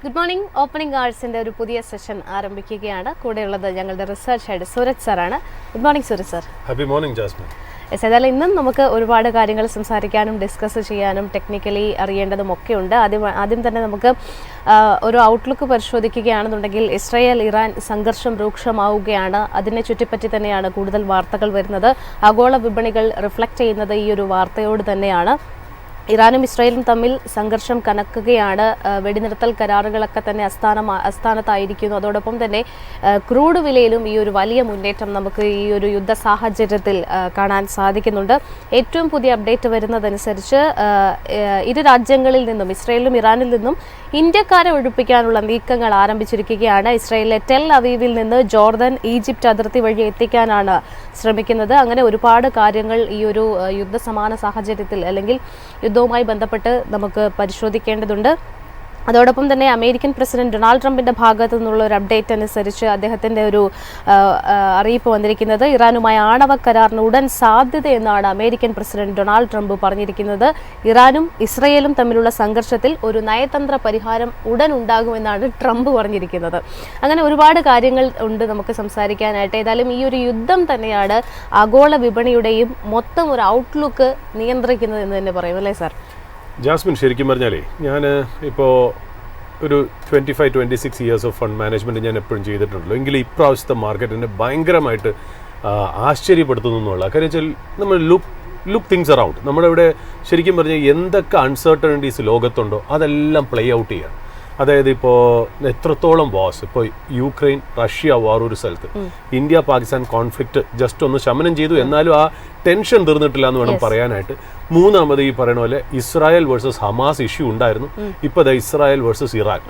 Good morning. Opening ആഴ്സിന്റെ ഒരു പുതിയ session ആരംഭിക്കുകയാണ്. കൂടെയുള്ളത് ഞങ്ങളുടെ റിസർച്ച് ഹെഡ് സൂരജ് സാറാണ്. Good morning Suraj sir. Happy morning Jasmine. ഏതായാലും ഇന്നും നമുക്ക് ഒരുപാട് കാര്യങ്ങൾ സംസാരിക്കാനും ഡിസ്കസ് ചെയ്യാനും ടെക്നിക്കലി അറിയേണ്ടതും ഒക്കെ ഉണ്ട്. ആദ്യം തന്നെ നമുക്ക് ഒരു ഔട്ട്ലുക്ക് പരിശോധിക്കുകയാണെന്നുണ്ടെങ്കിൽ ഇസ്രായേൽ ഇറാൻ സംഘർഷം രൂക്ഷമാവുകയാണ്. അതിനെ ചുറ്റിപ്പറ്റി തന്നെയാണ് കൂടുതൽ വാർത്തകൾ വരുന്നത്. ആഗോള വിപണികൾ റിഫ്ലക്റ്റ് ചെയ്യുന്നത് ഈ ഒരു വാർത്തയോട് തന്നെയാണ്. ഇറാനും ഇസ്രായേലും തമ്മിൽ സംഘർഷം കനക്കുകയാണ്. വെടിനിർത്തൽ കരാറുകളൊക്കെ തന്നെ അസ്ഥാനത്തായിരിക്കുന്നു. അതോടൊപ്പം തന്നെ ക്രൂഡ് വിലയിലും ഈ ഒരു വലിയ മുന്നേറ്റം നമുക്ക് ഈ ഒരു യുദ്ധ സാഹചര്യത്തിൽ കാണാൻ സാധിക്കുന്നുണ്ട്. ഏറ്റവും പുതിയ അപ്ഡേറ്റ് വരുന്നതനുസരിച്ച് ഇരു രാജ്യങ്ങളിൽ നിന്നും ഇസ്രായേലിലും ഇറാനിൽ നിന്നും ഇന്ത്യക്കാരെ ഒഴിപ്പിക്കാനുള്ള നീക്കങ്ങൾ ആരംഭിച്ചിരിക്കുകയാണ്. ഇസ്രായേലിലെ ടെൽ അവീവിൽ നിന്ന് ജോർദൻ ഈജിപ്റ്റ് അതിർത്തി വഴി എത്തിക്കാനാണ് ശ്രമിക്കുന്നത്. അങ്ങനെ ഒരുപാട് കാര്യങ്ങൾ ഈ ഒരു യുദ്ധസമാന സാഹചര്യത്തിൽ അല്ലെങ്കിൽ യുദ്ധവുമായി ബന്ധപ്പെട്ട് നമുക്ക് പരിശോധിക്കേണ്ടതുണ്ട്. അതോടൊപ്പം തന്നെ അമേരിക്കൻ പ്രസിഡന്റ് ഡൊണാൾഡ് ട്രംപിന്റെ ഭാഗത്തു നിന്നുള്ള ഒരു അപ്ഡേറ്റ് അനുസരിച്ച് അദ്ദേഹത്തിന്റെ ഒരു അറിയിപ്പ് വന്നിരിക്കുന്നത് ഇറാനുമായി ആണവ കരാറിന് ഉടൻ സാധ്യതയെന്നാണ് അമേരിക്കൻ പ്രസിഡന്റ് ഡൊണാൾഡ് ട്രംപ് പറഞ്ഞിരിക്കുന്നത്. ഇറാനും ഇസ്രയേലും തമ്മിലുള്ള സംഘർഷത്തിൽ ഒരു നയതന്ത്ര പരിഹാരം ഉടൻ ഉണ്ടാകുമെന്നാണ് ട്രംപ് പറഞ്ഞിരിക്കുന്നത്. അങ്ങനെ ഒരുപാട് കാര്യങ്ങൾ ഉണ്ട് നമുക്ക് സംസാരിക്കാനായിട്ട്. ഏതായാലും ഈ ഒരു യുദ്ധം തന്നെയാണ് ആഗോള വിപണിയുടെയും മൊത്തം ഒരു ഔട്ട്ലുക്ക് നിയന്ത്രിക്കുന്നത് എന്ന് തന്നെ പറയും, അല്ലേ സാർ? ജാസ്മിൻ, ശരിക്കും പറഞ്ഞാലേ ഞാൻ ഇപ്പോൾ ഒരു 25-26 ഇയേഴ്സ് ഓഫ് ഫണ്ട് മാനേജ്മെൻറ്റ് ഞാൻ എപ്പോഴും ചെയ്തിട്ടുണ്ടല്ലോ. എങ്കിലും ഇപ്രാവശ്യത്തെ മാർക്കറ്റിനെ ഭയങ്കരമായിട്ട് ആശ്ചര്യപ്പെടുത്തുന്നു എന്നുള്ള കാര്യം വെച്ചാൽ നമ്മൾ ലുക്ക് തിങ്സ് അറൗണ്ട്. നമ്മളിവിടെ ശരിക്കും പറഞ്ഞാൽ എന്തൊക്കെ അൺസർട്ടണിറ്റീസ് ലോകത്തുണ്ടോ അതെല്ലാം പ്ലേ ഔട്ട് ചെയ്യാം. അതായത് ഇപ്പോൾ എത്രത്തോളം വാർസ്, ഇപ്പോൾ യുക്രൈൻ റഷ്യ വാർ ഒരു സ്ഥലത്ത്, ഇന്ത്യ പാകിസ്ഥാൻ കോൺഫ്ലിക്റ്റ് ജസ്റ്റ് ഒന്ന് ശമനം ചെയ്തു, എന്നാലും ആ ടെൻഷൻ തീർന്നിട്ടില്ല എന്ന് വേണം പറയാനായിട്ട്. മൂന്നാമത് ഈ പറയുന്ന പോലെ ഇസ്രായേൽ വേഴ്സസ് ഹമാസ് ഇഷ്യൂ ഉണ്ടായിരുന്നു. ഇപ്പോൾ ഇസ്രായേൽ വേഴ്സസ് ഇറാൻ.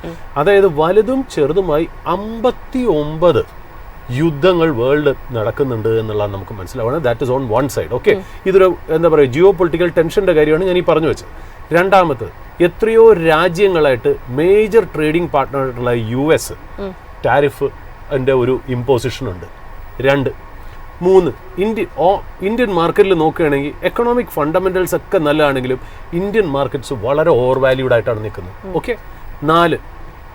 അതായത് വലുതും ചെറുതുമായി 59 യുദ്ധങ്ങൾ വേൾഡ് നടക്കുന്നുണ്ട് എന്നുള്ളതാണ് നമുക്ക് മനസ്സിലാവുന്നത്. That is on one side. Okay, ഇതൊരു എന്താ പറയുക ജിയോ പൊളിറ്റിക്കൽ ടെൻഷൻ്റെ കാര്യമാണ് ഞാൻ ഈ പറഞ്ഞു വെച്ചത്. രണ്ടാമത്, എത്രയോ രാജ്യങ്ങളായിട്ട് മേജർ ട്രേഡിംഗ് പാർട്ട്ണറായിട്ടുള്ള US ടാരിഫ് ഒരു ഇമ്പോസിഷൻ ഉണ്ട്. 2, 3 ഇന്ത്യൻ മാർക്കറ്റിൽ നോക്കുകയാണെങ്കിൽ എക്കണോമിക് ഫണ്ടമെന്റൽസ് ഒക്കെ നല്ലതാണെങ്കിലും ഇന്ത്യൻ മാർക്കറ്റ്സ് വളരെ ഓവർ വാല്യൂഡ് ആയിട്ടാണ് നിൽക്കുന്നത്. ഓക്കെ. 4,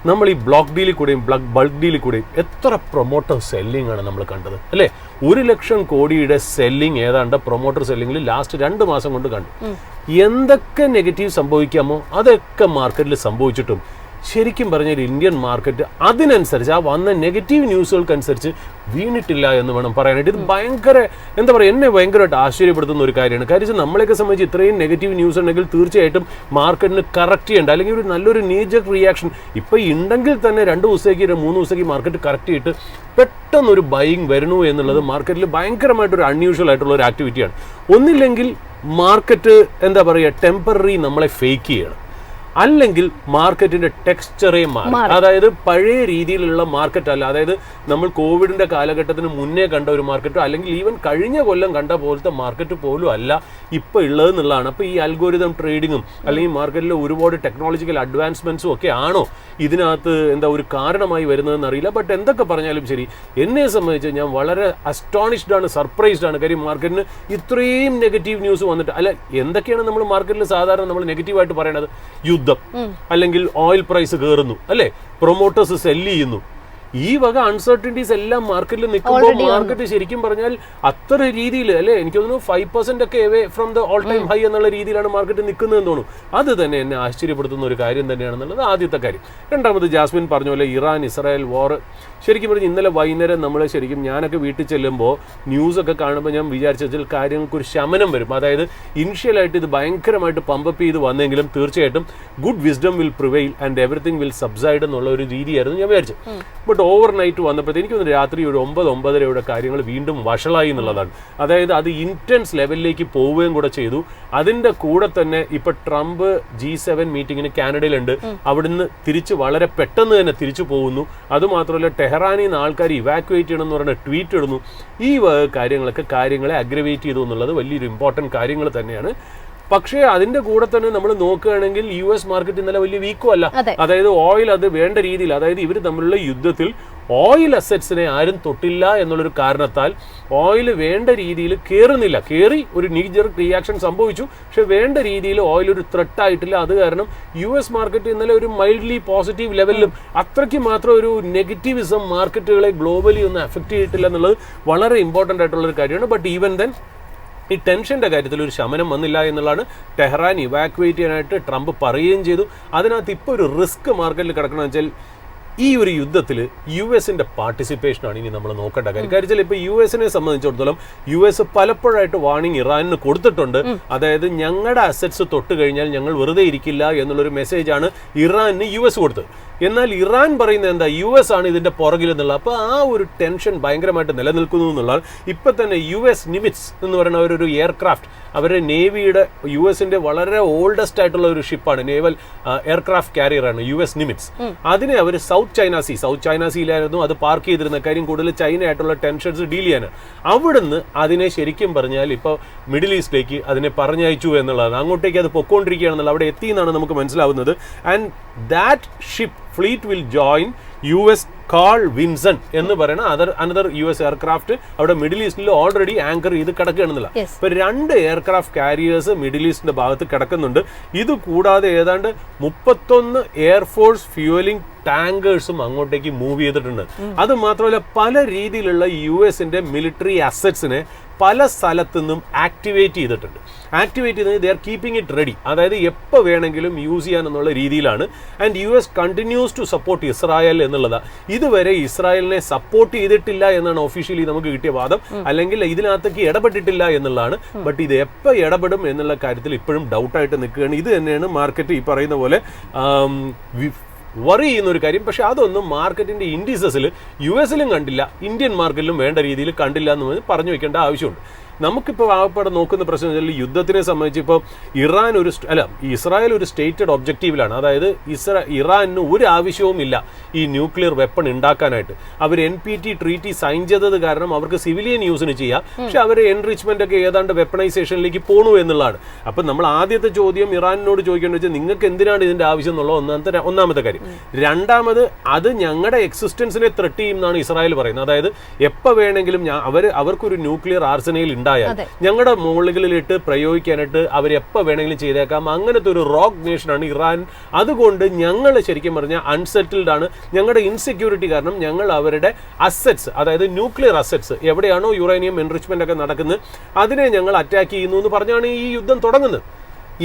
നമ്മൾ ഈ ബ്ലോക്ക് ഡീലിൽ കൂടെയും ബൾക്ക് ഡീലിൽ കൂടെയും എത്ര പ്രൊമോട്ടർ സെല്ലിംഗ് ആണ് നമ്മൾ കണ്ടത്, അല്ലേ? 1 ലക്ഷം കോടിയുടെ സെല്ലിംഗ് ഏതാണ്ട് പ്രൊമോട്ടർ സെല്ലിംഗിൽ ലാസ്റ്റ് 2 മാസം കൊണ്ട് കണ്ടു. എന്തൊക്കെ നെഗറ്റീവ് സംഭവിക്കാമോ അതൊക്കെ മാർക്കറ്റിൽ സംഭവിച്ചിട്ടും ശരിക്കും പറഞ്ഞാൽ ഇന്ത്യൻ മാർക്കറ്റ് അതിനനുസരിച്ച് ആ വന്ന നെഗറ്റീവ് ന്യൂസുകൾക്കനുസരിച്ച് വീണിട്ടില്ല എന്ന് വേണം പറയാനായിട്ട്. ഇത് ഭയങ്കര എന്താ പറയുക, എന്നെ ഭയങ്കരമായിട്ട് ആശ്ചര്യപ്പെടുത്തുന്ന ഒരു കാര്യമാണ്. കാര്യം നമ്മളെയൊക്കെ സംബന്ധിച്ച് ഇത്രയും നെഗറ്റീവ് ന്യൂസ് ഉണ്ടെങ്കിൽ തീർച്ചയായിട്ടും മാർക്കറ്റിന് കറക്റ്റ് ചെയ്യേണ്ട, അല്ലെങ്കിൽ ഒരു നല്ലൊരു നീജക് റിയാക്ഷൻ ഇപ്പോൾ ഉണ്ടെങ്കിൽ തന്നെ 2 ദിവസത്തേക്ക് 3 ദിവസത്തേക്ക് മാർക്കറ്റ് കറക്റ്റ് ചെയ്തിട്ട് പെട്ടെന്നൊരു ബൈയിങ് വരണു എന്നുള്ളത് മാർക്കറ്റിൽ ഭയങ്കരമായിട്ടൊരു അൺയൂഷ്വൽ ആയിട്ടുള്ള ഒരു ആക്ടിവിറ്റിയാണ്. ഒന്നില്ലെങ്കിൽ മാർക്കറ്റ് എന്താ പറയുക ടെമ്പററി നമ്മളെ ഫേക്ക് ചെയ്യണം, അല്ലെങ്കിൽ മാർക്കറ്റിന്റെ ടെക്സ്ചറേ മാറി. അതായത് പഴയ രീതിയിലുള്ള മാർക്കറ്റ് അല്ല, അതായത് നമ്മൾ കോവിഡിന്റെ കാലഘട്ടത്തിന് മുന്നേ കണ്ട ഒരു മാർക്കറ്റോ അല്ലെങ്കിൽ ഈവൻ കഴിഞ്ഞ കൊല്ലം കണ്ട പോലത്തെ മാർക്കറ്റ് പോലും അല്ല ഇപ്പോൾ ഉള്ളതെന്നുള്ളതാണ്. അപ്പോൾ ഈ അൽഗോരിതം ട്രേഡിങ്ങും അല്ലെങ്കിൽ മാർക്കറ്റിലെ ഒരുപാട് ടെക്നോളജിക്കൽ അഡ്വാൻസ്മെന്റ്സും ഒക്കെ ആണോ ഇതിനകത്ത് ഒരു കാരണമായി വരുന്നതെന്ന് അറിയില്ല. ബട്ട് എന്തൊക്കെ പറഞ്ഞാലും ശരി, എന്നെ സംബന്ധിച്ച് ഞാൻ വളരെ അസ്റ്റോണിഷ്ഡ് ആണ്, സർപ്രൈസ്ഡ് ആണ്. കാര്യം മാർക്കറ്റിന് ഇത്രയും നെഗറ്റീവ് ന്യൂസ് വന്നിട്ട്, അല്ല എന്തൊക്കെയാണ് നമ്മൾ മാർക്കറ്റിൽ സാധാരണ നമ്മൾ നെഗറ്റീവായിട്ട് പറയണത്? യുദ്ധം, അല്ലെങ്കിൽ ഓയിൽ പ്രൈസ് കയറുന്നു, അല്ലെ? പ്രൊമോട്ടേഴ്സ് സെല്ല് ചെയ്യുന്നു. ഈ വക അൺസർട്ടനിറ്റീസ് എല്ലാം മാർക്കറ്റിൽ നിൽക്കുമ്പോൾ മാർക്കറ്റ് ശരിക്കും പറഞ്ഞാൽ അത്ര രീതിയിൽ, അല്ലെ, എനിക്ക് തോന്നുന്നു 5% ഒക്കെ away from the all time high എന്നുള്ള രീതിയിലാണ് മാർക്കറ്റ് നിൽക്കുന്നതെന്ന് തോന്നുന്നു. അത് തന്നെ എന്നെ ആശ്ചര്യപ്പെടുത്തുന്ന ഒരു കാര്യം തന്നെയാണെന്നുള്ളത് ആദ്യത്തെ കാര്യം. രണ്ടാമത്, ജാസ്മിൻ പറഞ്ഞ പോലെ ഇറാൻ ഇസ്രായേൽ വാർ ശരിക്കും പറഞ്ഞാൽ ഇന്നലെ വൈകുന്നേരം നമ്മൾ ശരിക്കും ഞാനൊക്കെ വീട്ടിൽ ചെല്ലുമ്പോൾ ന്യൂസൊക്കെ കാണുമ്പോൾ ഞാൻ വിചാരിച്ചാൽ കാര്യങ്ങൾക്കൊരു ശമനം വരും. അതായത് ഇനിഷ്യലായിട്ട് ഇത് ഭയങ്കരമായിട്ട് പമ്പപ്പ് ചെയ്ത് വന്നെങ്കിലും തീർച്ചയായിട്ടും good wisdom will prevail and everything will subside എന്നുള്ള ഒരു രീതിയായിരുന്നു ഞാൻ വിചാരിച്ചത്. ബട്ട് ഓവർ നൈറ്റ് വന്നപ്പോഴത്തേക്ക് എനിക്കൊന്ന് രാത്രി ഒരു 9-9:30 കാര്യങ്ങൾ വീണ്ടും വഷളായി എന്നുള്ളതാണ്. അതായത് അത് ഇൻറ്റൻസ് ലെവലിലേക്ക് പോവുകയും കൂടെ ചെയ്തു. അതിൻ്റെ കൂടെ തന്നെ ഇപ്പൊ ട്രംപ് G7 മീറ്റിങ്ങിന് കാനഡയിലുണ്ട്. അവിടുന്ന് തിരിച്ച് വളരെ പെട്ടെന്ന് തന്നെ തിരിച്ചു പോകുന്നു. അതുമാത്രമല്ല ടെഹ്റാനിൽ നിന്ന് ആൾക്കാർ ഇവാക്യുവേറ്റ് ചെയ്യണമെന്ന് പറഞ്ഞ ട്വീറ്റ് ഇടുന്നു. ഈ കാര്യങ്ങളെ അഗ്രവേറ്റ് ചെയ്തു എന്നുള്ളത് വലിയൊരു ഇമ്പോർട്ടൻറ്റ് കാര്യങ്ങൾ തന്നെയാണ്. പക്ഷേ അതിന്റെ കൂടെ തന്നെ നമ്മൾ നോക്കുകയാണെങ്കിൽ US മാർക്കറ്റ് ഇന്നലെ വലിയ വീക്കും അല്ല. അതായത് ഓയിൽ അത് വേണ്ട രീതിയിൽ, അതായത് ഇവർ തമ്മിലുള്ള യുദ്ധത്തിൽ ഓയിൽ അസറ്റ്സിനെ ആരും തൊട്ടില്ല എന്നുള്ളൊരു കാരണത്താൽ ഓയിൽ വേണ്ട രീതിയിൽ കയറുന്നില്ല. കയറി ഒരു നീജർ റിയാക്ഷൻ സംഭവിച്ചു, പക്ഷെ വേണ്ട രീതിയിൽ ഓയിൽ ഒരു ത്രെട്ട് ആയിട്ടില്ല. അത് കാരണം US മാർക്കറ്റ് ഇന്നലെ ഒരു മൈൽഡ്ലി പോസിറ്റീവ് ലെവലിലും അത്രയ്ക്ക് മാത്രം ഒരു നെഗറ്റീവിസം മാർക്കറ്റുകളെ ഗ്ലോബലി ഒന്നും അഫക്റ്റ് ചെയ്തിട്ടില്ല എന്നുള്ളത് വളരെ ഇമ്പോർട്ടൻ്റ് ആയിട്ടുള്ളൊരു കാര്യമാണ്. ബട്ട് ഈവൻ ദെൻ ഈ ടെൻഷൻ്റെ കാര്യത്തിൽ ഒരു ശമനം വന്നില്ല എന്നുള്ളതാണ്. ടെഹ്റാൻ ഇവാക്യുവേറ്റ് ചെയ്യാനായിട്ട് ട്രംപ് പറയുകയും ചെയ്തു. അതിനകത്ത് ഇപ്പോൾ ഒരു റിസ്ക് മാർക്കറ്റിൽ കിടക്കണമെന്ന് വെച്ചാൽ ഈ ഒരു യുദ്ധത്തിൽ US-ന്റെ പാർട്ടിസിപ്പേഷനാണ് ഇനി നമ്മൾ നോക്കേണ്ട കാര്യം. കാര്യം ഇപ്പോൾ US-നെ സംബന്ധിച്ചിടത്തോളം US പലപ്പോഴായിട്ട് വാർണിംഗ് ഇറാനിന് കൊടുത്തിട്ടുണ്ട്. അതായത് ഞങ്ങളുടെ അസറ്റ്സ് തൊട്ട് കഴിഞ്ഞാൽ ഞങ്ങൾ വെറുതെ ഇരിക്കില്ല എന്നുള്ളൊരു മെസ്സേജാണ് ഇറാനിന് US കൊടുത്തത്. എന്നാൽ ഇറാൻ പറയുന്നത് എന്താ, US ആണ് ഇതിൻ്റെ പുറകിൽ എന്നുള്ളത്. അപ്പോൾ ആ ഒരു ടെൻഷൻ ഭയങ്കരമായിട്ട് നിലനിൽക്കുന്നു എന്നുള്ളതാണ്. ഇപ്പം തന്നെ US നിമിറ്റ്സ് എന്ന് പറയുന്ന ഒരു എയർക്രാഫ്റ്റ്, അവരുടെ നേവിയുടെ US-ന്റെ വളരെ ഓൾഡസ്റ്റ് ആയിട്ടുള്ള ഒരു ഷിപ്പാണ്, നേവൽ എയർക്രാഫ്റ്റ് കാരിയറാണ് US നിമിറ്റ്സ്. അതിനെ അവർ സൗത്ത് ചൈന സീയിലായിരുന്നു അത് പാർക്ക് ചെയ്തിരുന്ന. കാര്യം കൂടുതൽ ചൈനയായിട്ടുള്ള ടെൻഷൻസ് ഡീൽ ചെയ്യാനാണ്. അവിടുന്ന് അതിനെ ശരിക്കും പറഞ്ഞാൽ ഇപ്പോൾ മിഡിൽ ഈസ്റ്റിലേക്ക് അതിനെ പറഞ്ഞയച്ചു എന്നുള്ളതാണ്. അങ്ങോട്ടേക്ക് അത് പൊക്കോണ്ടിരിക്കുകയാണെന്നുള്ള അവിടെ എത്തി എന്നാണ് നമുക്ക് മനസ്സിലാവുന്നത്. And that ship fleet will join US Carl Vinson എന്ന് പറയുന്ന അനദർ US എയർക്രാഫ്റ്റ് അവിടെ മിഡിൽ ഈസ്റ്റിൽ ഓൾറെഡി ആങ്കർ ചെയ്ത് കിടക്കുകയാണെന്നുള്ള. ഇപ്പൊ 2 എയർക്രാഫ്റ്റ് കാരിയേഴ്സ് മിഡിൽ ഈസ്റ്റിന്റെ ഭാഗത്ത് കിടക്കുന്നുണ്ട്. ഇത് കൂടാതെ ഏതാണ്ട് 31 എയർഫോഴ്സ് ഫ്യൂവലിംഗ് ടാങ്കേഴ്സും അങ്ങോട്ടേക്ക് മൂവ് ചെയ്തിട്ടുണ്ട്. അത് മാത്രമല്ല പല രീതിയിലുള്ള US-ന്റെ മിലിറ്ററി അസറ്റ്സിനെ പല സ്ഥലത്തു നിന്നും ആക്ടിവേറ്റ് ചെയ്തിട്ടുണ്ട്. ആക്ടിവേറ്റ് ചെയ്തത് they are keeping it ready, അതായത് എപ്പോൾ വേണമെങ്കിലും യൂസ് ചെയ്യാനെന്നുള്ള രീതിയിലാണ്. And US continues to support Israel എന്നുള്ളതാണ്. ഇതുവരെ ഇസ്രായേലിനെ സപ്പോർട്ട് ചെയ്തിട്ടില്ല എന്നാണ് ഒഫീഷ്യലി നമുക്ക് കിട്ടിയ വാദം, അല്ലെങ്കിൽ ഇതിനകത്തേക്ക് ഇടപെട്ടിട്ടില്ല എന്നുള്ളതാണ്. ബട്ട് ഇത് എപ്പോൾ ഇടപെടും എന്നുള്ള കാര്യത്തിൽ ഇപ്പോഴും ഡൗട്ടായിട്ട് നിൽക്കുകയാണ്. ഇത് തന്നെയാണ് മാർക്കറ്റ് ഈ പറയുന്ന പോലെ വറി ചെയ്യുന്ന ഒരു കാര്യം. പക്ഷെ അതൊന്നും മാർക്കറ്റിൻ്റെ ഇൻഡിസസിൽ US-ലും കണ്ടില്ല, ഇന്ത്യൻ മാർക്കറ്റിലും വേണ്ട രീതിയിൽ കണ്ടില്ല എന്ന് പറഞ്ഞു വെക്കേണ്ട ആവശ്യമുണ്ട്. നമുക്കിപ്പോൾ ആകപ്പാടെ നോക്കുന്ന പ്രശ്നം വെച്ചാൽ യുദ്ധത്തിനെ സംബന്ധിച്ച് ഇപ്പോൾ ഇസ്രായേൽ ഒരു സ്റ്റേറ്റഡ് ഒബ്ജക്റ്റീവിലാണ്. അതായത് ഇറാനിന് ഒരു ആവശ്യവുമില്ല ഈ ന്യൂക്ലിയർ വെപ്പൺ ഉണ്ടാക്കാനായിട്ട്. അവർ NPT ട്രീറ്റി സൈൻ ചെയ്തത് കാരണം അവർക്ക് സിവിലിയൻ യൂസിന് ചെയ്യാം, പക്ഷെ അവർ എൻറിച്ച്മെന്റ് ഒക്കെ ഏതാണ്ട് വെപ്പണൈസേഷനിലേക്ക് പോണു എന്നുള്ളതാണ്. അപ്പം നമ്മൾ ആദ്യത്തെ ചോദ്യം ഇറാനിനോട് ചോദിക്കേണ്ടത് വെച്ചാൽ നിങ്ങൾക്ക് എന്തിനാണ് ഇതിന്റെ ആവശ്യം എന്നുള്ള ഒന്നാമത്തെ കാര്യം. രണ്ടാമത് അത് ഞങ്ങളുടെ എക്സിസ്റ്റൻസിനെ ത്രെട്ട് ചെയ്യും എന്നാണ് ഇസ്രായേൽ പറയുന്നത്. അതായത് എപ്പോൾ വേണമെങ്കിലും അവർക്കൊരു ന്യൂക്ലിയർ ആർസനയിൽ ഞങ്ങളുടെ മുകളിലിട്ട് പ്രയോഗിക്കാനായിട്ട് അവരെപ്പോൾ വേണമെങ്കിലും ചെയ്തേക്കാം. അങ്ങനത്തെ ഒരു റോക്ക് നേഷനാണ് ഇറാൻ. അതുകൊണ്ട് ഞങ്ങൾ ശരിക്കും പറഞ്ഞാൽ അൺസെറ്റിൽഡ് ആണ്. ഞങ്ങളുടെ ഇൻസെക്യൂരിറ്റി കാരണം ഞങ്ങൾ അവരുടെ അസറ്റ്സ്, അതായത് ന്യൂക്ലിയർ അസറ്റ്സ് എവിടെയാണോ യുറേനിയം എൻറിച്ച്മെന്റ് ഒക്കെ നടക്കുന്നത് അതിനെ ഞങ്ങൾ അറ്റാക്ക് ചെയ്യുന്നു എന്ന് പറഞ്ഞാണ് ഈ യുദ്ധം തുടങ്ങുന്നത്.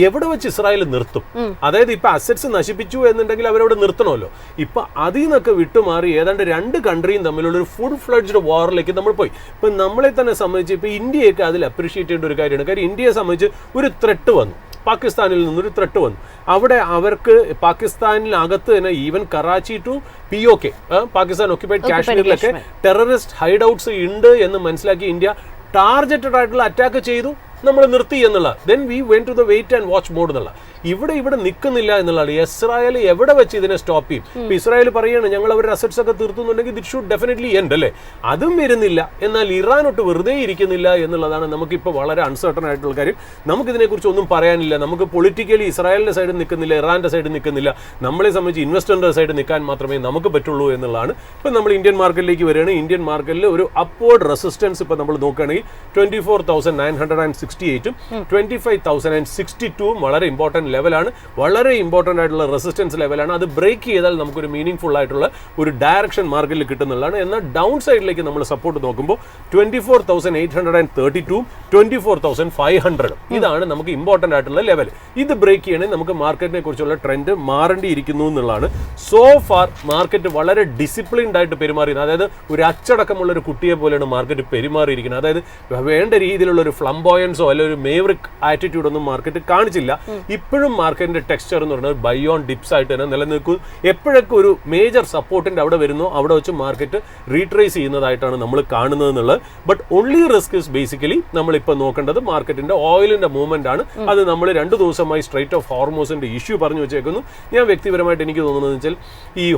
എവിടെ വെച്ച് ഇസ്രായേൽ നിർത്തും? അതായത് ഇപ്പൊ അസറ്റ്സ് നശിപ്പിച്ചു എന്നുണ്ടെങ്കിൽ അവരവിടെ നിർത്തണമല്ലോ. ഇപ്പൊ അതിൽ നിന്നൊക്കെ വിട്ടുമാറി ഏതാണ്ട് 2 കൺട്രിയും തമ്മിലുള്ള ഒരു ഫുൾ ഫ്ലഡ്ജ്ഡ് വാറിലേക്ക് നമ്മൾ പോയി. ഇപ്പൊ നമ്മളെ തന്നെ സംബന്ധിച്ച് ഇപ്പൊ ഇന്ത്യയൊക്കെ അതിൽ അപ്രീഷിയേറ്റ് ചെയ്യേണ്ട ഒരു കാര്യമാണ്. കാര്യം ഇന്ത്യയെ സംബന്ധിച്ച് ഒരു ത്രെട്ട് വന്നു, പാകിസ്ഥാനിൽ നിന്നൊരു ത്രെട്ട് വന്നു. അവിടെ അവർക്ക് പാകിസ്ഥാനിനകത്ത് തന്നെ even Karachi to POK Pakistan occupied കാശ്മീരിലൊക്കെ ടെററിസ്റ്റ് ഹൈഡ് ഔട്ട്സ് ഉണ്ട് എന്ന് മനസ്സിലാക്കി ഇന്ത്യ ടാർഗറ്റഡ് ആയിട്ടുള്ള അറ്റാക്ക് ചെയ്തു, നമ്മൾ നിർത്തി എന്നുള്ള. Then we went to the wait and watch mode എന്നുള്ള. ഇവിടെ നിൽക്കുന്നില്ല എന്നുള്ളതാണ്. ഇസ്രായേൽ എവിടെ വെച്ച് ഇതിനെ സ്റ്റോപ്പ് ചെയ്യും? ഇപ്പൊ ഇസ്രായേൽ പറയുകയാണ് ഞങ്ങൾ അവരുടെ അസറ്റ്സ് ഒക്കെ തീർത്തുന്നുണ്ടെങ്കിൽ ദിറ്റ് ഷുഡ് ഡെഫിനറ്റ്ലി എൻഡ് അല്ലേ. അതും വരുന്നില്ല. എന്നാൽ ഇറാനൊട്ട് വെറുതെ ഇരിക്കുന്നില്ല എന്നുള്ളതാണ് നമുക്കിപ്പോൾ വളരെ അൺസർട്ടൺ ആയിട്ടുള്ള കാര്യം. നമുക്കിതിനെക്കുറിച്ച് ഒന്നും പറയാനില്ല. നമുക്ക് പൊളിറ്റിക്കലി ഇസ്രായേലിന്റെ സൈഡിൽ നിൽക്കുന്നില്ല, ഇറാന്റെ സൈഡിൽ നിൽക്കുന്നില്ല. നമ്മളെ സംബന്ധിച്ച് ഇൻവെസ്റ്ററിന്റെ സൈഡിൽ നിൽക്കാൻ മാത്രമേ നമുക്ക് പറ്റുള്ളൂ എന്നുള്ളതാണ്. ഇപ്പം നമ്മൾ ഇന്ത്യൻ മാർക്കറ്റിലേക്ക് വരികയാണ്. ഇന്ത്യൻ മാർക്കറ്റിൽ ഒരു അപ്വേർഡ് റെസിസ്റ്റൻസ് ഇപ്പം നമ്മൾ നോക്കുകയാണെങ്കിൽ 24,968 25,062 വളരെ ഇമ്പോർട്ടൻറ്റ് ലെവലാണ്. വളരെ ഇമ്പോർട്ടൻ്റ് ആയിട്ടുള്ള റെസിസ്റ്റൻസ് ലെവലാണ്. അത് ബ്രേക്ക് ചെയ്താൽ നമുക്കൊരു മീനിങ് ഫുൾ ആയിട്ടുള്ള ഒരു ഡയറക്ഷൻ മാർക്കറ്റിൽ കിട്ടുന്നതാണ്. എന്നാൽ ഡൗൺ സൈഡിലേക്ക് നമ്മൾ സപ്പോർട്ട് നോക്കുമ്പോൾ 24,832 24,500 ഇതാണ് നമുക്ക് ഇമ്പോർട്ടൻ്റ് ആയിട്ടുള്ള ലെവൽ. ഇത് ബ്രേക്ക് ചെയ്യണമെങ്കിൽ നമുക്ക് മാർക്കറ്റിനെ കുറിച്ചുള്ള ട്രെൻഡ് മാറേണ്ടിയിരിക്കുന്നു എന്നുള്ളതാണ്. സോ ഫാർ മാർക്കറ്റ് വളരെ ഡിസിപ്ലിൻഡ് ആയിട്ട് പെരുമാറിയത്, അതായത് ഒരു അച്ചടക്കമുള്ള ഒരു കുട്ടിയെ പോലെയാണ് മാർക്കറ്റ് പെരുമാറിയിരിക്കുന്നത്. അതായത് വേണ്ട രീതിയിലുള്ള ഒരു ഫ്ലംബോയൻസോ അല്ലെങ്കിൽ ഒരു മേവറിക് ആറ്റിറ്റ്യൂഡ് ഒന്നും മാർക്കറ്റ് കാണിച്ചില്ല. ഇപ്പോഴും മാർക്കറ്റിന്റെ ടെക്സ്ചർ എന്ന് പറയുന്നത് ബൈ ഓൺ ഡിപ്സ് ആയിട്ട് തന്നെ നിലനിൽക്കും. എപ്പോഴൊക്കെ ഒരു മേജർ സപ്പോർട്ടിന്റെ അവിടെ വരുന്നോ അവിടെ വെച്ച് മാർക്കറ്റ് റീട്രേസ് ചെയ്യുന്നതായിട്ടാണ് നമ്മൾ കാണുന്നത് എന്നുള്ളത്. But only risk is basically നമ്മളിപ്പോൾ നോക്കേണ്ടത് മാർക്കറ്റിന്റെ ഓയിലിന്റെ മൂവ്മെന്റ് ആണ്. അത് നമ്മൾ 2 ദിവസമായി സ്ട്രൈറ്റ് ഓഫ് ഹോർമോസിന്റെ ഇഷ്യൂ പറഞ്ഞു വെച്ചേക്കുന്നു. ഞാൻ വ്യക്തിപരമായിട്ട് എനിക്ക് തോന്നുന്നത് വെച്ചാൽ ഈ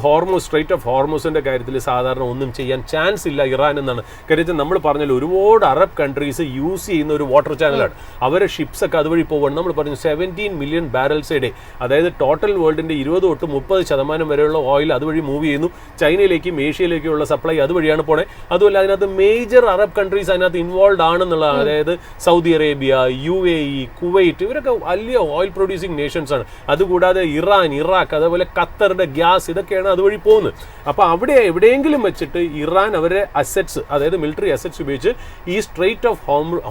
സ്ട്രൈറ്റ് ഓഫ് ഹോർമോസിന്റെ കാര്യത്തിൽ സാധാരണ ഒന്നും ചെയ്യാൻ ചാൻസ് ഇല്ല ഇറാൻ എന്നാണ്. കാര്യം നമ്മൾ പറഞ്ഞാൽ ഒരുപാട് അറബ് കൺട്രീസ് യൂസ് ചെയ്യുന്ന ഒരു വാട്ടർ ചാനലാണ്. അവരെ ഷിപ്സ് ഒക്കെ അതുവഴി പോവാണ്. നമ്മൾ പറഞ്ഞു $17 മില്യൺ barrels a day. അതായത് ടോട്ടൽ വേൾഡിന്റെ 20 തൊട്ട് 30% വരെയുള്ള ഓയിൽ അതുവഴി മൂവ് ചെയ്യുന്നു. ചൈനയിലേക്കും ഏഷ്യയിലേക്കുള്ള സപ്ലൈ അതുവഴിയാണ് പോണേ. അതുമല്ല അതിനകത്ത് മേജർ അറബ് കൺട്രീസ് അതിനകത്ത് ഇൻവോൾവ് ആണെന്നുള്ളതാണ്. അതായത് സൗദി അറേബ്യ, UAE, കുവൈറ്റ്, ഇവരൊക്കെ വലിയ ഓയിൽ പ്രൊഡ്യൂസിങ് നേഷൻസ് ആണ്. അതുകൂടാതെ ഇറാൻ, ഇറാഖ്, അതേപോലെ ഖത്തറിന്റെ ഗ്യാസ്, ഇതൊക്കെയാണ് അതുവഴി പോകുന്നത്. അപ്പോൾ അവിടെ എവിടെയെങ്കിലും വെച്ചിട്ട് ഇറാൻ അവരുടെ അസറ്റ്സ്, അതായത് മിലിറ്ററി അസറ്റ്സ് ഉപയോഗിച്ച് ഈ സ്ട്രെയിറ്റ് ഓഫ്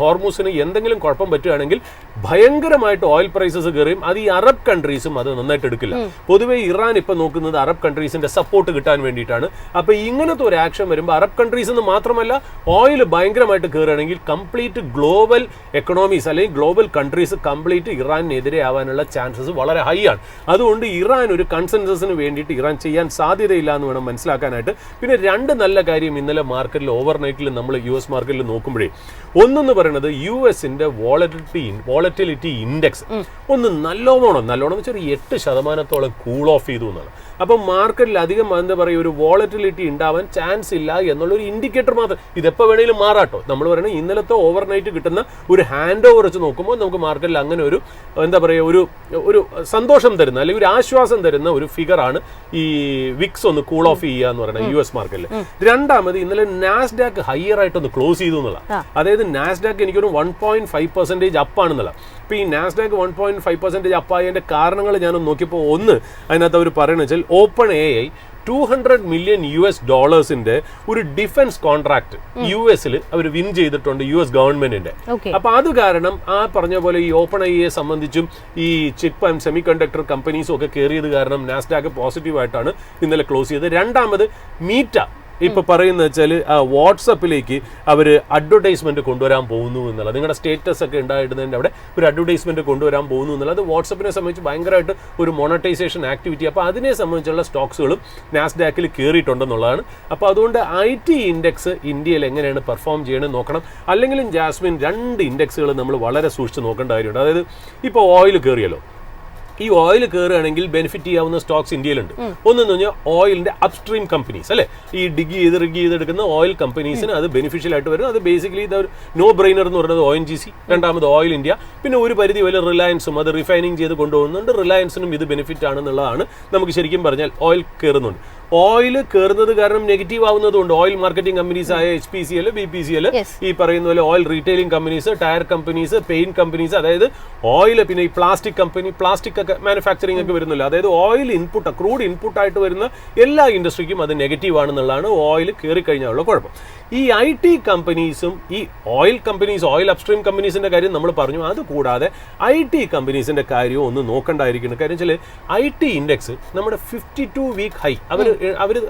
ഹോർമൂസിന് എന്തെങ്കിലും കുഴപ്പം പറ്റുകയാണെങ്കിൽ ഭയങ്കരമായിട്ട് ഓയിൽ പ്രൈസസ് കയറിയും അത് ഈ അറബ് കൺട്രീസും അത് നന്നായിട്ട് എടുക്കില്ല. പൊതുവെ ഇറാൻ ഇപ്പൊ നോക്കുന്നത് അറബ് കൺട്രീസിന്റെ സപ്പോർട്ട് കിട്ടാൻ വേണ്ടിയിട്ടാണ്. അപ്പൊ ഇങ്ങനത്തെ ഒരു ആക്ഷൻ വരുമ്പോൾ അറബ് കൺട്രീസ് എന്ന് മാത്രമല്ല ഓയിൽ ഭയങ്കരമായിട്ട് കയറുകയാണെങ്കിൽ കംപ്ലീറ്റ് ഗ്ലോബൽ എക്കണോമീസ് അല്ലെങ്കിൽ ഗ്ലോബൽ കൺട്രീസ് കംപ്ലീറ്റ് ഇറാനെതിരെ ആവാനുള്ള ചാൻസസ് വളരെ ഹൈ ആണ്. അതുകൊണ്ട് ഇറാൻ ഒരു കൺസെൻസസിന് വേണ്ടിയിട്ട് ഇറാൻ ചെയ്യാൻ സാധ്യതയില്ല എന്ന് വേണം മനസ്സിലാക്കാനായിട്ട്. പിന്നെ രണ്ട് നല്ല കാര്യം ഇന്നലെ മാർക്കറ്റിൽ ഓവർനൈറ്റിൽ നമ്മൾ US മാർക്കറ്റിൽ നോക്കുമ്പോഴേ ഒന്നെന്ന് പറയുന്നത് US-ന്റെ വോളറ്റിലിറ്റി ഇൻഡെക്സ് ഒന്ന് നല്ലോണം വെച്ചാൽ 8% കൂൾ ഓഫ് ചെയ്തു എന്നാണ്. അപ്പം മാർക്കറ്റിൽ അധികം എന്താ പറയുക ഒരു വോളറ്റിലിറ്റി ഉണ്ടാവാൻ ചാൻസ് ഇല്ല എന്നുള്ളൊരു ഇൻഡിക്കേറ്റർ മാത്രം. ഇതെപ്പോൾ വേണമെങ്കിലും മാറാട്ടോ. നമ്മൾ പറയുന്നത് ഇന്നലത്തെ ഓവർനൈറ്റ് കിട്ടുന്ന ഒരു ഹാൻഡ് ഓവർ വെച്ച് നോക്കുമ്പോൾ നമുക്ക് മാർക്കറ്റിൽ അങ്ങനെ ഒരു എന്താ പറയുക ഒരു സന്തോഷം തരുന്ന അല്ലെങ്കിൽ ഒരു ആശ്വാസം തരുന്ന ഒരു ഫിഗറാണ് ഈ വിക്സ് ഒന്ന് കൂൾ ഓഫ് ചെയ്യുക എന്ന് പറയുന്നത് US മാർക്കറ്റിൽ. രണ്ടാമത് ഇന്നലെ നാസ്ഡാക്ക് ഹയർ ആയിട്ടൊന്ന് ക്ലോസ് ചെയ്തു എന്നുള്ള. അതായത് നാസ്ഡാക്ക് എനിക്കൊരു 1.5% അപ്പാണെന്നുള്ള. അപ്പോൾ ഈ നാസ്ഡാക്ക് 1.5% അപ്പായതിൻ്റെ കാരണങ്ങൾ ഞാനൊന്ന് നോക്കിയപ്പോൾ ഒന്ന് അതിനകത്ത് അവർ പറയുന്നത് വെച്ചാൽ OpenAI $200 million ഒരു ഡിഫൻസ് കോൺട്രാക്ട് US-ൽ അവർ വിൻ ചെയ്തിട്ടുണ്ട് US ഗവൺമെന്റിന്റെ. അപ്പൊ അത് കാരണം ആ പറഞ്ഞ പോലെ ഈ OpenAI സംബന്ധിച്ചും ഈ ചിപ്പ് ആൻഡ് സെമി കണ്ടക്ടർ കമ്പനീസും ഒക്കെ കയറിയത് കാരണം നാസ്ഡാക്ക് പോസിറ്റീവായിട്ടാണ് ഇന്നലെ ക്ലോസ് ചെയ്തത്. രണ്ടാമത് മീറ്റ ഇപ്പൊ പറയുന്നത് വെച്ചാൽ വാട്സപ്പിലേക്ക് അവർ അഡ്വർടൈസ്മെന്റ് കൊണ്ടുവരാൻ പോകുന്നു എന്നുള്ളത്. നിങ്ങളുടെ സ്റ്റേറ്റസ് ഒക്കെ ഉണ്ടായിരുന്നതിൻ്റെ അവിടെ ഒരു അഡ്വർടൈസ്മെന്റ് കൊണ്ടുവരാൻ പോകുന്നു എന്നുള്ളത് വാട്സപ്പിനെ സംബന്ധിച്ച് ഭയങ്കരമായിട്ട് ഒരു മോണറ്റൈസേഷൻ ആക്ടിവിറ്റി. അപ്പോൾ അതിനെ സംബന്ധിച്ചുള്ള സ്റ്റോക്സുകളും നാസ്ഡാക്കിൽ കയറിയിട്ടുണ്ടെന്നുള്ളതാണ്. അപ്പോൾ അതുകൊണ്ട് IT ഇൻഡെക്സ് ഇന്ത്യയിൽ എങ്ങനെയാണ് പെർഫോം ചെയ്യണമെന്ന് നോക്കണം. അല്ലെങ്കിലും ജാസ്മിൻ രണ്ട് ഇൻഡെക്സുകൾ നമ്മൾ വളരെ സൂക്ഷിച്ച് നോക്കേണ്ട കാര്യമുണ്ട്. അതായത് ഇപ്പോൾ ഓയിൽ കയറിയല്ലോ, ഈ ഓയിൽ കയറുകയാണെങ്കിൽ ബെനിഫിറ്റ് ചെയ്യാവുന്ന സ്റ്റോക്സ് ഇന്ത്യയിലുണ്ട്. ഒന്നെന്ന് പറഞ്ഞാൽ ഓയിലിന്റെ അപ്സ്ട്രീം കമ്പനീസ് അല്ലേ, ഈ റിഗ് ചെയ്തെടുക്കുന്ന ഓയിൽ കമ്പനീസിന് അത് ബെനിഫിഷ്യൽ ആയിട്ട് വരും. അത് ബേസിക്കലി ഇത് നോ ബ്രെയിനർ എന്ന് പറയുന്നത് ONGC, രണ്ടാമത് ഓയിൽ ഇന്ത്യ, പിന്നെ ഒരു പരിധി വരെ റിലയൻസും അത് റിഫൈനിങ് ചെയ്ത് കൊണ്ടുപോകുന്നുണ്ട്. റിലയൻസിനും ഇത് ബെനിഫിറ്റ് ആണെന്നുള്ളതാണ് നമുക്ക് ശരിക്കും പറഞ്ഞാൽ ഓയിൽ കയറുന്നുണ്ട്. ഓയിൽ കയറുന്നത് കാരണം നെഗറ്റീവ് ആവുന്നതുകൊണ്ട് ഓയിൽ മാർക്കറ്റിംഗ് കമ്പനീസ് ആയ HPCL, BPCL, ഈ പറയുന്ന പോലെ oil retailing companies, tyre companies, paint companies, അതായത് ഓയിൽ, പിന്നെ ഈ പ്ലാസ്റ്റിക് കമ്പനി, പ്ലാസ്റ്റിക് ഒക്കെ മാനുഫാക്ചറിംഗ് ഒക്കെ വരുന്നില്ല. അതായത് ഓയിൽ ഇൻപുട്ട്, ക്രൂഡ് ഇൻപുട്ട് ആയിട്ട് വരുന്ന എല്ലാ ഇൻഡസ്ട്രിക്കും അത് നെഗറ്റീവ് ആണെന്നുള്ളതാണ് ഓയിൽ കയറി കഴിഞ്ഞാലുള്ള കുഴപ്പം. ഈ IT കമ്പനീസും ഈ ഓയിൽ കമ്പനീസ്, ഓയിൽ അപ്സ്ട്രീം കമ്പനീസിന്റെ കാര്യം നമ്മൾ പറഞ്ഞു. അതുകൂടാതെ IT കമ്പനീസിന്റെ കാര്യവും ഒന്ന് നോക്കേണ്ടായിരിക്കുന്നു. കാര്യം വെച്ചാൽ IT ഇൻഡെക്സ് നമ്മുടെ 52 വീക്ക് ഹൈ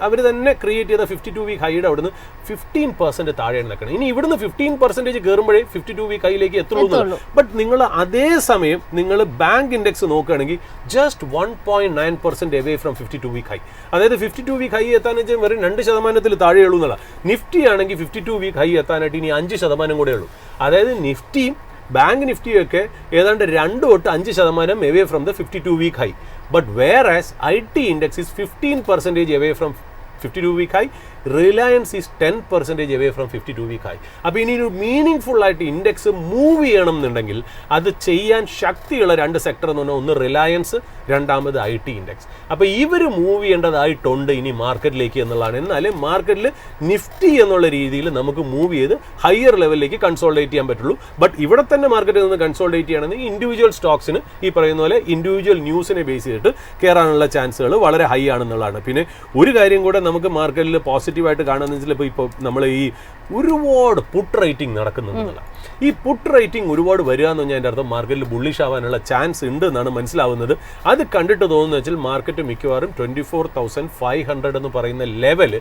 അവർ തന്നെ ക്രിയേറ്റ് ചെയ്ത 52 വീക്ക് ഹൈയുടെ അവിടുന്ന് 15% താഴെയാണ് നിൽക്കണം. ഇനി ഇവിടുന്ന് 15% കയറുമ്പോഴേ 52 വീക്ക് ഹൈയിലേക്ക് എത്തുള്ളൂ. ബട്ട് നിങ്ങൾ അതേ സമയം നിങ്ങൾ ബാങ്ക് ഇൻഡെക്സ് നോക്കുകയാണെങ്കിൽ just 1.9% away from 52 week high. അതായത് 52 വീക്ക് ഹൈ എത്താൻ വെറും 2% താഴെയുള്ളൂ എന്നുള്ള. നിഫ്റ്റി ആണെങ്കിൽ 52 വീക്ക് ഹൈ എത്താനായിട്ട് ഇനി 5% കൂടെ ഉള്ളൂ. അതായത് നിഫ്റ്റിയും ബാങ്ക് നിഫ്റ്റിയൊക്കെ ഏതാണ്ട് 2 തൊട്ട് 5% away from the 52 week high. But whereas IT index is 15% away from 52 week high, Reliance is 10% away from 52 week high. അപ്പോൾ ഇനി ഒരു മീനിങ് ഫുൾ ആയിട്ട് ഇൻഡെക്സ് മൂവ് ചെയ്യണം എന്നുണ്ടെങ്കിൽ അത് ചെയ്യാൻ ശക്തിയുള്ള രണ്ട് സെക്ടർ എന്ന് പറഞ്ഞാൽ ഒന്ന് റിലയൻസ്, രണ്ടാമത് IT ഇൻഡെക്സ്. അപ്പോൾ ഇവർ മൂവ് ചെയ്യേണ്ടതായിട്ടുണ്ട് ഇനി മാർക്കറ്റിലേക്ക് എന്നുള്ളതാണ്. എന്നാലും മാർക്കറ്റിൽ നിഫ്റ്റി എന്നുള്ള രീതിയിൽ നമുക്ക് മൂവ് ചെയ്ത് ഹയർ ലെവലിലേക്ക് കൺസോൾഡേറ്റ് ചെയ്യാൻ പറ്റുള്ളൂ. ബട്ട് ഇവിടെ തന്നെ മാർക്കറ്റിൽ നിന്ന് കൺസോൾഡേറ്റ് ചെയ്യണമെങ്കിൽ ഇൻഡിവിജ്വൽ സ്റ്റോക്സിന് ഈ പറയുന്ന പോലെ ഇൻഡിവിജ്വൽ ന്യൂസിനെ ബേസ് ചെയ്തിട്ട് കയറാനുള്ള ചാൻസുകൾ വളരെ ഹൈ ആണെന്നുള്ളതാണ്. പിന്നെ ഒരു കാര്യം കൂടെ നമുക്ക് മാർക്കറ്റിൽ പോസിറ്റീവായിട്ട് കാണുന്നത് വെച്ചാൽ ഇപ്പോൾ നമ്മൾ ഈ ഒരുപാട് പുട്ട് റേറ്റിംഗ് നടക്കുന്നുണ്ടെന്നുള്ള. ഈ പുട്ട് റേറ്റിംഗ് ഒരുപാട് വരിക എന്ന് പറഞ്ഞാൽ അതിൻ്റെ അർത്ഥം മാർക്കറ്റിൽ ബുള്ളിഷ് ആവാനുള്ള ചാൻസ് ഉണ്ട് എന്നാണ് മനസ്സിലാവുന്നത്. അത് കണ്ടിട്ട് തോന്നുന്നത് വെച്ചാൽ മാർക്കറ്റ് മിക്കവാറും 24,500 എന്ന് പറയുന്ന ലെവൽ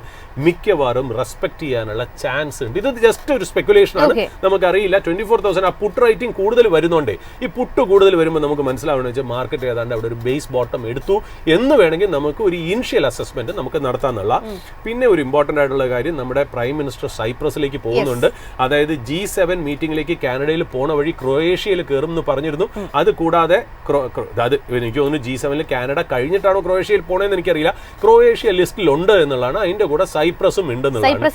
മിക്കവാറും റെസ്പെക്ട് ചെയ്യാനുള്ള ചാൻസ് ഉണ്ട്. ഇത് ജസ്റ്റ് ഒരു സ്പെക്കുലേഷൻ ആണ്, നമുക്കറിയില്ല. 24,000 ആ പുട്ട് റേറ്റിംഗ് കൂടുതൽ വരുന്നുണ്ടേ. ഈ പുട്ട് കൂടുതൽ വരുമ്പോൾ നമുക്ക് മനസ്സിലാവുന്നത് വെച്ചാൽ മാർക്കറ്റ് ഏതാണ്ട് അവിടെ ഒരു ബേസ് ബോട്ടം എടുത്തു എന്ന് വേണമെങ്കിൽ നമുക്ക് ഒരു ഇനിഷ്യൽ അസസ്മെന്റ് നമുക്ക് നടത്താന്നുള്ള. പിന്നെ ഒരു ഇമ്പോർട്ടൻ്റ് ഇമ്പോർട്ടൻ്റ് ആയിട്ടുള്ള കാര്യം, നമ്മുടെ പ്രൈം മിനിസ്റ്റർ സൈപ്രസിലേക്ക് പോകുന്നുണ്ട്. അതായത് G7 മീറ്റിംഗിലേക്ക് കാനഡയിൽ പോണ വഴി ക്രൊയേഷ്യയിൽ കയറും എന്ന് പറഞ്ഞിരുന്നു. അത് കൂടാതെ അത് എനിക്ക് തോന്നുന്നു G7 കാനഡ കഴിഞ്ഞിട്ടാണോ ക്രൊയേഷ്യയിൽ പോണേന്ന് എനിക്കറിയില്ല. ക്രൊയേഷ്യ ലിസ്റ്റിലുണ്ട് എന്നുള്ളതാണ്. അതിന്റെ കൂടെ സൈപ്രസും ഉണ്ടെന്നുള്ളതാണ്.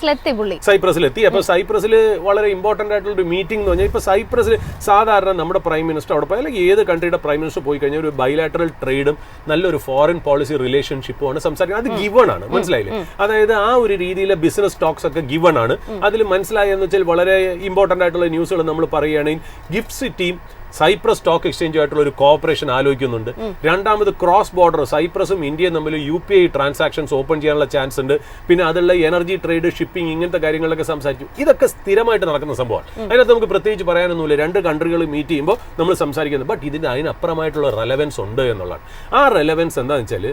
സൈപ്രസിലെത്തി. അപ്പൊ സൈപ്രസിൽ വളരെ ഇമ്പോർട്ടന്റ് ആയിട്ടുള്ള ഒരു മീറ്റിംഗ് എന്ന് പറഞ്ഞാൽ, ഇപ്പൊ സൈപ്രസിൽ സാധാരണ നമ്മുടെ പ്രൈം മിനിസ്റ്റർ അവിടെ പോയി, അല്ലെങ്കിൽ ഏത് കൺട്രിയുടെ പ്രൈം മിനിസ്റ്റർ പോയി കഴിഞ്ഞാൽ ഒരു ബൈലാറ്ററൽ ട്രേഡും നല്ലൊരു ഫോറിൻ പോളിസി റിലേഷൻഷിപ്പും ആണ് സംസാരിക്കുന്നത്. അത് ഗിവൺ ആണ്, മനസ്സിലായില്ലേ? അതായത് ആ ഒരു രീതിയിലെ ബിസിനസ് ടോക്സ് ഒക്കെ ഗിവൺ ആണ്. അതിൽ മനസ്സിലായെന്ന് വെച്ചാൽ വളരെ ഇമ്പോർട്ടന്റ് ആയിട്ടുള്ള ന്യൂസുകൾ നമ്മൾ പറയുകയാണെങ്കിൽ, ഗിഫ്റ്റ് സിറ്റിയും സൈപ്രസ് സ്റ്റോക്ക് എക്സ്ചേഞ്ചുമായിട്ടുള്ള ഒരു കോഓപ്പറേഷൻ ആലോചിക്കുന്നുണ്ട്. രണ്ടാമത് ക്രോസ് ബോർഡർ സൈപ്രസും ഇന്ത്യയും തമ്മിൽ UPI ട്രാൻസാക്ഷൻസ് ഓപ്പൺ ചെയ്യാനുള്ള ചാൻസ് ഉണ്ട്. പിന്നെ അതിലുള്ള എനർജി ട്രേഡ്, ഷിപ്പിംഗ്, ഇങ്ങനത്തെ കാര്യങ്ങളൊക്കെ സംസാരിച്ചു. ഇതൊക്കെ സ്ഥിരമായിട്ട് നടക്കുന്ന സംഭവമാണ്. അതിനകത്ത് നമുക്ക് പ്രത്യേകിച്ച് പറയാനൊന്നുമില്ല. രണ്ട് കൺട്രികൾ മീറ്റ് ചെയ്യുമ്പോൾ നമ്മൾ സംസാരിക്കുന്നത്. ബട്ട് ഇതിന് അതിനപ്പുറമായിട്ടുള്ള റെലവൻസ് ഉണ്ട് എന്നുള്ളതാണ്. ആ റെലവൻസ് എന്താണെന്ന് വെച്ചാൽ,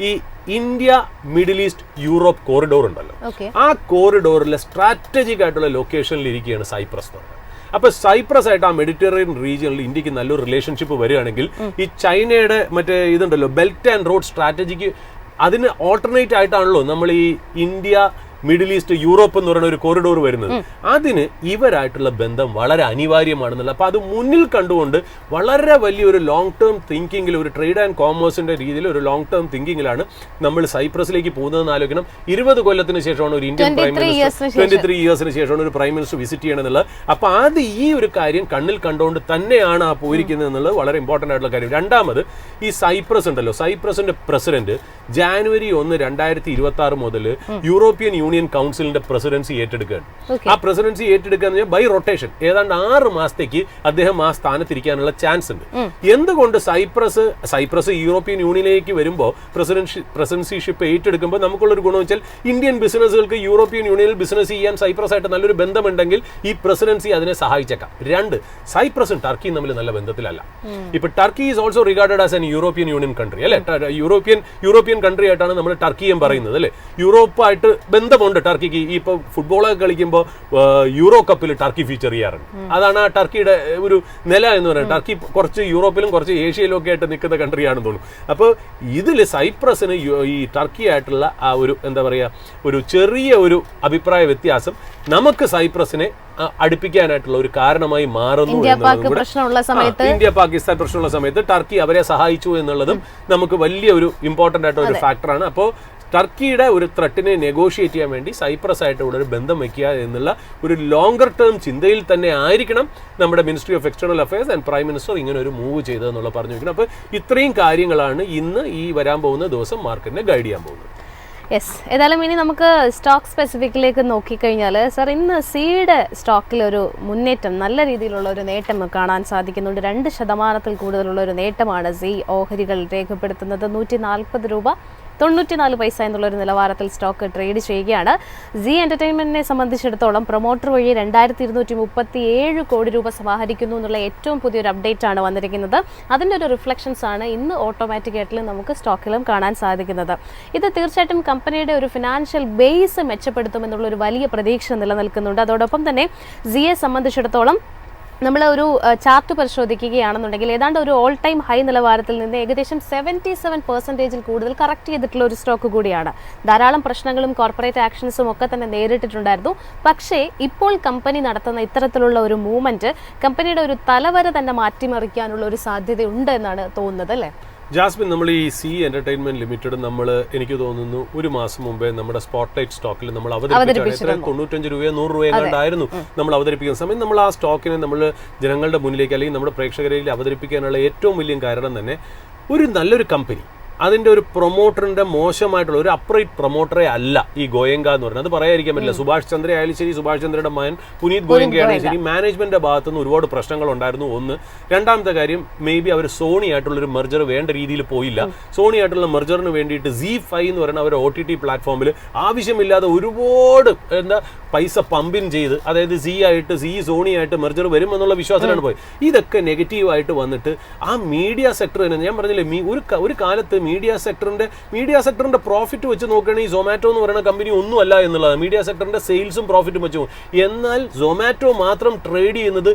ഈ India middle east Europe corridor ഉണ്ടല്ലോ, ആ കോറിഡോറിലെ സ്ട്രാറ്റജിക് ആയിട്ടുള്ള ലൊക്കേഷനിൽ ഇരിക്കുകയാണ് സൈപ്രസ് എന്ന് പറയുന്നത്. അപ്പൊ സൈപ്രസ് ആയിട്ട് ആ മെഡിറ്ററേനിയൻ റീജിയനിൽ ഇന്ത്യക്ക് നല്ലൊരു റിലേഷൻഷിപ്പ് വരികയാണെങ്കിൽ, ഈ ചൈനയുടെ മറ്റേ ഇതുണ്ടല്ലോ ബെൽറ്റ് ആൻഡ് റോഡ് സ്ട്രാറ്റജിക്ക്, അതിന് ഓൾട്ടർനേറ്റ് ആയിട്ടാണല്ലോ നമ്മൾ ഈ ഇന്ത്യ മിഡിൽ ഈസ്റ്റ് യൂറോപ്പ് എന്ന് പറയുന്ന ഒരു കോറിഡോർ വരുന്നത്. അതിന് ഇവരായിട്ടുള്ള ബന്ധം വളരെ അനിവാര്യമാണെന്നുള്ള, അപ്പൊ അത് മുന്നിൽ കണ്ടുകൊണ്ട് വളരെ വലിയൊരു ലോങ് ടേം തിങ്കിങ്ങിൽ, ഒരു ട്രേഡ് ആൻഡ് കോമേഴ്സിന്റെ രീതിയിൽ ഒരു ലോങ് ടേം തിങ്കിങ്ങിലാണ് നമ്മൾ സൈപ്രസിലേക്ക് പോകുന്നതെന്ന് ആലോചിക്കണം. 20 കൊല്ലത്തിന് ശേഷമാണ് ഒരു ഇന്ത്യൻ പ്രൈം മിനിസ്റ്റർ, 23 ഇയേഴ്സിന് ശേഷമാണ് ഒരു പ്രൈം മിനിസ്റ്റർ വിസിറ്റ് ചെയ്യണമെന്നുള്ളത്. അപ്പൊ അത് ഈ ഒരു കാര്യം കണ്ണിൽ കണ്ടുകൊണ്ട് തന്നെയാണ് ആ പോയിരിക്കുന്നത് എന്നുള്ളത് വളരെ ഇമ്പോർട്ടന്റ് ആയിട്ടുള്ള കാര്യം. രണ്ടാമത്, ഈ സൈപ്രസ് ഉണ്ടല്ലോ, സൈപ്രസിന്റെ പ്രസിഡന്റ് January 1, 2026 മുതൽ യൂറോപ്യൻ യൂണിയൻ കൗൺസിലിന്റെ പ്രസിഡൻസി ഏറ്റെടുക്കുകയാണ്. ആ പ്രസിഡൻസി ഏറ്റെടുക്കുക എന്ന് പറഞ്ഞാൽ ബൈ റൊട്ടേഷൻ ഏതാണ്ട് 6 മാസത്തേക്ക് അദ്ദേഹം ആ സ്ഥാനത്തിരിക്കാനുള്ള ചാൻസ് ഉണ്ട്. എന്തുകൊണ്ട് സൈപ്രസ് യൂറോപ്യൻ യൂണിയനിലേക്ക് വരുമ്പോൾ പ്രസിഡൻസിഷിപ്പ് ഏറ്റെടുക്കുമ്പോൾ നമുക്കുള്ളൊരു ഗുണം വെച്ചാൽ, ഇന്ത്യൻ ബിസിനസ്സുകൾക്ക് യൂറോപ്യൻ യൂണിയനിൽ ബിസിനസ് ചെയ്യാൻ സൈപ്രസ് ആയിട്ട് നല്ലൊരു ബന്ധമുണ്ടെങ്കിൽ ഈ പ്രസിഡൻസി അതിനെ സഹായിച്ചേക്കാം. 2, സൈപ്രസും ടർക്കിയും തമ്മിൽ നല്ല ബന്ധത്തിലല്ല. ഇപ്പൊ Turkey is also regarded as an European union country അല്ലെ, യൂറോപ്യൻ കൺട്രി ആയിട്ടാണ് നമ്മൾ ടർക്കിയും പറയുന്നത് അല്ലെ. യൂറോപ്പായിട്ട് ബന്ധമുണ്ട് ടർക്കിക്ക്. ഇപ്പോൾ ഫുട്ബോളൊക്കെ കളിക്കുമ്പോൾ യൂറോ കപ്പിൽ ടർക്കി ഫീച്ചർ ചെയ്യാറുണ്ട്. അതാണ് ആ ടർക്കിയുടെ ഒരു നില എന്ന് പറയുന്നത്. ടർക്കി കുറച്ച് യൂറോപ്പിലും കുറച്ച് ഏഷ്യയിലും ഒക്കെ ആയിട്ട് നിൽക്കുന്ന കൺട്രിയാണെന്ന് തോന്നുന്നു. അപ്പോൾ ഇതിൽ സൈപ്രസിന് ഈ ടർക്കി ആയിട്ടുള്ള ആ ഒരു എന്താ പറയുക, ഒരു ചെറിയ ഒരു അഭിപ്രായ വ്യത്യാസം നമുക്ക് സൈപ്രസിനെ അടുപ്പിക്കാനായിട്ടുള്ള ഒരു കാരണമായി മാറുന്നു. ഇന്ത്യ പാകിസ്ഥാൻ പ്രശ്നമുള്ള സമയത്ത് ടർക്കി അവരെ സഹായിച്ചു എന്നുള്ളതും നമുക്ക് വലിയ ഒരു ഇമ്പോർട്ടന്റ് ആയിട്ടുള്ള ഒരു ഫാക്ടറാണ്. അപ്പോൾ ടർക്കിയുടെ ഒരു ത്രെട്ടിനെ നെഗോഷിയേറ്റ് ചെയ്യാൻ വേണ്ടി സൈപ്രസ് ആയിട്ടുള്ള ഒരു ബന്ധം വയ്ക്കുക എന്നുള്ള ഒരു ലോങ്കർ ടേം ചിന്തയിൽ തന്നെ ആയിരിക്കണം നമ്മുടെ ministry of external affairs and prime minister ഇങ്ങനെ ഒരു മൂവ് ചെയ്തതെന്നുള്ള പറഞ്ഞു വയ്ക്കണം. അപ്പോൾ ഇത്രയും കാര്യങ്ങളാണ് ഇന്ന് ഈ വരാൻ പോകുന്ന ദിവസം മാർക്കറ്റിനെ ഗൈഡ് ചെയ്യാൻ പോകുന്നത്. യെസ്, ഏതായാലും ഇനി നമുക്ക് സ്റ്റോക്ക് സ്പെസിഫിക്കിലേക്ക് നോക്കിക്കഴിഞ്ഞാൽ, സർ ഇന്ന് സീയുടെ സ്റ്റോക്കിൽ ഒരു മുന്നേറ്റം, നല്ല രീതിയിലുള്ള ഒരു നേട്ടം കാണാൻ സാധിക്കുന്നുണ്ട്. 2% കൂടുതലുള്ള ഒരു നേട്ടമാണ് സീ ഓഹരികൾ രേഖപ്പെടുത്തുന്നത്. 140 രൂപ 94 പൈസ എന്നുള്ളൊരു നിലവാരത്തിൽ സ്റ്റോക്ക് ട്രേഡ് ചെയ്യുകയാണ്. സീ എൻ്റർടൈൻമെൻറ്റിനെ സംബന്ധിച്ചിടത്തോളം പ്രൊമോട്ടർ വഴി 2237 കോടി രൂപ സമാഹരിക്കുന്നു എന്നുള്ള ഏറ്റവും പുതിയൊരു അപ്ഡേറ്റ് ആണ് വന്നിരിക്കുന്നത്. അതിൻ്റെ ഒരു റിഫ്ലക്ഷൻസ് ആണ് ഇന്ന് ഓട്ടോമാറ്റിക് ആയിട്ട് നമുക്ക് സ്റ്റോക്കിലും കാണാൻ സാധിക്കുന്നത്. ഇത് തീർച്ചയായിട്ടും കമ്പനിയുടെ ഒരു ഫിനാൻഷ്യൽ ബേസ് മെച്ചപ്പെടുത്തുമെന്നുള്ളൊരു വലിയ പ്രതീക്ഷ നിലനിൽക്കുന്നുണ്ട്. അതോടൊപ്പം തന്നെ സിയെ സംബന്ധിച്ചിടത്തോളം നമ്മൾ ഒരു ചാർട്ട് പരിശോധിക്കുകയാണെന്നുണ്ടെങ്കിൽ, ഏതാണ്ട് ഒരു ഓൾ ടൈം ഹൈ നിലവാരത്തിൽ നിന്ന് ഏകദേശം 77% കൂടുതൽ കറക്റ്റ് ചെയ്തിട്ടുള്ള ഒരു സ്റ്റോക്ക് കൂടിയാണ്. ധാരാളം പ്രശ്നങ്ങളും കോർപ്പറേറ്റ് ആക്ഷൻസും ഒക്കെ തന്നെ നേരിട്ടിട്ടുണ്ടായിരുന്നു. പക്ഷേ ഇപ്പോൾ കമ്പനി നടത്തുന്ന ഇത്തരത്തിലുള്ള ഒരു മൂവ്മെന്റ് കമ്പനിയുടെ ഒരു തലവര തന്നെ മാറ്റിമറിക്കാനുള്ള ഒരു സാധ്യതയുണ്ട് എന്നാണ് തോന്നുന്നത് അല്ലേ? ജാസ്മിൻ, നമ്മൾ ഈ സീ എന്റർടൈൻമെന്റ് ലിമിറ്റഡ് നമ്മൾ എനിക്ക് തോന്നുന്നു ഒരു മാസം മുമ്പേ നമ്മുടെ സ്പോട്ട്ലൈറ്റ് സ്റ്റോക്കിൽ നമ്മൾ അവതരിപ്പിച്ചാണ്. 95 രൂപയോ 100 രൂപയോ എങ്ങാണ്ടായിരുന്നു നമ്മൾ അവതരിപ്പിക്കുന്ന സമയം. നമ്മൾ ആ സ്റ്റോക്കിനെ നമ്മൾ ജനങ്ങളുടെ മുന്നിലേക്ക് അല്ലെങ്കിൽ നമ്മുടെ പ്രേക്ഷകരിൽ അവതരിപ്പിക്കാനുള്ള ഏറ്റവും വലിയ കാരണം തന്നെ ഒരു നല്ലൊരു കമ്പനി, അതിൻ്റെ ഒരു പ്രൊമോട്ടറിൻ്റെ മോശമായിട്ടുള്ള ഒരു അപ്രൈറ്റ് പ്രൊമോട്ടറെ അല്ല ഈ ഗോയങ്ക എന്ന് പറയുന്നത്. അത് പറയാതിരിക്കാൻ പറ്റില്ല. സുഭാഷ് ചന്ദ്ര ആയാലും ശരി, സുഭാഷ് ചന്ദ്രയുടെ മകൻ പുനീത് ഗോയങ്കയാണെങ്കിലും ശരി, മാനേജ്മെന്റിന്റെ ഭാഗത്തുനിന്ന് ഒരുപാട് പ്രശ്നങ്ങൾ ഉണ്ടായിരുന്നു. ഒന്ന്. രണ്ടാമത്തെ കാര്യം, മേ ബി അവർ സോണി ആയിട്ടുള്ളൊരു മെർജർ വേണ്ട രീതിയിൽ പോയില്ല. സോണി ആയിട്ടുള്ള മെർജറിന് വേണ്ടിയിട്ട് ZEE5 എന്ന് പറയുന്ന അവർ OTT പ്ലാറ്റ്ഫോമിൽ ആവശ്യമില്ലാതെ ഒരുപാട് പൈസ പമ്പിൻ ചെയ്ത്, അതായത് സോണി ആയിട്ട് മെർജർ വരുമെന്നുള്ള വിശ്വാസത്തിലാണ് പോയത്. ഇതൊക്കെ നെഗറ്റീവായിട്ട് വന്നിട്ട് ആ മീഡിയ സെക്ടർ തന്നെ, ഞാൻ പറഞ്ഞില്ലേ, ഒരു കാലത്ത് മീഡിയ സെക്ടറിന്റെ പ്രോഫിറ്റ് വെച്ച് നോക്കുകയാണെങ്കിൽ സൊമാറ്റോ എന്ന് പറയുന്ന കമ്പനി ഒന്നുമല്ല എന്നുള്ളതാണ്. മീഡിയ സെക്ടറിന്റെ സെയിൽസും പ്രോഫിറ്റും വെച്ച് എന്നാൽ സൊമാറ്റോ മാത്രം ട്രേഡ് ചെയ്യുന്നത്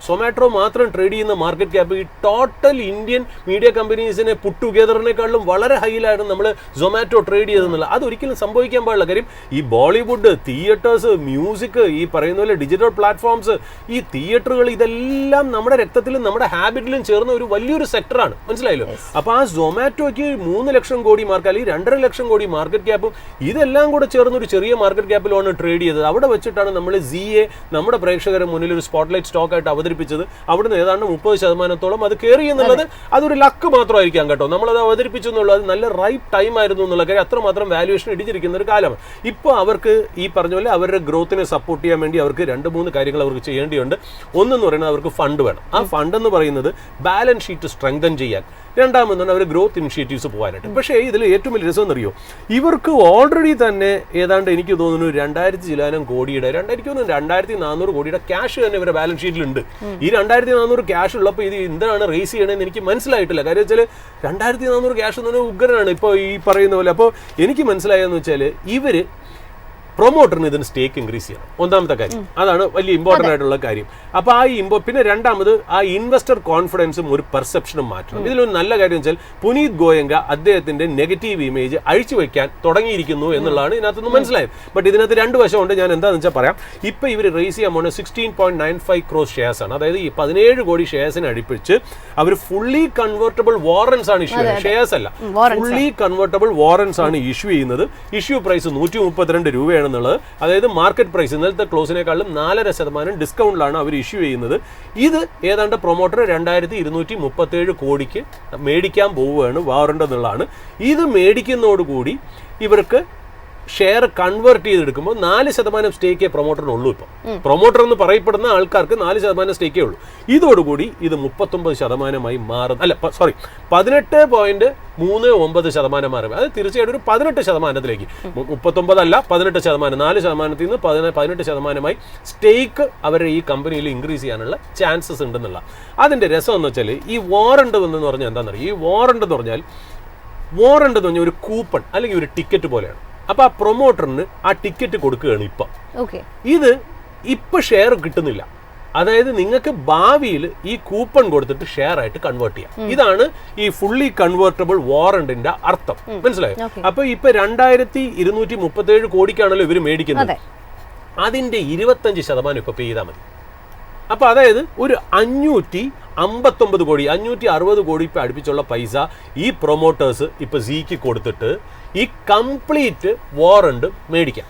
സൊമാറ്റോ മാത്രം ട്രേഡ് ചെയ്യുന്ന മാർക്കറ്റ് ക്യാപ്പ് ഈ ടോട്ടൽ ഇന്ത്യൻ മീഡിയ കമ്പനീസിനെ പുട്ട് ടുഗെദറിനേക്കാളും വളരെ ഹൈയിലാണ് നമ്മൾ സൊമാറ്റോ ട്രേഡ് ചെയ്തെന്നുള്ളത്. അതൊരിക്കലും സംഭവിക്കാൻ പാടില്ല. കാര്യം ഈ ബോളിവുഡ്, തിയേറ്റേഴ്സ്, മ്യൂസിക്, ഈ പറയുന്ന പോലെ ഡിജിറ്റൽ പ്ലാറ്റ്ഫോംസ്, ഈ തിയേറ്ററുകൾ, ഇതെല്ലാം നമ്മുടെ രക്തത്തിലും നമ്മുടെ ഹാബിറ്റിലും ചേർന്ന ഒരു വലിയൊരു സെക്ടറാണ്. മനസ്സിലായല്ലോ? അപ്പൊ ആ സൊമാറ്റോയ്ക്ക് 3 ലക്ഷം കോടി മാർക്ക് അല്ലെങ്കിൽ 2.5 ലക്ഷം കോടി മാർക്കറ്റ് ക്യാപ്പും ഇതെല്ലാം കൂടെ ചേർന്ന് ഒരു ചെറിയ മാർക്കറ്റ് ക്യാപ്പിലാണ് ട്രേഡ് ചെയ്തത്. അവിടെ വെച്ചിട്ടാണ് നമ്മൾ ZA നമ്മുടെ പ്രേക്ഷകരുടെ മുന്നിൽ ഒരു സ്പോട്ട്ലൈറ്റ് സ്റ്റോക്ക് ആയിട്ട് അവതരിപ്പിച്ചത്. അവിടുന്ന് ഏതാണ്ട് 30% അത് കയറി എന്നുള്ളത് അതൊരു ലക്ക് മാത്രമായിരിക്കാം കേട്ടോ. നമ്മളത് അവതരിപ്പിച്ചു എന്നുള്ളത് നല്ല റൈറ്റ് ടൈം ആയിരുന്നു എന്നുള്ള കാര്യം. അത്രമാത്രം വാല്യുവേഷൻ ഇടിച്ചിരിക്കുന്ന ഒരു കാലമാണ്. ഇപ്പോൾ അവർക്ക് ഈ പറഞ്ഞ പോലെ അവരുടെ ഗ്രോത്തിനെ സപ്പോർട്ട് ചെയ്യാൻ വേണ്ടി അവർക്ക് 2-3 കാര്യങ്ങൾ അവർക്ക് ചെയ്യേണ്ടിയുണ്ട്. ഒന്നെന്ന് പറയുന്നത് അവർക്ക് ഫണ്ട് വേണം. ആ ഫണ്ട് എന്ന് പറയുന്നത് ബാലൻസ് ഷീറ്റ് സ്ട്രെങ്തൻ ചെയ്യാൻ, രണ്ടാമതാണ് അവർ ഗ്രോത്ത് ഇനിഷ്യേറ്റീവ്സ് പോകാനായിട്ട്. പക്ഷേ ഇതിൽ ഏറ്റവും വലിയ രസം എന്നറിയോ, ഇവർക്ക് ഓൾറെഡി തന്നെ ഏതാണ്ട് എനിക്ക് തോന്നുന്നു 2000 കോടിയുടെ 2400 കോടിയുടെ ക്യാഷ് തന്നെ ഇവരുടെ ബാലൻസ് ഷീറ്റിലുണ്ട്. ഈ 2400 ക്യാഷ് ഉള്ളപ്പോൾ ഇത് എന്താണ് റേസ് ചെയ്യണമെന്ന് എനിക്ക് മനസ്സിലായിട്ടില്ല. കാര്യം വെച്ചാൽ 2400 ക്യാഷ് എന്ന് പറഞ്ഞാൽ ഉഗ്രനാണ് ഇപ്പോൾ ഈ പറയുന്ന പോലെ. അപ്പോൾ എനിക്ക് മനസ്സിലായെന്ന് വെച്ചാൽ ഇവർ പ്രൊമോട്ടറിന് ഇതിന് സ്റ്റേക്ക് ഇൻക്രീസ് ചെയ്യണം. ഒന്നാമത്തെ കാര്യം അതാണ് വലിയ ഇമ്പോർട്ടൻ്റ് ആയിട്ടുള്ള കാര്യം. അപ്പോൾ ആ പിന്നെ രണ്ടാമത് ആ ഇൻവെസ്റ്റർ കോൺഫിഡൻസും ഒരു പെർസെപ്ഷനും മാറ്റണം. ഇതിലൊരു നല്ല കാര്യം വെച്ചാൽ പുനീത് ഗോയങ്ക അദ്ദേഹത്തിന്റെ നെഗറ്റീവ് ഇമേജ് അഴിച്ചു വെക്കാൻ തുടങ്ങിയിരിക്കുന്നു എന്നുള്ളതാണ് ഇതിനകത്തുനിന്ന് മനസ്സിലായത്. ബട്ട് ഇതിനകത്ത് 2 വശമുണ്ട്. ഞാൻ എന്താണെന്ന് വെച്ചാൽ പറയാം. ഇപ്പം ഇവർ റേസ് ചെയ്യാൻ പോകുന്നത് 16.95 crore ഷെയർസ് ആണ്. അതായത് ഈ 17 കോടി ഷെയർസിനെ അടുപ്പിച്ച് അവർ ഫുള്ളി കൺവേർട്ടബിൾ വാറൻസ് ആണ് ഇഷ്യൂ ചെയ്യുന്നത്. ഷെയർസ് അല്ല, ഫുള്ളി കൺവേർട്ടബിൾ വാറൻസ് ആണ് ഇഷ്യൂ ചെയ്യുന്നത്. ഇഷ്യൂ പ്രൈസ് 132 രൂപയാണ് എന്നുള്ളത്. അതായത് മാർക്കറ്റ് പ്രൈസ് ഇന്നലത്തെ ക്ലോസിനേക്കാളും 4.5% ഡിസ്കൗണ്ടിലാണ് അവർ ഇഷ്യൂ ചെയ്യുന്നത്. ഇത് ഏതാണ്ട് പ്രൊമോട്ടർ 2237 കോടിക്ക് മേടിക്കാൻ പോവുകയാണ് വാറണ്ട് എന്നുള്ളതാണ്. ഇത് മേടിക്കുന്നതോടുകൂടി ഇവർക്ക് ഷെയർ കൺവേർട്ട് ചെയ്തെടുക്കുമ്പോൾ 4% സ്റ്റേക്കേ പ്രൊമോട്ടറിനുള്ളൂ. ഇപ്പം പ്രൊമോട്ടർ എന്ന് പറയപ്പെടുന്ന ആൾക്കാർക്ക് 4% സ്റ്റേക്കേ ഉള്ളൂ. ഇതോടുകൂടി ഇത് 39% മാറും. അല്ല 18.39% മാറും. അത് തീർച്ചയായിട്ടും ഒരു 18%ത്തിലേക്ക് 39 അല്ല 18%, 4%ത്തിൽ നിന്ന് 18% സ്റ്റേക്ക് അവരുടെ ഈ കമ്പനിയിൽ ഇൻക്രീസ് ചെയ്യാനുള്ള ചാൻസസ് ഉണ്ടെന്നുള്ള. അതിന്റെ രസം എന്ന് വെച്ചാൽ ഈ വാറണ്ട് എന്ന് പറഞ്ഞാൽ എന്താണെന്നറിയാം. ഈ വാറണ്ട് എന്ന് പറഞ്ഞാൽ ഒരു കൂപ്പൺ അല്ലെങ്കിൽ ഒരു ടിക്കറ്റ് പോലെയാണ്. അപ്പൊ ആ പ്രൊമോട്ടറിന് ആ ടിക്കറ്റ് കൊടുക്കുകയാണ് ഇപ്പം. ഇത് ഇപ്പൊ ഷെയർ കിട്ടുന്നില്ല. അതായത് നിങ്ങൾക്ക് ഭാവിയിൽ ഈ കൂപ്പൺ കൊടുത്തിട്ട് ഷെയർ ആയിട്ട് കൺവേർട്ട് ചെയ്യാം. ഇതാണ് ഈ ഫുള്ളി കൺവേർട്ടബിൾ വാറണ്ടിന്റെ അർത്ഥം. മനസ്സിലായോ? അപ്പൊ ഇപ്പൊ 2237 കോടിക്കാണല്ലോ ഇവർ മേടിക്കുന്നത്. അതിന്റെ 25% ഇപ്പൊ പേ ചെയ്താൽ മതി. അപ്പൊ അതായത് ഒരു 559 കോടി 560 കോടി ഇപ്പൊ അടുപ്പിച്ചുള്ള പൈസ ഈ പ്രൊമോട്ടേഴ്സ് ഇപ്പൊ സിക്ക് കൊടുത്തിട്ട് ഈ കംപ്ലീറ്റ് വാറണ്ട് മേടിക്കാം.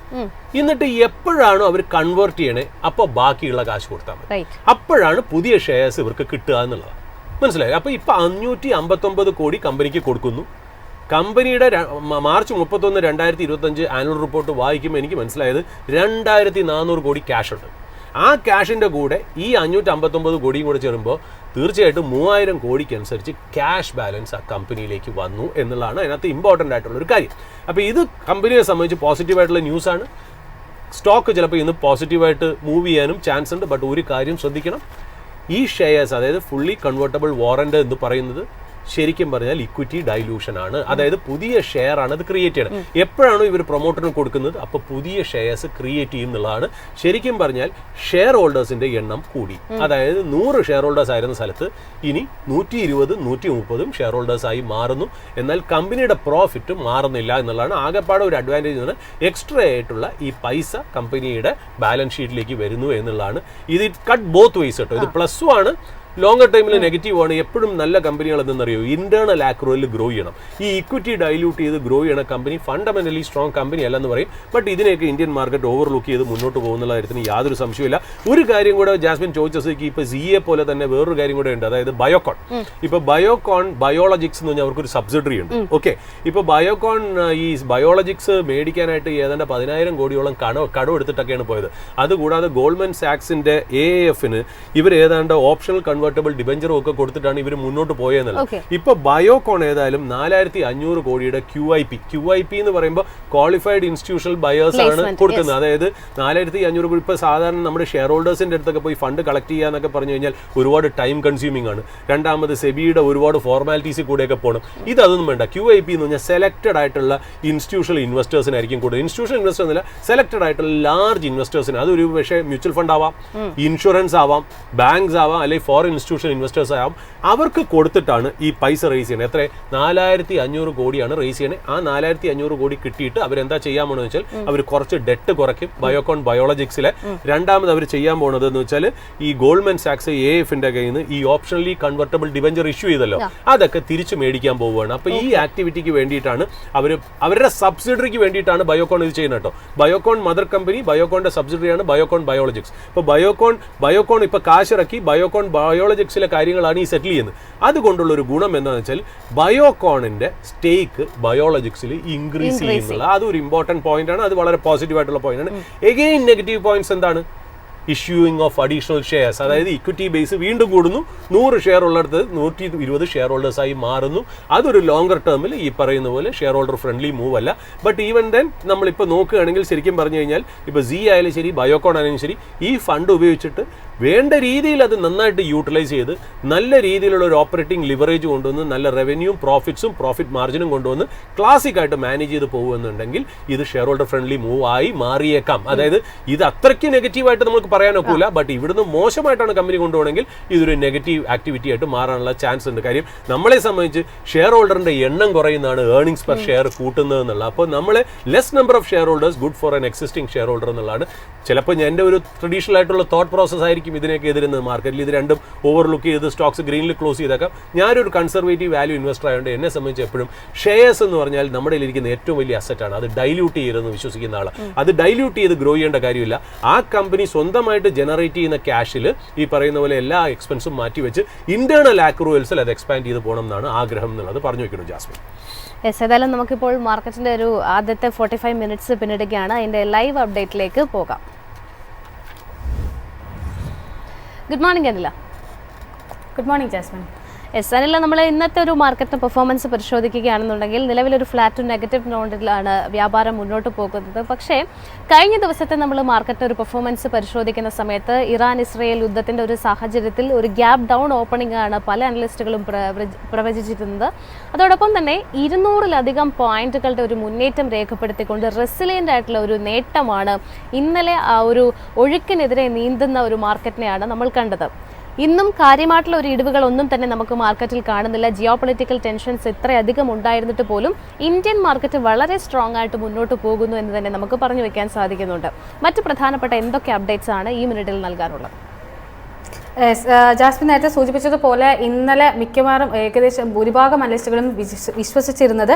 എന്നിട്ട് എപ്പോഴാണോ അവർ കൺവേർട്ട് ചെയ്യണേ അപ്പോൾ ബാക്കിയുള്ള കാശ് കൊടുത്താൽ മതി. അപ്പോഴാണ് പുതിയ ഷെയർസ് ഇവർക്ക് കിട്ടുക എന്നുള്ളതാണ്. മനസ്സിലായി? അപ്പൊ ഇപ്പൊ 559 കോടി കമ്പനിക്ക് കൊടുക്കുന്നു. കമ്പനിയുടെ മാർച്ച് 31, 2025 ആനുവൽ റിപ്പോർട്ട് വായിക്കുമ്പോൾ എനിക്ക് മനസ്സിലായത് 2400 കോടി ക്യാഷ് ഉണ്ട്. ആ ക്യാഷിൻ്റെ കൂടെ ഈ 559 കോടിയും കൂടെ ചേരുമ്പോൾ തീർച്ചയായിട്ടും 3000 കോടിക്ക് അനുസരിച്ച് ക്യാഷ് ബാലൻസ് ആ കമ്പനിയിലേക്ക് വന്നു എന്നുള്ളതാണ് അതിനകത്ത് ഇമ്പോർട്ടൻ്റ് ആയിട്ടുള്ളൊരു കാര്യം. അപ്പോൾ ഇത് കമ്പനിയെ സംബന്ധിച്ച് പോസിറ്റീവായിട്ടുള്ള ന്യൂസാണ്. സ്റ്റോക്ക് ചിലപ്പോൾ ഇന്ന് പോസിറ്റീവായിട്ട് മൂവ് ചെയ്യാനും ചാൻസ് ഉണ്ട്. ബട്ട് ഒരു കാര്യം ശ്രദ്ധിക്കണം, ഈ ഷെയർസ് അതായത് ഫുള്ളി കൺവേർട്ടബിൾ വാറന്റ് എന്ന് പറയുന്നത് ശരിക്കും പറഞ്ഞാൽ ഇക്വിറ്റി ഡൈലൂഷൻ ആണ്. അതായത് പുതിയ ഷെയർ ആണ് അത് ക്രിയേറ്റ് ചെയ്യണം. എപ്പോഴാണോ ഇവർ പ്രൊമോട്ടറിന് കൊടുക്കുന്നത് അപ്പോൾ പുതിയ ഷെയർസ് ക്രിയേറ്റ് ചെയ്യും എന്നുള്ളതാണ്. ശരിക്കും പറഞ്ഞാൽ ഷെയർ ഹോൾഡേഴ്സിന്റെ എണ്ണം കൂടി. അതായത് 100 ഷെയർ ഹോൾഡേഴ്സ് ആയിരുന്ന സ്ഥലത്ത് ഇനി 120, 130 ഷെയർ ഹോൾഡേഴ്സ് ആയി മാറുന്നു. എന്നാൽ കമ്പനിയുടെ പ്രോഫിറ്റ് മാറുന്നില്ല എന്നുള്ളതാണ് ആകെപ്പാടെ ഒരു അഡ്വാൻറ്റേജ്. എക്സ്ട്രാ ആയിട്ടുള്ള ഈ പൈസ കമ്പനിയുടെ ബാലൻസ് ഷീറ്റിലേക്ക് വരുന്നു എന്നുള്ളതാണ്. ഇത് കട്ട് ബോത്ത് വേസ് കേട്ടോ. ഇത് പ്ലസ്സും ആണ്, ലോങ്ങർ ടൈമിൽ നെഗറ്റീവ് ആണ്. എപ്പോഴും നല്ല കമ്പനികൾ എന്തെന്നറിയോ, ഇന്റേണൽ ആക്രോയിൽ ഗ്രോ ചെയ്യണം. ഈ ഇക്വിറ്റി ഡൈല്യൂട്ട് ചെയ്ത് ഗ്രോ ചെയ്യണ കമ്പനി ഫണ്ടമെന്റലി സ്ട്രോങ് കമ്പനി അല്ലെന്ന് പറയും. ബട്ട് ഇതിനെയൊക്കെ ഇന്ത്യൻ മാർക്കറ്റ് ഓവർലുക്ക് ചെയ്ത് മുന്നോട്ട് പോകുന്നുള്ള കാര്യത്തിന് യാതൊരു സംശയമില്ല. ഒരു കാര്യം കൂടെ ജാസ്മിൻ ചോദിച്ചത് ഇപ്പോൾ ZA പോലെ തന്നെ വേറൊരു കാര്യം കൂടെ ഉണ്ട്. അതായത് ബയോകോൺ. ഇപ്പോൾ ബയോകോൺ ബയോളജിക്സ് എന്ന് പറഞ്ഞാൽ അവർക്കൊരു സബ്സിഡറി ഉണ്ട്. ഓക്കെ, ഇപ്പോൾ ബയോകോൺ ഈ ബയോളജിക്സ് മേടിക്കാനായിട്ട് ഏതാണ്ട് 10,000 കോടിയോളം കടം എടുത്തിട്ടൊക്കെയാണ് പോയത്. അതുകൂടാതെ ഗോൾഡ്മാൻ സാക്സിന്റെ AAF ഇവർ ഏതാണ്ട് ഓപ്ഷണൽ കൺവേർട്ടബിൾ ഡിബഞ്ചറും ഒക്കെ കൊടുത്തിട്ടാണ് ഇവർ മുന്നോട്ട് പോയെന്നുള്ളത്. ഇപ്പൊ ബയോകോൺ ഏതായാലും 4500 കോടിയുടെ QIP എന്ന് പറയുമ്പോൾ ക്വാളിഫൈഡ് ഇൻസ്റ്റിറ്റ്യൂഷണൽ ബയേഴ്സ് ആണ് കൊടുക്കുന്നത്. അതായത് 4500 കോടി. ഇപ്പൊ സാധാരണ നമ്മുടെ ഷെയർ ഹോൾഡേഴ്സിന്റെ അടുത്തൊക്കെ പോയി ഫണ്ട് കളക്ട് ചെയ്യാന്നൊക്കെ പറഞ്ഞു കഴിഞ്ഞാൽ ഒരുപാട് ടൈം കൺസ്യൂമിംഗ് ആണ്. രണ്ടാമത് സെബിയുടെ ഒരുപാട് ഫോർമാലിറ്റീസിൽ കൂടെയൊക്കെ പോകണം. ഇതൊന്നും വേണ്ട. QIP എന്ന് പറഞ്ഞാൽ സെലക്ടഡ് ആയിട്ടുള്ള ഇൻസ്റ്റിറ്റ്യൂഷണൽ ഇൻവെസ്റ്റേഴ്സിനായിരിക്കും കൂടുതൽ. ഇൻസ്റ്റിറ്റ്യൂഷണൽ ഇൻവെസ്റ്റേഴ്സ് എന്നല്ല, സെലക്ടഡ് ആയിട്ടുള്ള ലാർജ് ഇൻവെസ്റ്റേഴ്സിന്. അതൊരു പക്ഷേ മ്യൂച്വൽ ഫണ്ട് ആവാം, ഇൻഷുറൻസ് ആവാം, ബാങ്ക്സ് ആവാം, അല്ലെങ്കിൽ ഫോറിൻ ഇൻസ്റ്റിറ്റ്യൂഷണൽ ഇൻവെസ്റ്റേഴ്സ് ആവാം. അവർക്ക് കൊടുത്തിട്ടാണ് ഈ പൈസ റേസ് ചെയ്യണത്. എത്ര? 4500 കോടിയാണ് റേസ് ചെയ്യണത്. ആ 4500 കോടി കിട്ടിയിട്ട് അവരെന്താ ചെയ്യാൻ പോകണമെന്ന് വെച്ചാൽ അവർ കുറച്ച് ഡെറ്റ് കുറയ്ക്കും ബയോകോൺ ബയോളജിക്സിലെ. രണ്ടാമത് അവർ ചെയ്യാൻ പോകുന്നത് എന്ന് വെച്ചാൽ ഈ ഗോൾഡ്മാൻ സാക്സ് AFന്റെ കയ്യിൽ നിന്ന് ഈ ഓപ്ഷണലി കൺവെർട്ടബിൾ ഡിബഞ്ചർ ഇഷ്യൂ ചെയ്തല്ലോ, അതൊക്കെ തിരിച്ചു മേടിക്കാൻ പോവുകയാണ്. അപ്പൊ ഈ ആക്ടിവിറ്റിക്ക് വേണ്ടിയിട്ടാണ് അവരുടെ സബ്സിഡറിക്ക് വേണ്ടിയിട്ടാണ് ബയോകോൺ ഇത് ചെയ്യുന്നത് കേട്ടോ. ബയോകോൺ മദർ കമ്പനി, ബയോകോണിന്റെ സബ്സിഡറിയാണ് ബയോകോൺ ബയോളജിക്സ്. ഇപ്പൊ ബയോകോൺ ഇപ്പൊ കാശിറക്കി ബയോകോൺ ബയോളജിക്സിലെ കാര്യങ്ങളാണ് ഈ സെറ്റിൽ ചെയ്യുന്നത്. അതുകൊണ്ടുള്ള ഒരു ഗുണം എന്താണെന്ന് വെച്ചാൽ ബയോകോണിന്റെ സ്റ്റേക്ക് ബയോളജിക്സിൽ ഇൻക്രീസ് ചെയ്യുന്നുള്ള അതൊരു ഇമ്പോർട്ടന്റ് പോയിന്റ് ആണ്. അത് വളരെ പോസിറ്റീവ് ആയിട്ടുള്ള പോയിന്റ് ആണ്. എഗെയിൻ നെഗറ്റീവ് പോയിന്റ്സ് എന്താണ്? Issuing of additional shares. അതായത് ഇക്വിറ്റി ബേസ് വീണ്ടും കൂടുന്നു. 100 ഷെയർ ഉള്ളിടത്ത് 120 ഷെയർ ഹോൾഡേഴ്സായി മാറുന്നു. അതൊരു ലോങ്ങർ ടേമിൽ ഈ പറയുന്ന പോലെ ഷെയർ ഹോൾഡർ ഫ്രണ്ട്ലി മൂവ് അല്ല. ബട്ട് ഈവൻ ദെൻ നമ്മളിപ്പോൾ നോക്കുകയാണെങ്കിൽ ശരിക്കും പറഞ്ഞു കഴിഞ്ഞാൽ ഇപ്പോൾ ആയാലും ശരി, ബയോകോൺ ആയാലും ശരി, ഈ ഫണ്ട് ഉപയോഗിച്ചിട്ട് വേണ്ട രീതിയിൽ അത് നന്നായിട്ട് യൂട്ടിലൈസ് ചെയ്ത് നല്ല രീതിയിലുള്ള ഒരു ഓപ്പറേറ്റിംഗ് ലിവറേജ് കൊണ്ടുവന്ന് നല്ല റവന്യൂവും പ്രോഫിറ്റ് മാർജിനും കൊണ്ടുവന്ന് ക്ലാസിക് ആയിട്ട് മാനേജ് ചെയ്ത് പോകുമെന്നുണ്ടെങ്കിൽ ഇത് ഷെയർ ഹോൾഡർ ഫ്രണ്ട്ലി മൂവ് ആയി മാറിയേക്കാം. അതായത് ഇത് അത്രയ്ക്ക് നെഗറ്റീവായിട്ട് നമുക്ക് പറയാൻ ഒക്കില്ല. ബട്ട് ഇവിടുന്ന് മോശമായിട്ടാണ് കമ്പനി കൊണ്ടുപോകണമെങ്കിൽ ഇതൊരു നെഗറ്റീവ് ആക്ടിവിറ്റി ആയിട്ട് മാറാനുള്ള ചാൻസ് ഉണ്ട്. കാര്യം നമ്മളെ സംബന്ധിച്ച് ഷെയർ ഹോൾഡറിന്റെ എണ്ണം കുറയുന്നതാണ് ഏർണിംഗ്സ് പെർ ഷെയർ കൂട്ടുന്നത് എന്നുള്ളത്. അപ്പോൾ നമ്മളെ less number of share holders good for an existing share holder എന്നുള്ളതാണ്. ചിലപ്പോൾ എൻ്റെ ഒരു ട്രഡീഷണൽ ആയിട്ടുള്ള തോട്ട് പ്രോസസ് ആയിരിക്കും ഇതിനൊക്കെ എതിരുന്നത്. മാർക്കറ്റിൽ ഇത് രണ്ടും ഓവർലുക്ക് ചെയ്ത് സ്റ്റോക്സ് ഗ്രീനിൽ ക്ലോസ് ചെയ്തേക്കാം. ഞാനൊരു കൺസർവേറ്റീവ് വാല്യൂ ഇൻവെസ്റ്റർ ആയതുകൊണ്ട് എന്നെ സംബന്ധിച്ച് എപ്പോഴും ഷെയർസ് എന്ന് പറഞ്ഞാൽ നമ്മുടെ ഇരിക്കുന്ന ഏറ്റവും വലിയ അസറ്റാണ്. അത് ഡൈല്യൂട്ട് ചെയ്യരുതെന്ന് വിശ്വസിക്കുന്ന ആളാണ്. അത് ഡൈല്യൂട്ട് ചെയ്ത് ഗ്രോ ചെയ്യേണ്ട കാര്യമില്ല. ആ കമ്പനി സ്വന്തമായിട്ട് ജനറേറ്റ് ചെയ്യുന്ന ക്യാഷിൽ ഈ പറയുന്ന പോലെ എല്ലാ എക്സ്പെൻസും മാറ്റിവെച്ച് ഇന്റേണൽ ആക്രൂവൽസിൽ അത് എക്സ്പാൻഡ് ചെയ്ത് പോകണം എന്നാണ് ആഗ്രഹം എന്നുള്ളത് പറഞ്ഞു വെക്കണം ജാസ്മിൻ. ഏതായാലും നമുക്കിപ്പോൾ മാർക്കറ്റിന്റെ ഒരു ആദ്യത്തെ 45 മിനിറ്റ്സ് പിന്നിടുകയാണ്. അതിന്റെ ലൈവ് അപ്ഡേറ്റിലേക്ക് പോകാം. Good morning Anila. Good morning Jasmine. Anila, നമ്മൾ ഇന്നത്തെ ഒരു മാർക്കറ്റിന്റെ പെർഫോമൻസ് പരിശോധിക്കുകയാണെന്നുണ്ടെങ്കിൽ നിലവിലൊരു ഫ്ലാറ്റ് ടു നെഗറ്റീവ് നോട്ടിലാണ് വ്യാപാരം മുന്നോട്ട് പോകുന്നത്. പക്ഷേ കഴിഞ്ഞ ദിവസത്തെ നമ്മൾ മാർക്കറ്റ് ഒരു പെർഫോമൻസ് പരിശോധിക്കുന്ന സമയത്ത് ഇറാൻ ഇസ്രയേൽ യുദ്ധത്തിന്റെ ഒരു സാഹചര്യത്തിൽ ഒരു ഗ്യാപ്പ് ഡൗൺ ഓപ്പണിംഗ് ആണ് പല അനലിസ്റ്റുകളും പ്രവചിച്ചിരുന്നത്. അതോടൊപ്പം തന്നെ 200-ലധികം പോയിന്റുകളുടെ ഒരു മുന്നേറ്റം രേഖപ്പെടുത്തിക്കൊണ്ട് റെസിലിയന്റ് ആയിട്ടുള്ള ഒരു നേട്ടമാണ് ഇന്നലെ ആ ഒരു ഒഴുക്കിനെതിരെ നീന്തുന്ന ഒരു മാർക്കറ്റിനെയാണ് നമ്മൾ കണ്ടത്. ഇന്നും കാര്യമായിട്ടുള്ള ഒരു ഇടിവുകൾ ഒന്നും തന്നെ നമുക്ക് മാർക്കറ്റിൽ കാണുന്നില്ല. ജിയോ പൊളിറ്റിക്കൽ ടെൻഷൻസ് ഇത്രയധികം ഉണ്ടായിരുന്നിട്ട് പോലും ഇന്ത്യൻ മാർക്കറ്റ് വളരെ സ്ട്രോങ് ആയിട്ട് മുന്നോട്ട് പോകുന്നു എന്ന് തന്നെ നമുക്ക് പറഞ്ഞു വെക്കാൻ സാധിക്കുന്നുണ്ട്. മറ്റ് പ്രധാനപ്പെട്ട എന്തൊക്കെ അപ്ഡേറ്റ്സ് ആണ് ഈ മിനിറ്റിൽ നൽകാനുള്ളത്? ജാസ്മിൻ നേരത്തെ സൂചിപ്പിച്ചതുപോലെ ഇന്നലെ മിക്കവാറും ഏകദേശം ഭൂരിഭാഗം അനലിസ്റ്റുകളും വിശ്വസിച്ചിരുന്നത്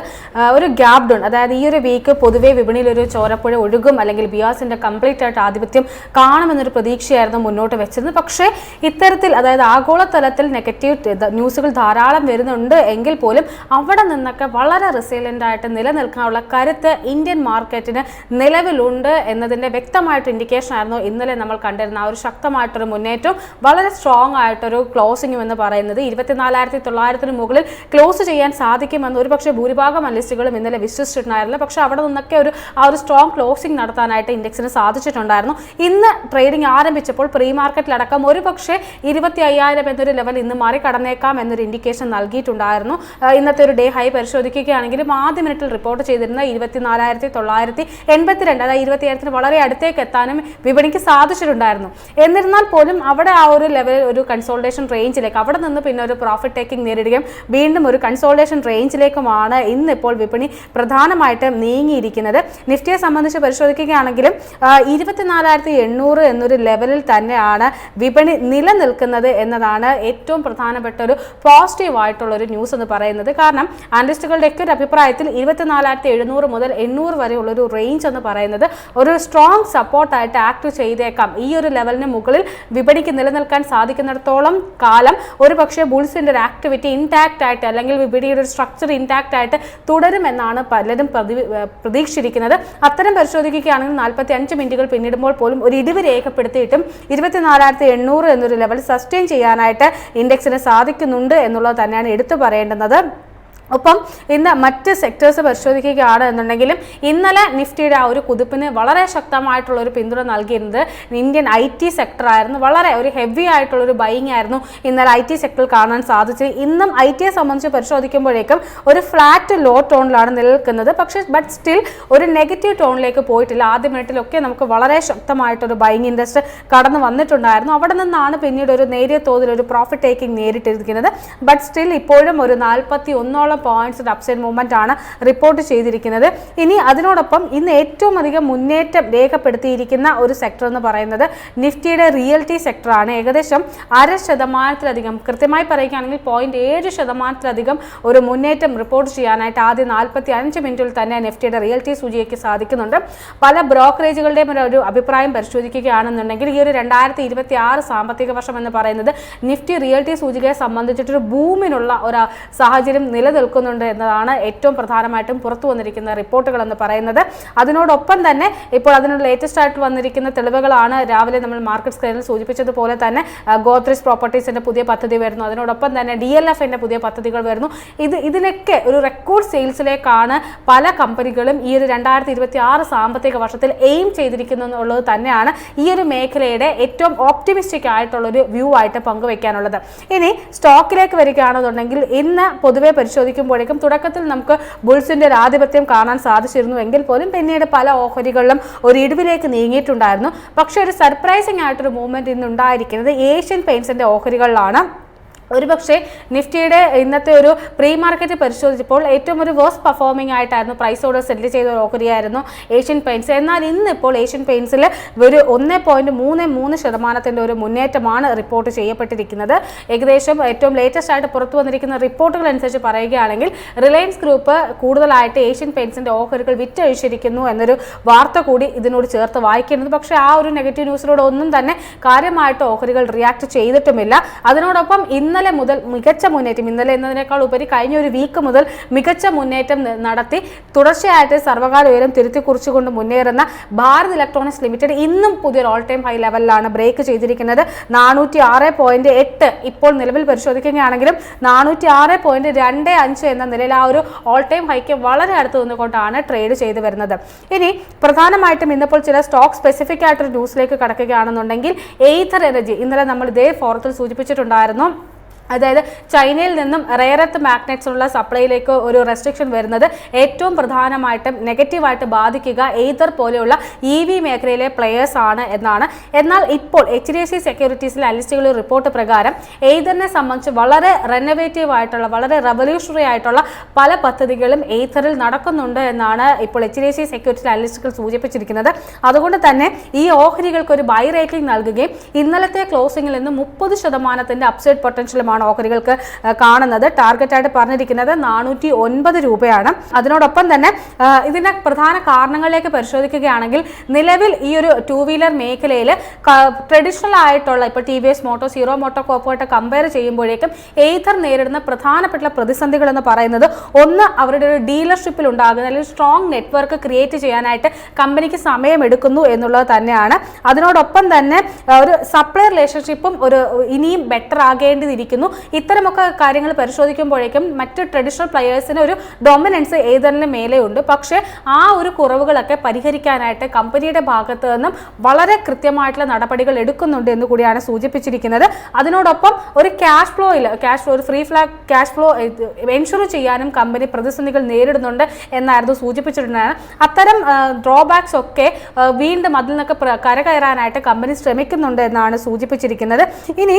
ഒരു ഗ്യാപ്പ് ഡൗൺ, അതായത് ഈ ഒരു വീക്ക് പൊതുവേ വിപണിയിൽ ഒരു ചോരപ്പുഴ ഒഴുകും അല്ലെങ്കിൽ ബിയാസിന്റെ കംപ്ലീറ്റ് ആയിട്ട് ആധിപത്യം കാണുമെന്നൊരു പ്രതീക്ഷയായിരുന്നു മുന്നോട്ട് വെച്ചിരുന്നത്. പക്ഷേ ഇത്തരത്തിൽ അതായത് ആഗോളതലത്തിൽ നെഗറ്റീവ് ന്യൂസുകൾ ധാരാളം വരുന്നുണ്ട് എങ്കിൽ പോലും അവിടെ നിന്നൊക്കെ വളരെ റിസൈലന്റ് ആയിട്ട് നിലനിൽക്കാനുള്ള കരുത്ത് ഇന്ത്യൻ മാർക്കറ്റിന് നിലവിലുണ്ട് എന്നതിന്റെ വ്യക്തമായിട്ട് ഇൻഡിക്കേഷൻ ആയിരുന്നു ഇന്നലെ നമ്മൾ കണ്ടിരുന്ന ആ ഒരു ശക്തമായിട്ടൊരു മുന്നേറ്റം. വളരെ സ്ട്രോങ് ആയിട്ടൊരു ക്ലോസിംഗും എന്ന് പറയുന്നത് 24,900 മുകളിൽ ക്ലോസ് ചെയ്യാൻ സാധിക്കുമെന്ന് ഒരുപക്ഷെ ഭൂരിഭാഗം അനലിസ്റ്റുകളും ഇന്നലെ വിശ്വസിച്ചിട്ടുണ്ടായിരുന്നില്ല. പക്ഷേ അവിടെ നിന്നൊക്കെ ആ ഒരു സ്ട്രോങ് ക്ലോസിംഗ് നടത്താനായിട്ട് ഇൻഡെക്സിന് സാധിച്ചിട്ടുണ്ടായിരുന്നു. ഇന്ന് ട്രേഡിംഗ് ആരംഭിച്ചപ്പോൾ പ്രീ മാർക്കറ്റിലടക്കം ഒരുപക്ഷെ 25,000 എന്നൊരു ലെവൽ ഇന്ന് മറികടന്നേക്കാം എന്നൊരു ഇൻഡിക്കേഷൻ നൽകിയിട്ടുണ്ടായിരുന്നു. ഇന്നത്തെ ഒരു ഡേ ഹൈ പരിശോധിക്കുകയാണെങ്കിലും ആദ്യ മിനിറ്റിൽ റിപ്പോർട്ട് ചെയ്തിരുന്ന 24,982, അതായത് 20,000 വളരെ അടുത്തേക്ക് എത്താനും വിപണിക്ക് സാധിച്ചിട്ടുണ്ടായിരുന്നു. എന്നിരുന്നാൽ പോലും അവിടെ ആ ഒരു ലെവലിൽ ഒരു കൺസോൾട്ടേഷൻ റേഞ്ചിലേക്ക് അവിടെ നിന്ന് പിന്നെ ഒരു പ്രോഫിറ്റ് ടേക്കിംഗ് നേരിടുകയും വീണ്ടും ഒരു കൺസോൾട്ടേഷൻ റേഞ്ചിലേക്കുമാണ് ഇന്നിപ്പോൾ വിപണി പ്രധാനമായിട്ടും നീങ്ങിയിരിക്കുന്നത്. നിഫ്റ്റിയെ സംബന്ധിച്ച് പരിശോധിക്കുകയാണെങ്കിലും 24,800 എന്നൊരു ലെവലിൽ തന്നെയാണ് വിപണി നിലനിൽക്കുന്നത് എന്നതാണ് ഏറ്റവും പ്രധാനപ്പെട്ട ഒരു പോസിറ്റീവ് ആയിട്ടുള്ള ഒരു ന്യൂസ് എന്ന് പറയുന്നത്. കാരണം അനലിസ്റ്റുകളുടെയൊക്കെ ഒരു അഭിപ്രായത്തിൽ 24,700 മുതൽ 800 വരെയുള്ള ഒരു റേഞ്ച് എന്ന് പറയുന്നത് ഒരു സ്ട്രോങ് സപ്പോർട്ടായിട്ട് ആക്ട് ചെയ്തേക്കാം. ഈ ഒരു ലെവലിന് മുകളിൽ വിപണിക്ക് നിലനിൽക്കാൻ സാധിക്കുന്നിടത്തോളം കാലം ഒരു പക്ഷേ ബുൾസിന്റെ ഒരു ആക്ടിവിറ്റി ഇൻടാക്റ്റ് ആയിട്ട് അല്ലെങ്കിൽ വിപണിയുടെ ഒരു സ്ട്രക്ചർ ഇൻടാക്റ്റ് ആയിട്ട് തുടരുമെന്നാണ് പലരും പ്രതീക്ഷിച്ചിരിക്കുന്നത്. അത്തരം പരിശോധിക്കുകയാണെങ്കിൽ 45 മിനിറ്റുകൾ പിന്നിടുമ്പോൾ പോലും ഒരു ഇടിവ് രേഖപ്പെടുത്തിയിട്ടും 24,800 എന്നൊരു ലെവൽ സസ്റ്റെയിൻ ചെയ്യാനായിട്ട് ഇൻഡെക്സിന് സാധിക്കുന്നുണ്ട് എന്നുള്ളത് തന്നെയാണ് എടുത്തു പറയേണ്ടുന്നത്. ഒപ്പം ഇന്ന് മറ്റ് സെക്ടേഴ്സ് പരിശോധിക്കുകയാണ് എന്നുണ്ടെങ്കിലും ഇന്നലെ നിഫ്റ്റിയുടെ ആ ഒരു കുതിപ്പിന് വളരെ ശക്തമായിട്ടുള്ള ഒരു പിന്തുണ നൽകിയിരുന്നത് ഇന്ത്യൻ IT സെക്ടറായിരുന്നു. വളരെ ഒരു ഹെവി ആയിട്ടുള്ളൊരു ബൈയിങ് ആയിരുന്നു ഇന്നലെ IT സെക്ടറിൽ കാണാൻ സാധിച്ചത്. ഇന്നും IT സംബന്ധിച്ച് പരിശോധിക്കുമ്പോഴേക്കും ഒരു ഫ്ലാറ്റ് ലോ ടോണിലാണ് നിലനിൽക്കുന്നത്. പക്ഷേ ബട്ട് സ്റ്റിൽ ഒരു നെഗറ്റീവ് ടോണിലേക്ക് പോയിട്ടില്ല. ആദ്യ മിനിറ്റിലൊക്കെ നമുക്ക് വളരെ ശക്തമായിട്ടൊരു ബൈയിങ് ഇൻട്രസ്റ്റ് കടന്നു വന്നിട്ടുണ്ടായിരുന്നു. അവിടെ നിന്നാണ് പിന്നീട് ഒരു നേരിയ തോതിൽ ഒരു പ്രോഫിറ്റ് ടേക്കിംഗ് നേരിട്ടിരിക്കുന്നത്. ബട്ട് സ്റ്റിൽ ഇപ്പോഴും ഒരു 41 പോയിന്റ്സ് അപ്സൈഡ് മൂവ്മെന്റ് ആണ് റിപ്പോർട്ട് ചെയ്തിരിക്കുന്നത്. ഇനി അതിനോടൊപ്പം ഇന്ന് ഏറ്റവും അധികം മുന്നേറ്റം രേഖപ്പെടുത്തിയിരിക്കുന്ന ഒരു സെക്ടർ എന്ന് പറയുന്നത് നിഫ്റ്റിയുടെ റിയൽറ്റി സെക്ടറാണ്. ഏകദേശം 0.5%, കൃത്യമായി പറയുകയാണെങ്കിൽ 0.7% ഒരു മുന്നേറ്റം റിപ്പോർട്ട് ചെയ്യാനായിട്ട് ആദ്യ 45 മിനിറ്റിൽ തന്നെ നിഫ്റ്റിയുടെ റിയൽറ്റി സൂചികയ്ക്ക് സാധിക്കുന്നുണ്ട്. പല ബ്രോക്കറേജുകളുടെയും ഒരു അഭിപ്രായം പരിശോധിക്കുകയാണെന്നുണ്ടെങ്കിൽ ഈ ഒരു 2026 സാമ്പത്തിക വർഷം എന്ന് പറയുന്നത് നിഫ്റ്റി റിയൽറ്റി സൂചികയെ സംബന്ധിച്ചിട്ടൊരു ബൂമിനുള്ള ഒരു സാഹചര്യം നിലനിൽക്കുന്നുണ്ട് എന്നതാണ് ഏറ്റവും പ്രധാനമായിട്ടും പുറത്തു വന്നിരിക്കുന്ന റിപ്പോർട്ടുകൾ എന്ന് പറയുന്നത്. അതിനോടൊപ്പം തന്നെ ഇപ്പോൾ അതിനുള്ള ലേറ്റസ്റ്റ് ആയിട്ട് വന്നിരിക്കുന്ന തെളിവുകളാണ് രാവിലെ നമ്മൾ മാർക്കറ്റ് സ്ക്രീനിൽ സൂചിപ്പിച്ചതുപോലെ തന്നെ ഗോദ്രേജ് പ്രോപ്പർട്ടീസിന്റെ പുതിയ പദ്ധതി വരുന്നു. അതിനോടൊപ്പം തന്നെ DLFന്റെ പുതിയ പദ്ധതികൾ വരുന്നു. ഇതിനൊക്കെ ഒരു റെക്കോർഡ് സെയിൽസിലേക്കാണ് പല കമ്പനികളും ഈ ഒരു 2026 സാമ്പത്തിക വർഷത്തിൽ എയിം ചെയ്തിരിക്കുന്നു എന്നുള്ളത് തന്നെയാണ് ഈ ഒരു മേഖലയുടെ ഏറ്റവും ഓപ്റ്റിമിസ്റ്റിക് ആയിട്ടുള്ളൊരു വ്യൂ ആയിട്ട് പങ്കുവയ്ക്കാനുള്ളത്. ഇനി സ്റ്റോക്കിലേക്ക് വരികയാണെന്നുണ്ടെങ്കിൽ ഇന്ന് പൊതുവെ പരിശോധിക്കുമ്പോഴേക്കും തുടക്കത്തിൽ നമുക്ക് ബുൾസിന്റെ ഒരു ആധിപത്യം കാണാൻ സാധിച്ചിരുന്നു എങ്കിൽ പോലും പിന്നീട് പല ഓഹരികളിലും ഒരു ഇടിവിലേക്ക് നീങ്ങിയിട്ടുണ്ടായിരുന്നു. പക്ഷേ ഒരു സർപ്രൈസിംഗ് ആയിട്ടൊരു മൂവ്മെന്റ് ഇന്ന് ഉണ്ടായിരിക്കുന്നത് ഏഷ്യൻ പെയിന്റ്സിന്റെ ഓഹരികളിലാണ്. ഒരുപക്ഷെ നിഫ്റ്റിയുടെ ഇന്നത്തെ ഒരു പ്രീ മാർക്കറ്റ് പരിശോധിച്ചപ്പോൾ ഏറ്റവും ഒരു വേഴ്സ്റ്റ് പെർഫോമിംഗ് ആയിട്ടായിരുന്നു പ്രൈസ് ഓർഡർ സെറ്റിൽ ചെയ്ത ഒരു ഓഹരിയായിരുന്നു ഏഷ്യൻ പെയിന്റ്സ്. എന്നാൽ ഇന്നിപ്പോൾ ഏഷ്യൻ പെയിന്റ്സിൽ ഒരു 1.33% ഒരു മുന്നേറ്റമാണ് റിപ്പോർട്ട് ചെയ്യപ്പെട്ടിരിക്കുന്നത്. ഏകദേശം ഏറ്റവും ലേറ്റസ്റ്റ് ആയിട്ട് പുറത്തു വന്നിരിക്കുന്ന റിപ്പോർട്ടുകൾ അനുസരിച്ച് പറയുകയാണെങ്കിൽ റിലയൻസ് ഗ്രൂപ്പ് കൂടുതലായിട്ട് ഏഷ്യൻ പെയിന്റ്സിന്റെ ഓഹരികൾ വിറ്റഴിച്ചിരിക്കുന്നു എന്നൊരു വാർത്ത കൂടി ഇതിനോട് ചേർത്ത് വായിക്കുന്നത്. പക്ഷേ ആ ഒരു നെഗറ്റീവ് ന്യൂസിലൂടെ ഒന്നും തന്നെ കാര്യമായിട്ട് ഓഹരികൾ റിയാക്ട് ചെയ്തിട്ടുമില്ല. അതിനോടൊപ്പം ഇന്നലെ മുതൽ മികച്ച മുന്നേറ്റം, ഇന്നലെ എന്നതിനേക്കാൾ ഉപരി കഴിഞ്ഞ ഒരു വീക്ക് മുതൽ മികച്ച മുന്നേറ്റം നടത്തി തുടർച്ചയായിട്ട് സർവകാല ഉയരം തിരുത്തി കുറിച്ചുകൊണ്ട് മുന്നേറുന്ന ഭാരത് ഇലക്ട്രോണിക്സ് ലിമിറ്റഡ് ഇന്നും പുതിയൊരു ഓൾ ടൈം ഹൈ ലെവലിലാണ് ബ്രേക്ക് ചെയ്തിരിക്കുന്നത്. 406.8 ഇപ്പോൾ നിലവിൽ പരിശോധിക്കുകയാണെങ്കിലും 406.25 എന്ന നിലയിൽ ആ ഒരു ഓൾ ടൈം ഹൈക്ക് വളരെ അടുത്ത് നിന്നുകൊണ്ടാണ് ട്രേഡ് ചെയ്തു വരുന്നത്. ഇനി പ്രധാനമായിട്ടും ഇന്നിപ്പോൾ ചില സ്റ്റോക്ക് സ്പെസിഫിക് ആയിട്ടൊരു ന്യൂസിലേക്ക് കടക്കുകയാണെന്നുണ്ടെങ്കിൽ എയ്തർ എനർജി ഇന്നലെ നമ്മൾ ഇതേ ഫോറത്തിൽ സൂചിപ്പിച്ചിട്ടുണ്ടായിരുന്നു. അതായത് ചൈനയിൽ നിന്നും റെയർ എർത്ത് മാഗ്നറ്റ്സിനുള്ള സപ്ലൈയിലേക്ക് ഒരു റെസ്ട്രിക്ഷൻ വരുന്നത് ഏറ്റവും പ്രധാനമായിട്ടും നെഗറ്റീവായിട്ട് ബാധിക്കുക എയ്തർ പോലെയുള്ള EV മേഖലയിലെ പ്ലെയേഴ്സ് ആണ് എന്നാണ്. എന്നാൽ ഇപ്പോൾ HDFC സെക്യൂരിറ്റീസിലെ അനലിസ്റ്റുകളുടെ റിപ്പോർട്ട് പ്രകാരം എയ്തറിനെ സംബന്ധിച്ച് വളരെ റെനോവേറ്റീവ് ആയിട്ടുള്ള വളരെ റവല്യൂഷണറി ആയിട്ടുള്ള പല പദ്ധതികളും എയ്തറിൽ നടക്കുന്നുണ്ട് എന്നാണ് ഇപ്പോൾ HDFC സെക്യൂരിറ്റി അനലിസ്റ്റുകൾ സൂചിപ്പിച്ചിരിക്കുന്നത്. അതുകൊണ്ട് തന്നെ ഈ ഓഹരികൾക്ക് ഒരു ബൈ റേറ്റിംഗ് നൽകുകയും ഇന്നലത്തെ ക്ലോസിംഗിൽ നിന്ന് 30% അപ്സൈഡ് പൊട്ടൻഷ്യലുമാണ് ഓഹരികൾക്ക് കാണുന്നത്. ടാർഗറ്റ് ആയിട്ട് പറഞ്ഞിരിക്കുന്നത് 409 രൂപയാണ്. അതിനോടൊപ്പം തന്നെ ഇതിന്റെ പ്രധാന കാരണങ്ങളിലേക്ക് പരിശോധിക്കുകയാണെങ്കിൽ നിലവിൽ ഈ ഒരു 2 വീലർ മേഖലയിൽ ട്രഡീഷണൽ ആയിട്ടുള്ള ഇപ്പോൾ TVS മോട്ടോർ, ഹീറോ മോട്ടോ കോപ്പുമായിട്ട് കമ്പയർ ചെയ്യുമ്പോഴേക്കും എയ്തർ നേരിടുന്ന പ്രധാനപ്പെട്ട പ്രതിസന്ധികൾ എന്ന് പറയുന്നത് ഒന്ന് അവരുടെ ഒരു ഡീലർഷിപ്പിൽ ഉണ്ടാകുന്ന അല്ലെങ്കിൽ സ്ട്രോങ് നെറ്റ്വർക്ക് ക്രിയേറ്റ് ചെയ്യാനായിട്ട് കമ്പനിക്ക് സമയമെടുക്കുന്നു എന്നുള്ളത് തന്നെയാണ്. അതിനോടൊപ്പം തന്നെ ഒരു സപ്ലൈ റിലേഷൻഷിപ്പും ഒരു ഇനിയും ബെറ്റർ ആകേണ്ടിയിരിക്കുന്നു. ഇത്തരമൊക്കെ കാര്യങ്ങൾ പരിശോധിക്കുമ്പോഴേക്കും മറ്റ് ട്രഡീഷണൽ പ്ലെയേഴ്സിന് ഒരു ഡൊമിനൻസ് ഏതറിന് മേലെയുണ്ട്. പക്ഷേ ആ ഒരു കുറവുകളൊക്കെ പരിഹരിക്കാനായിട്ട് കമ്പനിയുടെ ഭാഗത്ത് നിന്നും വളരെ കൃത്യമായിട്ടുള്ള നടപടികൾ എടുക്കുന്നുണ്ട് എന്ന് കൂടിയാണ് സൂചിപ്പിച്ചിരിക്കുന്നത്. അതിനോടൊപ്പം ഒരു ക്യാഷ് ഫ്ലോ ഒരു free flag cash flow ensure ചെയ്യാനും കമ്പനി പ്രതിസന്ധികൾ നേരിടുന്നുണ്ട് എന്നായിരുന്നു സൂചിപ്പിച്ചിട്ടുണ്ടായത്. അത്തരം ഡ്രോബാക്സ് ഒക്കെ വീണ്ടും അതിൽ നിന്നൊക്കെ കരകയറാനായിട്ട് കമ്പനി ശ്രമിക്കുന്നുണ്ട് എന്നാണ് സൂചിപ്പിച്ചിരിക്കുന്നത്. ഇനി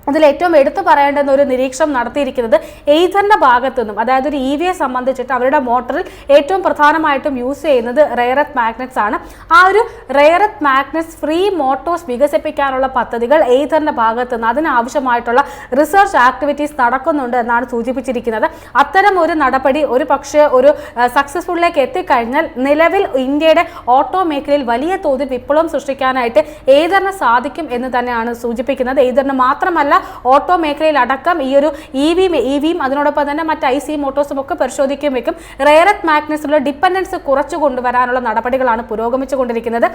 അതിൽ ഏറ്റവും എടുത്തു പറയേണ്ടുന്ന ഒരു നിരീക്ഷണം നടത്തിയിരിക്കുന്നത് എയ്തറിന്റെ ഭാഗത്തു നിന്നും, അതായത് ഒരു EVയെ സംബന്ധിച്ചിട്ട് അവരുടെ മോട്ടറിൽ ഏറ്റവും പ്രധാനമായിട്ടും യൂസ് ചെയ്യുന്നത് റെയർ എർത്ത് മാഗ്നറ്റ്സ് ആണ്. ആ ഒരു rare earth magnets free motors വികസിപ്പിക്കാനുള്ള പദ്ധതികൾ എയ്തറിന്റെ ഭാഗത്തു നിന്ന് അതിനാവശ്യമായിട്ടുള്ള റിസർച്ച് ആക്ടിവിറ്റീസ് നടക്കുന്നുണ്ട് എന്നാണ് സൂചിപ്പിച്ചിരിക്കുന്നത്. അത്തരം ഒരു നടപടി ഒരു പക്ഷേ ഒരു സക്സസ്ഫുള്ളിലേക്ക് എത്തിക്കഴിഞ്ഞാൽ നിലവിൽ ഇന്ത്യയുടെ ഓട്ടോ മേഖലയിൽ വലിയ തോതിൽ വിപ്ലവം സൃഷ്ടിക്കാനായിട്ട് എയ്തറിന് സാധിക്കും എന്ന് തന്നെയാണ് സൂചിപ്പിക്കുന്നത്. എയ്തറിന് മാത്രമല്ല ഓട്ടോ മേഖലയിൽ അടക്കം ഈ ഒരു ഇവിയും അതിനോടൊപ്പം തന്നെ മറ്റ് IC മോട്ടോഴ്സും ഒക്കെ പരിശോധിക്കുമ്പോഴേക്കും റെയർ എർത്ത് മാഗ്നറ്റ്സിലുള്ള ഡിപ്പെൻഡൻസ് കുറച്ചു കൊണ്ടുവരാനുള്ള നടപടികളാണ് പുരോഗമിച്ചുകൊണ്ടിരിക്കുന്നത്.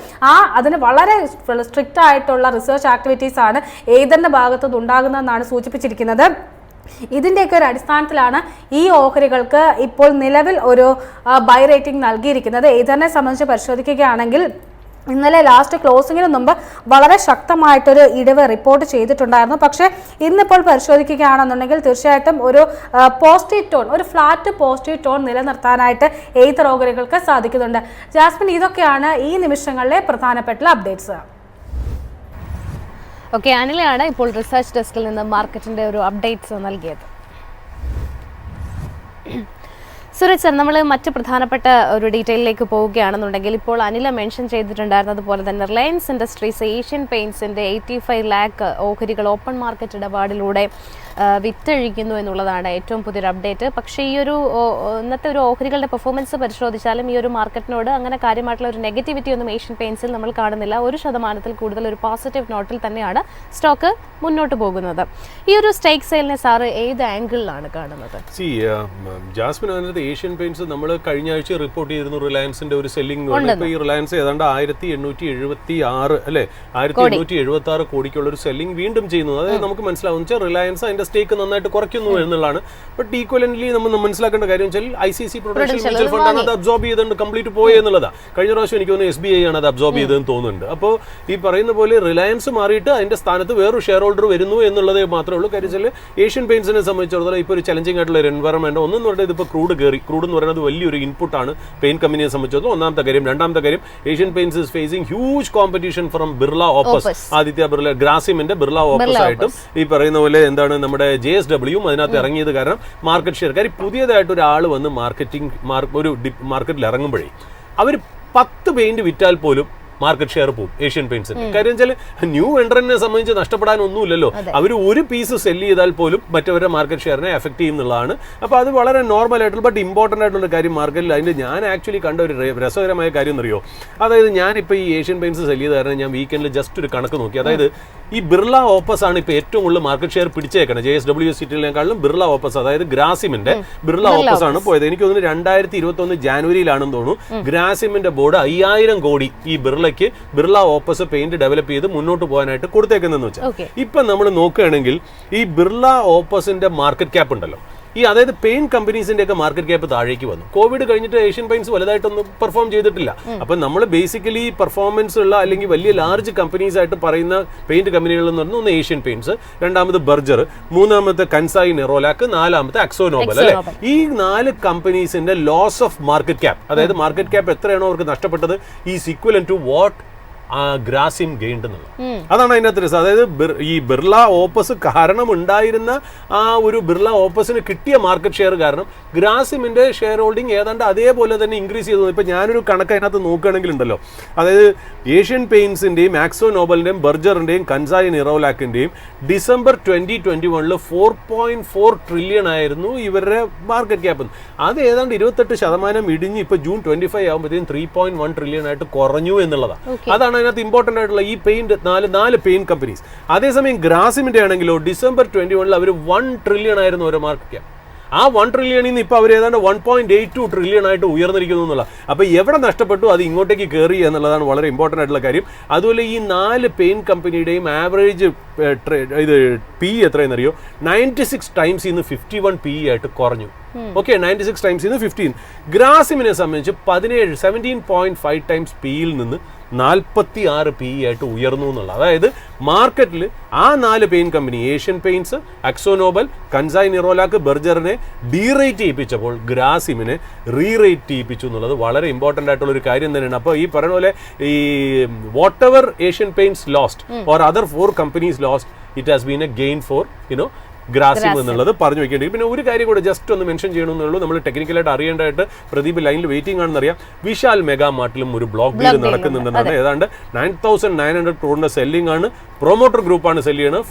അതിന് വളരെ സ്ട്രിക്റ്റ് ആയിട്ടുള്ള റിസർച്ച് ആക്ടിവിറ്റീസ് ആണ് എയ്തറിന്റെ ഭാഗത്തുനിന്ന് ഉണ്ടാകുന്നതെന്നാണ് സൂചിപ്പിച്ചിരിക്കുന്നത്. ഇതിൻ്റെയൊക്കെ ഒരു അടിസ്ഥാനത്തിലാണ് ഈ ഓഹരികൾക്ക് ഇപ്പോൾ നിലവിൽ ഒരു ബൈ റേറ്റിംഗ് നൽകിയിരിക്കുന്നത്. എയ്തറിനെ സംബന്ധിച്ച് പരിശോധിക്കുകയാണെങ്കിൽ ഇന്നലെ ലാസ്റ്റ് ക്ലോസിങ്ങിന് മുമ്പ് വളരെ ശക്തമായിട്ടൊരു ഇടിവ് റിപ്പോർട്ട് ചെയ്തിട്ടുണ്ടായിരുന്നു. പക്ഷേ ഇന്നിപ്പോൾ പരിശോധിക്കുകയാണെന്നുണ്ടെങ്കിൽ തീർച്ചയായിട്ടും ഒരു പോസിറ്റീവ് ടോൺ, ഒരു ഫ്ലാറ്റ് പോസിറ്റീവ് ടോൺ നിലനിർത്താനായിട്ട് എയ്തർ ഓഹരികൾക്ക് സാധിക്കുന്നുണ്ട്. ജാസ്മിൻ, ഇതൊക്കെയാണ് ഈ നിമിഷങ്ങളിലെ പ്രധാനപ്പെട്ട അപ്ഡേറ്റ്സ്. ഓക്കെ, അനിലാണ് ഇപ്പോൾ റിസർച്ച് ഡെസ്കിൽ നിന്ന് മാർക്കറ്റിന്റെ ഒരു അപ്ഡേറ്റ്സ് നൽകിയത്. സുരേഷ് സർ, നമ്മൾ മറ്റ് പ്രധാനപ്പെട്ട ഒരു ഡീറ്റെയിലേക്ക് പോവുകയാണെന്നുണ്ടെങ്കിൽ ഇപ്പോൾ അനില മെൻഷൻ ചെയ്തിട്ടുണ്ടായിരുന്നതുപോലെ തന്നെ റിലയൻസ് ഇൻഡസ്ട്രീസ് ഏഷ്യൻ പെയിൻറ്റ്സിൻ്റെ 85 ലാക്ക് ഓഹരികൾ ഓപ്പൺ മാർക്കറ്റ് ഇടപാടിലൂടെ വിറ്റഴിക്കുന്നു എന്നുള്ളതാണ് ഏറ്റവും പുതിയൊരു അപ്ഡേറ്റ്. പക്ഷേ ഈ ഒരു ഇന്നത്തെ ഒരു ഓഹരികളുടെ പെർഫോമൻസ് പരിശോധിച്ചാലും ഈ ഒരു മാർക്കറ്റിനോട് അങ്ങനെ കാര്യമായിട്ടുള്ള ഒരു നെഗറ്റിവിറ്റി ഒന്നും ഏഷ്യൻ പെയിൻറ്റ്സിൽ നമ്മൾ കാണുന്നില്ല. 1% കൂടുതൽ ഒരു പോസിറ്റീവ് നോട്ടിൽ തന്നെയാണ് സ്റ്റോക്ക് മുന്നോട്ട് പോകുന്നത്. ഈ ഒരു സ്റ്റേക്ക് സെയിലിനെ സാറ് ഏത് ആംഗിളിലാണ് കാണുന്നത്? ജാസ്മിൻ, അതിനകത്ത് ഏഷ്യൻ പെയിൻറ്റ്സ് നമ്മൾ കഴിഞ്ഞ ആഴ്ച റിപ്പോർട്ട് ചെയ്തിരുന്നു റിലയൻസിന്റെ ഒരു സെല്ലിംഗ്. ഇപ്പോൾ ഈ റിലയൻസ് ഏതാണ്ട് 1876 അല്ലെ 1876 കോടിക്കുള്ള ഒരു സെല്ലിംഗ് വീണ്ടും ചെയ്യുന്നു. അതായത് നമുക്ക് മനസ്സിലാവുന്ന വെച്ചാൽ റിലയൻസ് അതിന്റെ സ്റ്റേക്ക് നന്നായിട്ട് കുറയ്ക്കുന്നു എന്നുള്ളതാണ്. ബട്ട് ഈക്വലന്റ്ലി നമ്മൾ മനസ്സിലാക്കേണ്ട കാര്യം വെച്ചാൽ ICC പ്രൊഡൻഷ്യൽ മ്യൂച്വൽ ഫണ്ടാണ് അത് അബ്സോർബ് ചെയ്തുകൊണ്ട് കംപ്ലീറ്റ് പോയി എന്നുള്ളതാണ്. കഴിഞ്ഞ പ്രാവശ്യം എനിക്ക് തോന്നുന്നു SBI ആണ് അത് അബ്സോർബ് ചെയ്തതെന്ന് തോന്നുന്നുണ്ട്. അപ്പോൾ ഈ പറയുന്ന പോലെ റിലയൻസ് മാറിയിട്ട് അതിന്റെ സ്ഥാനത്ത് വേറൊരു ഷെയർ ഹോൾഡർ വരുന്നു എന്നുള്ളതേ മാത്രമേ ഉള്ളൂ. കാര്യം വെച്ചാൽ ഏഷ്യൻ പെയിൻറ്റ്സിനെ സംബന്ധിച്ചിടത്തോളം ഇപ്പോൾ ഒരു ചലഞ്ചിങ് ആയിട്ടുള്ള ഒരു എൻവയറമെന്റ് ഒന്നെന്ന് പറഞ്ഞാൽ ഇതിപ്പോൾ ക്രൂഡ് എന്ന് പറയുന്നത് വലിയൊരു ഇൻപുട്ടാണ് പെയിന്റ് കമ്പനിയെ സംബന്ധിച്ചിടത്തോളം. ഒന്നാമത്തെ കാര്യം. രണ്ടാമത്തെ കാര്യം, Asian Paints is facing huge competition from Birla Opus, Aditya Birla, ഗ്രാസിമിന്റെ ബിർള ഓപ്പസ് ആയിട്ടും ഈ പറയുന്ന പോലെ എന്താണ് നമ്മുടെ JSW അതിനകത്ത് ഇറങ്ങിയത്. കാരണം മാർക്കറ്റ് ഷെയർ, കാര്യം പുതിയതായിട്ട് ഒരാൾ വന്ന് ഒരു മാർക്കറ്റിൽ ഇറങ്ങുമ്പോഴേ അവർ 10 പെയിന്റ് വിറ്റാൽ പോലും മാർക്കറ്റ് ഷെയർ പോകും ഏഷ്യൻ പെയിന്റ്സിന്. കാര്യം വെച്ചാൽ ന്യൂ എൻട്രന്റിനെ സംബന്ധിച്ച് നഷ്ടപ്പെടാനൊന്നുമില്ലല്ലോ. അവർ ഒരു പീസ് സെല് ചെയ്താൽ പോലും മറ്റവരുടെ മാർക്കറ്റ് ഷെയറിനെ എഫക്ട് ചെയ്യുന്നതാണ്. അപ്പോൾ അത് വളരെ നോർമൽ ആയിട്ടുള്ള ബട്ട് ഇമ്പോർട്ടൻ്റ് ആയിട്ടുള്ള കാര്യം മാർക്കറ്റിൽ. അതിൻ്റെ ഞാൻ ആക്ച്വലി കണ്ട ഒരു രസകരമായ കാര്യം എന്നറിയോ, അതായത് ഞാനിപ്പോൾ ഈ ഏഷ്യൻ പെയിന്റ്സ് സെല് ചെയ്ത കാരണം ഞാൻ വീക്കെൻഡിൽ ജസ്റ്റ് ഒരു കണക്ക് നോക്കി. അതായത് ഈ ബിർള ഓപ്പസ് ആണ് ഇപ്പോൾ ഏറ്റവും കൂടുതൽ മാർക്കറ്റ് ഷെയർ പിടിച്ചേക്കണം. JSW സിറ്റിയിലേക്കാളും ബിർള ഓപ്പസ്, അതായത് ഗ്രാസിമിന്റെ ബിർള ഓപ്പസ് ആണ് പോയത്. എനിക്ക് തോന്നുന്നു 2021 ജാനുവരിയിലാണെന്ന് തോന്നുന്നു ഗ്രാസിമിന്റെ ബോർഡ് 5000 കോടി ഈ ബിർള ഓപ്പസ് പെയിന്റ് ഡെവലപ്പ് ചെയ്ത് മുന്നോട്ട് പോകാനായിട്ട് കൊടുത്തേക്കുന്നതെന്ന് വെച്ചാൽ. ഇപ്പൊ നമ്മൾ നോക്കുകയാണെങ്കിൽ ഈ ബിർള ഓപ്പസിന്റെ മാർക്കറ്റ് ക്യാപ്പ് ഉണ്ടല്ലോ, ഈ അതായത് പെയിന്റ് കമ്പനീസിന്റെ ഒക്കെ മാർക്കറ്റ് ക്യാപ്പ് താഴേക്ക് വന്നു. കോവിഡ് കഴിഞ്ഞിട്ട് ഏഷ്യൻ പെയിന്റ്സ് വലുതായിട്ടൊന്നും പെർഫോം ചെയ്തിട്ടില്ല. അപ്പൊ നമ്മൾ ബേസിക്കലി പെർഫോമൻസ് ഉള്ള അല്ലെങ്കിൽ വലിയ ലാർജ് കമ്പനീസ് ആയിട്ട് പറയുന്ന പെയിന്റ് കമ്പനികൾ എന്ന് പറഞ്ഞാൽ ഒന്ന് ഏഷ്യൻ പെയിന്റ്സ്, രണ്ടാമത് ബർജർ, മൂന്നാമത്തെ കൻസായി നെറോലാക്ക്, നാലാമത്തെ അക്സോ നോബൽ അല്ലെ. ഈ 4 കമ്പനീസിന്റെ ലോസ് ഓഫ് മാർക്കറ്റ് ക്യാപ്പ്, അതായത് മാർക്കറ്റ് ക്യാപ്പ് എത്രയാണോ അവർക്ക് നഷ്ടപ്പെട്ടത്, is equivalent to what Grasim gained എന്നുള്ളത്. അതാണ് അതിനകത്ത് രസം. അതായത് ഈ ബിർള ഓപ്പസ് കാരണം ഉണ്ടായിരുന്ന ആ ഒരു ബിർള ഓപ്പസിന് കിട്ടിയ മാർക്കറ്റ് ഷെയർ കാരണം ഗ്രാസിമിന്റെ ഷെയർ ഹോൾഡിംഗ് ഏതാണ്ട് അതേപോലെ തന്നെ ഇൻക്രീസ് ചെയ്തു. ഇപ്പൊ ഞാനൊരു കണക്ക് അതിനകത്ത് നോക്കുകയാണെങ്കിൽ ഉണ്ടല്ലോ, അതായത് ഏഷ്യൻ പെയിന്റ്സിന്റെയും ആക്സോ നോബലിന്റെയും ബർജറിന്റെയും കൻസായി നിറോലാക്കിന്റെയും ഡിസംബർ 2021 4.4 ട്രില്യൺ ആയിരുന്നു ഇവരുടെ മാർക്കറ്റ് ക്യാപ്പ്. അത് ഏതാണ്ട് 28% ഇടിഞ്ഞ് ഇപ്പൊ ജൂൺ 25 ആകുമ്പോഴത്തേക്കും 3.1 ട്രില്യൺ ആയിട്ട് കുറഞ്ഞു എന്നുള്ളതാണ്. അതാണ് അതിനകത്ത് ഇമ്പോർട്ടൻ്റ് ആയിട്ടുള്ള ഈ പെയിന്റ് നാല് പെയിന്റ് കമ്പനീസ്. അതേസമയം ഗ്രാസിമിന്റെ ആണെങ്കിലോ ഡിസംബർ 2021 അവർ 1 ട്രില്യൺ ആയിരുന്നു ഒരു മാർക്കറ്റ് ക്യാപ്പ്. ആ 1 ട്രില്യണിൽ നിന്ന് ഇപ്പോൾ അവർ ഏതാണ്ട് 1.82 ട്രില്യൺ ആയിട്ട് ഉയർന്നിരിക്കുന്നു എന്നുള്ള. അപ്പോൾ എവിടെ നഷ്ടപ്പെട്ടു അത് ഇങ്ങോട്ടേക്ക് കയറി എന്നുള്ളതാണ് വളരെ ഇമ്പോർട്ടൻ്റ് ആയിട്ടുള്ള കാര്യം. അതുപോലെ ഈ 4 പെയിന്റ് കമ്പനിയുടെയും ആവറേജ് ഇത് PE എത്രയെന്നറിയോ, 96 ടൈംസ് ഇന്ന് 51 PE ആയിട്ട് കുറഞ്ഞു. ഓക്കെ, 96 ടൈംസ് ഇന്ന് 15. ഗ്രാസിമിനെ സംബന്ധിച്ച് 17.5 ടൈംസ് PEയിൽ നിന്ന് 46 PE ആയിട്ട് ഉയർന്നു എന്നുള്ള. അതായത് മാർക്കറ്റിൽ ആ 4 paint company Asian Paints, Akzo Nobel, Kansai Nerolac, ബർജറിനെ ഡീറേറ്റ് ചെയ്യിപ്പിച്ചപ്പോൾ ഗ്രാസിമിനെ റീറേറ്റ് ചെയ്യിപ്പിച്ചു എന്നുള്ളത് വളരെ ഇമ്പോർട്ടൻ്റ് ആയിട്ടുള്ള ഒരു കാര്യം തന്നെയാണ്. അപ്പോൾ ഈ പറയുന്ന പോലെ ഈ whatever Asian Paints lost or other 4 companies lost, it has been a gain for Grasim എന്നുള്ളത് പറഞ്ഞു വെക്കേണ്ടി. പിന്നെ ഒരു കാര്യം കൂടെ ജസ്റ്റ് ഒന്ന് മെൻഷൻ ചെയ്യണമെന്നുള്ളൂ, നമ്മൾ ടെക്നിക്കലായിട്ട് അറിയേണ്ടതായിട്ട് പ്രദീപ് ലൈനിൽ വെയിറ്റിംഗ് ആണെന്ന് അറിയാം. വിശാൽ മെഗാ മാർട്ടിലും ഒരു ബ്ലോക്ക് ഡീൽ നടക്കുന്നുണ്ടെന്നാണ്. ഏതാണ്ട് 9,900 crore സെല്ലിംഗ് ആണ്. പ്രൊമോട്ടർ ഗ്രൂപ്പാണ് സെല്ല് ചെയ്യുന്നത്.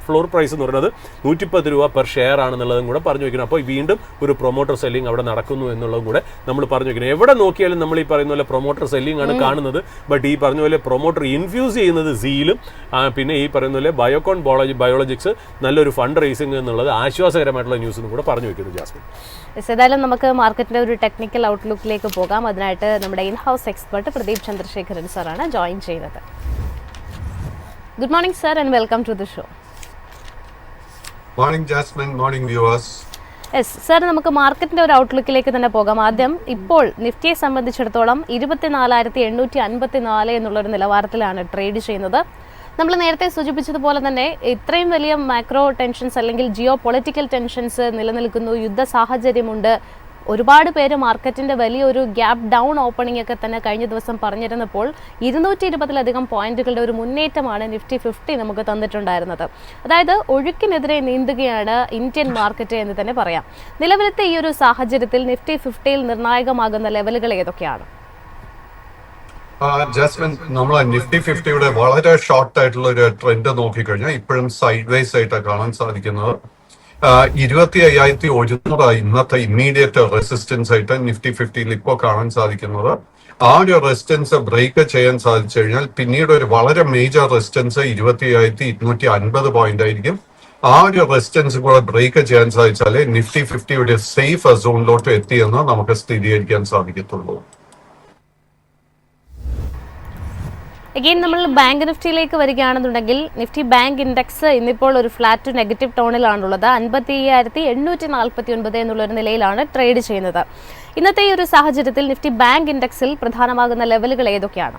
ഫ്ലോർ പ്രൈസ് എന്ന് പറയുന്നത് 110 രൂപ പെർ ഷെയർ ആണെന്നുള്ളതും കൂടെ പറഞ്ഞു വെക്കണം. അപ്പോൾ വീണ്ടും ഒരു പ്രൊമോട്ടർ സെല്ലിംഗ് അവിടെ നടക്കുന്നു എന്നുള്ളതും കൂടെ നമ്മൾ പറഞ്ഞു വെക്കണം. എവിടെ നോക്കിയാലും നമ്മൾ ഈ പറയുന്ന പോലെ പ്രൊമോട്ടർ സെല്ലിംഗ് ആണ് കാണുന്നത്. ബട്ട് ഈ പറഞ്ഞ പോലെ പ്രൊമോട്ടർ ഇൻഫ്യൂസ് ചെയ്യുന്നത് സീലും പിന്നെ ഈ പറയുന്ന പോലെ ബയോകോൺ ബയോളജിക്സ് നല്ലൊരു ഫണ്ട് റേസിംഗ് എന്നുള്ളത് ആശ്വാസകരമായിട്ടുള്ള ന്യൂസ് കൂടെ പറഞ്ഞു വെക്കുന്നു ജാസ്മിൻ. ഏതായാലും നമുക്ക് മാർക്കറ്റിന്റെ ഒരു ടെക്നിക്കൽ ഔട്ട്ലുക്കിലേക്ക് പോകാം. അതിനായിട്ട് നമ്മുടെ in house expert Pradeep Chandrasekharan സാറാണ് ജോയിൻ ചെയ്യുന്നത്. Good morning sir and welcome to the show. Morning Jasmine, morning viewers. Yes sir, നമുക്ക് മാർക്കറ്റിന്റെ ഒരു ഔട്ട്ലുക്കിലേക്ക് തന്നെ പോകാം. ആദ്യം ഇപ്പോൾ നിഫ്റ്റിയെ സംബന്ധിച്ചിടത്തോളം 24,854 എന്നുള്ളൊരു നിലവാരത്തിലാണ് ട്രേഡ് ചെയ്യുന്നത്. നമ്മൾ നേരത്തെ സൂചിപ്പിച്ചതുപോലെ തന്നെ ഇത്രയും വലിയ മാക്രോ ടെൻഷൻസ് അല്ലെങ്കിൽ ജിയോ പൊളിറ്റിക്കൽ ടെൻഷൻസ് നിലനിൽക്കുന്നു, യുദ്ധ സാഹചര്യമുണ്ട്. ഒരുപാട് പേര് മാർക്കറ്റിന്റെ വലിയൊരു ഗ്യാപ്പ് ഡൗൺ ഓപ്പണിംഗ് ഒക്കെ തന്നെ കഴിഞ്ഞ ദിവസം പറഞ്ഞിരുന്നപ്പോൾ 220-ലധികം പോയിന്റുകളുടെ ഒരു മുന്നേറ്റമാണ് നിഫ്റ്റി 50 നമുക്ക് തന്നിട്ടുണ്ടായിരുന്നത്. അതായത് ഒഴുക്കിനെതിരെ നീന്തുകയാണ് ഇന്ത്യൻ മാർക്കറ്റ് എന്ന് തന്നെ പറയാം. നിലവിലത്തെ ഈ ഒരു സാഹചര്യത്തിൽ നിഫ്റ്റി 50-ൽ നിർണായകമാകുന്ന ലെവലുകൾ ഏതൊക്കെയാണ്? ജാസ്മിൻ, നമ്മൾ നിഫ്റ്റി 50യുടെ വളരെ ഷോർട്ട് ആയിട്ടുള്ള ഒരു ട്രെൻഡ് നോക്കിക്കഴിഞ്ഞാൽ ഇപ്പോഴും സൈഡ് വേസ് ആയിട്ടാണ് കാണാൻ സാധിക്കുന്നത്. 25,100 ഇന്നത്തെ ഇമ്മീഡിയറ്റ് റെസിസ്റ്റൻസ് ആയിട്ട് നിഫ്റ്റി 50യിൽ ഇപ്പോൾ കാണാൻ സാധിക്കുന്നത്. ആ ഒരു റെസിസ്റ്റൻസ് ബ്രേക്ക് ചെയ്യാൻ സാധിച്ചു കഴിഞ്ഞാൽ പിന്നീട് ഒരു വളരെ മേജർ റെസിസ്റ്റൻസ് 25,250 പോയിന്റ് ആയിരിക്കും. ആ ഒരു റെസിസ്റ്റൻസ് കൂടെ ബ്രേക്ക് ചെയ്യാൻ സാധിച്ചാലേ നിഫ്റ്റി 50യുടെ സേഫ് സോണിലോട്ട് എത്തിയെന്ന് നമുക്ക് സ്ഥിരീകരിക്കാൻ സാധിക്കത്തുള്ളൂ. അഗെയിൻ നമ്മൾ ബാങ്ക് നിഫ്റ്റിയിലേക്ക് വരികയാണെന്നുണ്ടെങ്കിൽ നിഫ്റ്റി ബാങ്ക് ഇൻഡെക്സ് ഇന്നിപ്പോൾ ഒരു ഫ്ലാറ്റ് ടു നെഗറ്റീവ് ടോണിലാണുള്ളത്. 55,849 എന്നുള്ളൊരു നിലയിലാണ് ട്രേഡ് ചെയ്യുന്നത്. ഇന്നത്തെ ഈ ഒരു സാഹചര്യത്തിൽ നിഫ്റ്റി ബാങ്ക് ഇൻഡെക്സിൽ പ്രധാനമാകുന്ന ലെവലുകൾ ഏതൊക്കെയാണ്?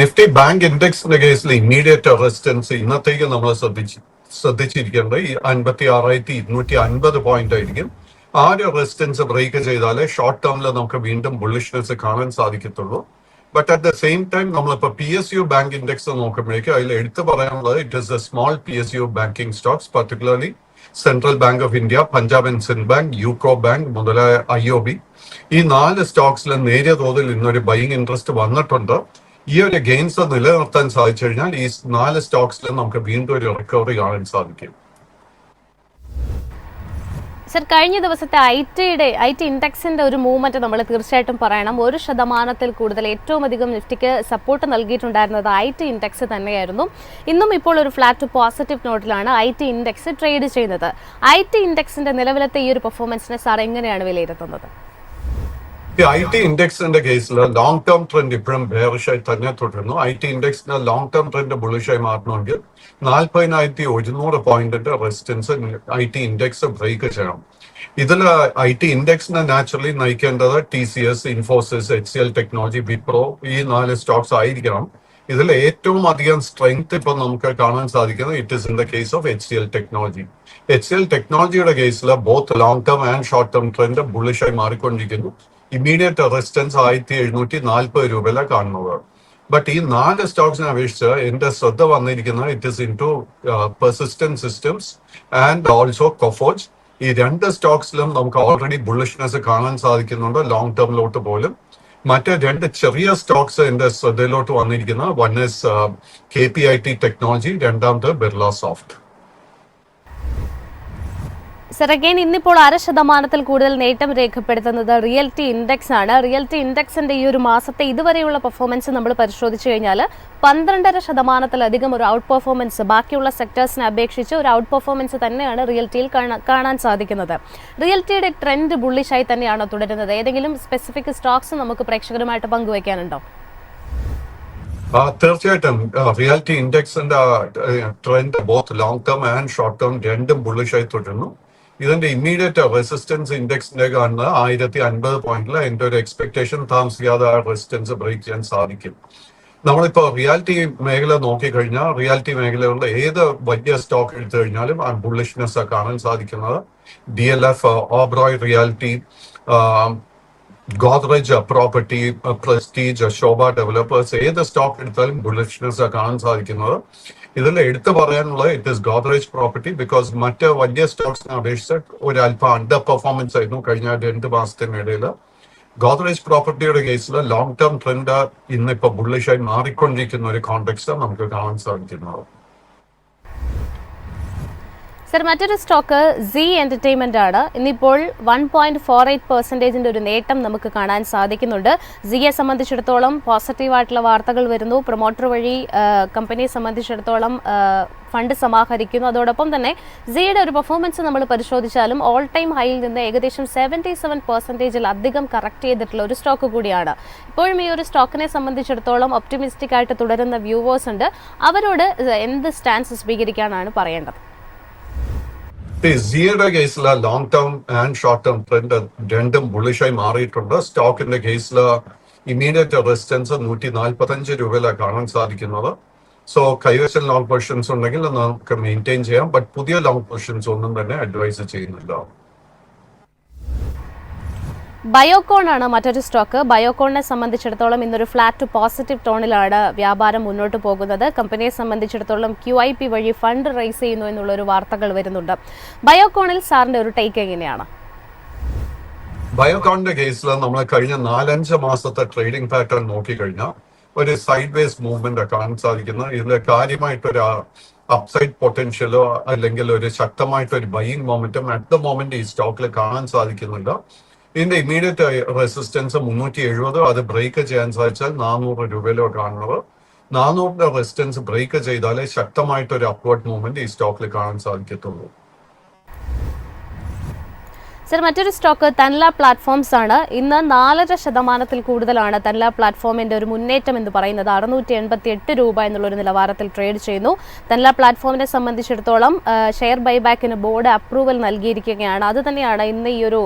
നിഫ്റ്റി ബാങ്ക് ഇൻഡെക്സിന്റെ കേസിൽ ഇമ്മീഡിയറ്റ് റെസിസ്റ്റൻസ് ഇന്നത്തേക്ക് നമ്മൾ ശ്രദ്ധിച്ചിരിക്കേണ്ടത് 56,250 പോയിന്റ് ആയിരിക്കും. ആ ഒരു റെസിസ്റ്റൻസ് ബ്രേക്ക് ചെയ്താലേ ഷോർട്ട് ടേമിൽ നമുക്ക് വീണ്ടും ബുള്ളിഷ്നെസ് കാണാൻ സാധിക്കത്തുള്ളൂ. But at the same time നമ്മളിപ്പോൾ PSU ബാങ്ക് ഇൻഡെക്സ് നോക്കുമ്പോഴേക്കും അതിൽ എടുത്തു പറയാനുള്ളത് it is A small PSU banking Stokes, particularly central bank of India, Punjab and sinned bank, UCO bank മുതലായ IOB. ഈ 4 സ്റ്റോക്സിൽ നേരിയ തോതിൽ ഇന്നൊരു ബൈയിങ് ഇൻട്രസ്റ്റ് വന്നിട്ടുണ്ട്. ഈ ഒരു ഗെയിൻസ് നിലനിർത്താൻ സാധിച്ചു കഴിഞ്ഞാൽ ഈ 4 സ്റ്റോക്സിലും നമുക്ക് വീണ്ടും ഒരു റിക്കവറി കാണാൻ സാധിക്കും. സർ, കഴിഞ്ഞ ദിവസത്തെ ഐ ടി ഇൻഡെക്സിന്റെ ഒരു മൂവ്മെന്റ് നമ്മൾ തീർച്ചയായിട്ടും പറയണം. 1% കൂടുതൽ ഏറ്റവും അധികം നിഫ്റ്റിക്ക് സപ്പോർട്ട് നൽകിയിട്ടുണ്ടായിരുന്നത് IT ഇൻഡെക്സ് തന്നെയായിരുന്നു. ഇന്നും ഇപ്പോൾ ഒരു ഫ്ലാറ്റ് ടു പോസിറ്റീവ് നോട്ടിലാണ് IT ഇൻഡെക്സ് ട്രേഡ് ചെയ്യുന്നത്. IT ഇൻഡെക്സിന്റെ നിലവിലത്തെ ഈ ഒരു പെർഫോമൻസിനെ സാർ എങ്ങനെയാണ് വിലയിരുത്തുന്നത്? IT ഇൻഡെക്സിന്റെ കേസിൽ ലോങ് ടേം ട്രെൻഡ് ഇപ്പോഴും ബെയറിഷായി തന്നെ തുടരുന്നു. IT ഇൻഡെക്സിന്റെ ലോങ് ടേം ട്രെൻഡ് ബുള്ളിഷായി മാറണമെങ്കിൽ 40,100 പോയിന്റിന്റെ റെസിസ്റ്റൻസ് IT ഇൻഡെക്സ് ബ്രേക്ക് ചെയ്യണം. ഇതിൽ IT ഇൻഡെക്സിനെ നാച്ചുറലി നയിക്കേണ്ടത് TCS, Infosys, HCL technology, Wipro ഈ 4 സ്റ്റോക്സ് ആയിരിക്കണം. ഇതിൽ ഏറ്റവും അധികം സ്ട്രെങ്ത് ഇപ്പൊ നമുക്ക് കാണാൻ സാധിക്കുന്നത് it is in the case of HCL technology. HCL ടെക്നോളജിയുടെ കേസിൽ both long term and short term trend ബുള്ളിഷായി മാറിക്കൊണ്ടിരിക്കുന്നു. ഇമ്മീഡിയറ്റ് റെസിസ്റ്റൻസ് 1,740 രൂപയിലാണ് കാണുന്നത്. ബട്ട് ഈ 4 സ്റ്റോക്സിനെ അപേക്ഷിച്ച് എന്റെ ശ്രദ്ധ വന്നിരിക്കുന്നത് it is in to persistent systems and also Coforge. ഈ 2 സ്റ്റോക്സിലും നമുക്ക് ഓൾറെഡി ബുള്ളിഷ്നെസ് കാണാൻ സാധിക്കുന്നുണ്ട് ലോങ് ടേമിലോട്ട് പോലും. മറ്റ് 2 ചെറിയ സ്റ്റോക്സ് എന്റെ ശ്രദ്ധയിലോട്ട് വന്നിരിക്കുന്നത് വൺ ഇസ് KPIT ടെക്നോളജി, രണ്ടാമത് ബിർള സോഫ്റ്റ്. സർ, അഗൈൻ ഇന്നിപ്പോൾ 0.5% കൂടുതൽ നേട്ടം രേഖപ്പെടുത്തുന്നത് റിയൽറ്റി ഇൻഡെക്സ് ആണ്. റിയൽറ്റി ഇൻഡെക്സിന്റെ ഈ ഒരു മാസത്തെ ഇതുവരെയുള്ള പെർഫോമൻസ് നമ്മൾ പരിശോധിച്ചു കഴിഞ്ഞാൽ 12.5% ഒരു ഔട്ട് പെർഫോമൻസ് ബാക്കിയുള്ള സെക്ടേഴ്സിനെ അപേക്ഷിച്ച് ഒരു ഔട്ട് പെർഫോമൻസ് തന്നെയാണ് റിയൽറ്റിയിൽ കാണാൻ സാധിക്കുന്നത്. റിയൽറ്റിയുടെ ട്രെൻഡ് ബുള്ളിഷായി തന്നെയാണോ തുടരുന്നത്? ഏതെങ്കിലും സ്പെസിഫിക് സ്റ്റോക്സ് നമുക്ക് പ്രേക്ഷകരുമായിട്ട് പങ്കുവയ്ക്കാനുണ്ടോ? തീർച്ചയായിട്ടും റിയാലിറ്റി ഇൻഡെക്സിന്റെ trend both long term and short term രണ്ടും ബുള്ളിഷായി തുടരുന്നു. ഇതിന്റെ ഇമ്മീഡിയറ്റ് റെസിസ്റ്റൻസ് ഇൻഡെക്സിന്റെ കാണുന്നത് 1,050 പോയിന്റിൽ എന്റെ ഒരു എക്സ്പെക്ടേഷൻ താമസിക്കാതെ ആ റെസിസ്റ്റൻസ് ബ്രേക്ക് ചെയ്യാൻ സാധിക്കും. നമ്മളിപ്പോ റിയാലിറ്റി മേഖല നോക്കിക്കഴിഞ്ഞാൽ റിയാലിറ്റി മേഖലയുള്ള ഏത് വലിയ സ്റ്റോക്ക് എടുത്തു കഴിഞ്ഞാലും ആ ബുള്ളിഷ്നെസ് കാണാൻ സാധിക്കുന്നത്. DLF, Oberoi realty, Godrej property, prestige, Sobha developers, ഏത് സ്റ്റോക്ക് എടുത്താലും ബുള്ളിഷ്നെസ് കാണാൻ സാധിക്കുന്നത്. ഇതിൽ എടുത്തു പറയാനുള്ളത് it is Godrej property, because മറ്റ് വലിയ സ്റ്റോക്സിനെ അപേക്ഷിച്ച് ഒരു അല്പം അണ്ടർ പെർഫോമൻസ് ആയിരുന്നു കഴിഞ്ഞ 2 മാസത്തിനിടയിൽ. ഗോദ്രേജ് പ്രോപ്പർട്ടിയുടെ കേസിൽ ലോങ് ടേം ട്രെൻഡ് ഇന്നിപ്പോ ബുള്ളിഷായി മാറിക്കൊണ്ടിരിക്കുന്ന ഒരു കോണ്ടെക്സ്റ്റ് നമുക്ക് കാണാൻ സാധിക്കുന്നത്. സർ, മറ്റൊരു സ്റ്റോക്ക് സി എന്റർടൈൻമെന്റ് ആണ്. ഇന്നിപ്പോൾ 1.48% ഒരു നേട്ടം നമുക്ക് കാണാൻ സാധിക്കുന്നുണ്ട്. സിയെ സംബന്ധിച്ചിടത്തോളം പോസിറ്റീവായിട്ടുള്ള വാർത്തകൾ വരുന്നു. പ്രൊമോട്ടർ വഴി കമ്പനിയെ സംബന്ധിച്ചിടത്തോളം ഫണ്ട് സമാഹരിക്കുന്നു. അതോടൊപ്പം തന്നെ സിയുടെ ഒരു പെർഫോമൻസ് നമ്മൾ പരിശോധിച്ചാലും ഓൾ ടൈം ഹൈയിൽ നിന്ന് ഏകദേശം 77% അധികം കറക്റ്റ് ചെയ്തിട്ടുള്ള ഒരു സ്റ്റോക്ക് കൂടിയാണ്. ഇപ്പോഴും ഈ ഒരു സ്റ്റോക്കിനെ സംബന്ധിച്ചിടത്തോളം ഒപ്റ്റിമിസ്റ്റിക് ആയിട്ട് തുടരുന്ന വ്യൂവേഴ്സ് ഉണ്ട്. അവരോട് എന്ത് സ്റ്റാൻസ് സ്വീകരിക്കാനാണ് പറയേണ്ടത്? സിയുടെ കേസിൽ long term and short term trend രണ്ടും ബുള്ളിഷായി മാറിയിട്ടുണ്ട്. സ്റ്റോക്കിന്റെ കേസിൽ ഇമ്മീഡിയറ്റ് റെസിസ്റ്റൻസ് 145 രൂപയിലാണ് കാണാൻ സാധിക്കുന്നത്. സോ കൈവശം ലോങ് പൊസിഷൻസ് ഉണ്ടെങ്കിൽ നമുക്ക് മെയിൻറ്റെയിൻ ചെയ്യാം. ബട്ട് പുതിയ ലോങ് പൊസിഷൻസ് ഒന്നും തന്നെ അഡ്വൈസ് ചെയ്യുന്നില്ല. ബയോകോൺ ആണ് മറ്റൊരു സ്റ്റോക്ക്. ബയോകോണിനെ സംബന്ധിച്ചിടത്തോളം ഇന്നൊരു ഫ്ലാറ്റ് ടു പോസിറ്റീവ് ടോണിലാണ് വ്യാപാരം മുന്നോട്ട് പോകുന്നത്. കമ്പനിയെ സംബന്ധിച്ചിടത്തോളം QIP വഴി ഫണ്ട് റൈസ് ചെയ്യുന്നു എന്നുള്ളൊരു വാർത്തകൾ വരുന്നുണ്ട്. ബയോകോണിൽ സാറിന്റെ ഒരു ടേക്ക് എങ്ങനെയാണ്? ബയോകോണിന്റെ കേസിൽ നമ്മൾ കഴിഞ്ഞ 4-5 മാസത്തെ ട്രേഡിംഗ് പാറ്റേൺ നോക്കിക്കഴിഞ്ഞാൽ ഒരു സൈഡ് വേസ് മൂവ്മെന്റ് കാണാൻ സാധിക്കുന്നത്. ഇതിൽ കാര്യമായിട്ടൊരു അപ്സൈഡ് പൊട്ടൻഷ്യലോ അല്ലെങ്കിൽ ഒരു ശക്തമായിട്ടൊരു buying momentum at the moment ഈ സ്റ്റോക്കിൽ കാണാൻ സാധിക്കുന്നില്ല. ഇതിന്റെ ഇമ്മീഡിയറ്റ് റെസിസ്റ്റൻസ് 370, അത് ബ്രേക്ക് ചെയ്യാൻ സാധിച്ചാൽ 400 രൂപയിലോ കാണുന്നത്. 400 റെസിസ്റ്റൻസ് ബ്രേക്ക് ചെയ്താലേ ശക്തമായിട്ടൊരു അപ്വേർഡ് മൂവ്മെന്റ് ഈ സ്റ്റോക്കിൽ കാണാൻ സാധിക്കത്തുള്ളൂ. സർ, മറ്റൊരു സ്റ്റോക്ക് തൻല പ്ലാറ്റ്ഫോംസ് ആണ്. ഇന്ന് 4.5% കൂടുതലാണ് തൻല പ്ലാറ്റ്ഫോമിന്റെ ഒരു മുന്നേറ്റം എന്ന് പറയുന്നത്. 688 രൂപ എന്നുള്ളൊരു നിലവാരത്തിൽ ട്രേഡ് ചെയ്യുന്നു. തൻല പ്ലാറ്റ്ഫോമിനെ സംബന്ധിച്ചിടത്തോളം ഷെയർ ബൈബാക്കിന് ബോർഡ് അപ്രൂവൽ നൽകിയിരിക്കുകയാണ്. അത് തന്നെയാണ് ഇന്ന് ഈ ഒരു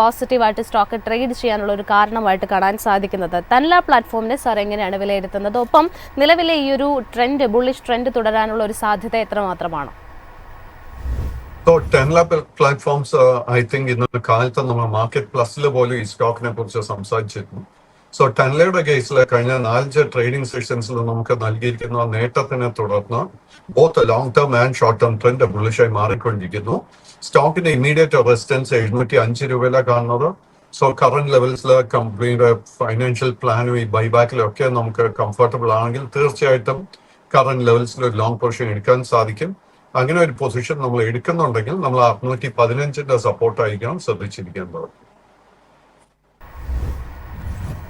പോസിറ്റീവായിട്ട് സ്റ്റോക്ക് ട്രേഡ് ചെയ്യാനുള്ള ഒരു കാരണമായിട്ട് കാണാൻ സാധിക്കുന്നത്. തൻല പ്ലാറ്റ്ഫോമിനെ സാർ എങ്ങനെയാണ് വിലയിരുത്തുന്നത്? ഒപ്പം നിലവിലെ ഈ ഒരു ട്രെൻഡ്, ബുള്ളിഷ് ട്രെൻഡ് തുടരാനുള്ള ഒരു സാധ്യത എത്രമാത്രമാണ്? സോ ടെൻല പ്ലാറ്റ്ഫോംസ് ഐ തിങ്ക് ഇന്നത്തെ കാലത്ത് നമ്മൾ മാർക്കറ്റ് പ്ലസിൽ പോലും ഈ സ്റ്റോക്കിനെ കുറിച്ച് സംസാരിച്ചിരുന്നു. സോ ടെൻലയുടെ കേസിൽ കഴിഞ്ഞ 4 ട്രേഡിംഗ് സെഷൻസിൽ നമുക്ക് നൽകിയിരിക്കുന്ന നേട്ടത്തിനെ തുടർന്ന് both long term and short term trend ബുള്ളിഷായി മാറിക്കൊണ്ടിരിക്കുന്നു. സ്റ്റോക്കിന്റെ ഇമ്മീഡിയറ്റ് റെസിസ്റ്റൻസ് 705 രൂപയിലാണ് കാണുന്നത്. സോ കറന്റ് ലെവൽസിൽ കമ്പനിയുടെ ഫൈനാൻഷ്യൽ പ്ലാനും ഈ ബൈബാക്കിലും ഒക്കെ നമുക്ക് കംഫർട്ടബിൾ ആണെങ്കിൽ തീർച്ചയായിട്ടും കറന്റ് ലെവൽസിൽ ഒരു ലോങ് പൊസിഷൻ എടുക്കാൻ സാധിക്കും. അങ്ങനെ ഒരു പൊസിഷൻ നമ്മൾ എടുക്കുന്നുണ്ടെങ്കിൽ നമ്മൾ 615 സപ്പോർട്ടായിരിക്കണം ശ്രദ്ധിച്ചിരിക്കേണ്ടത്.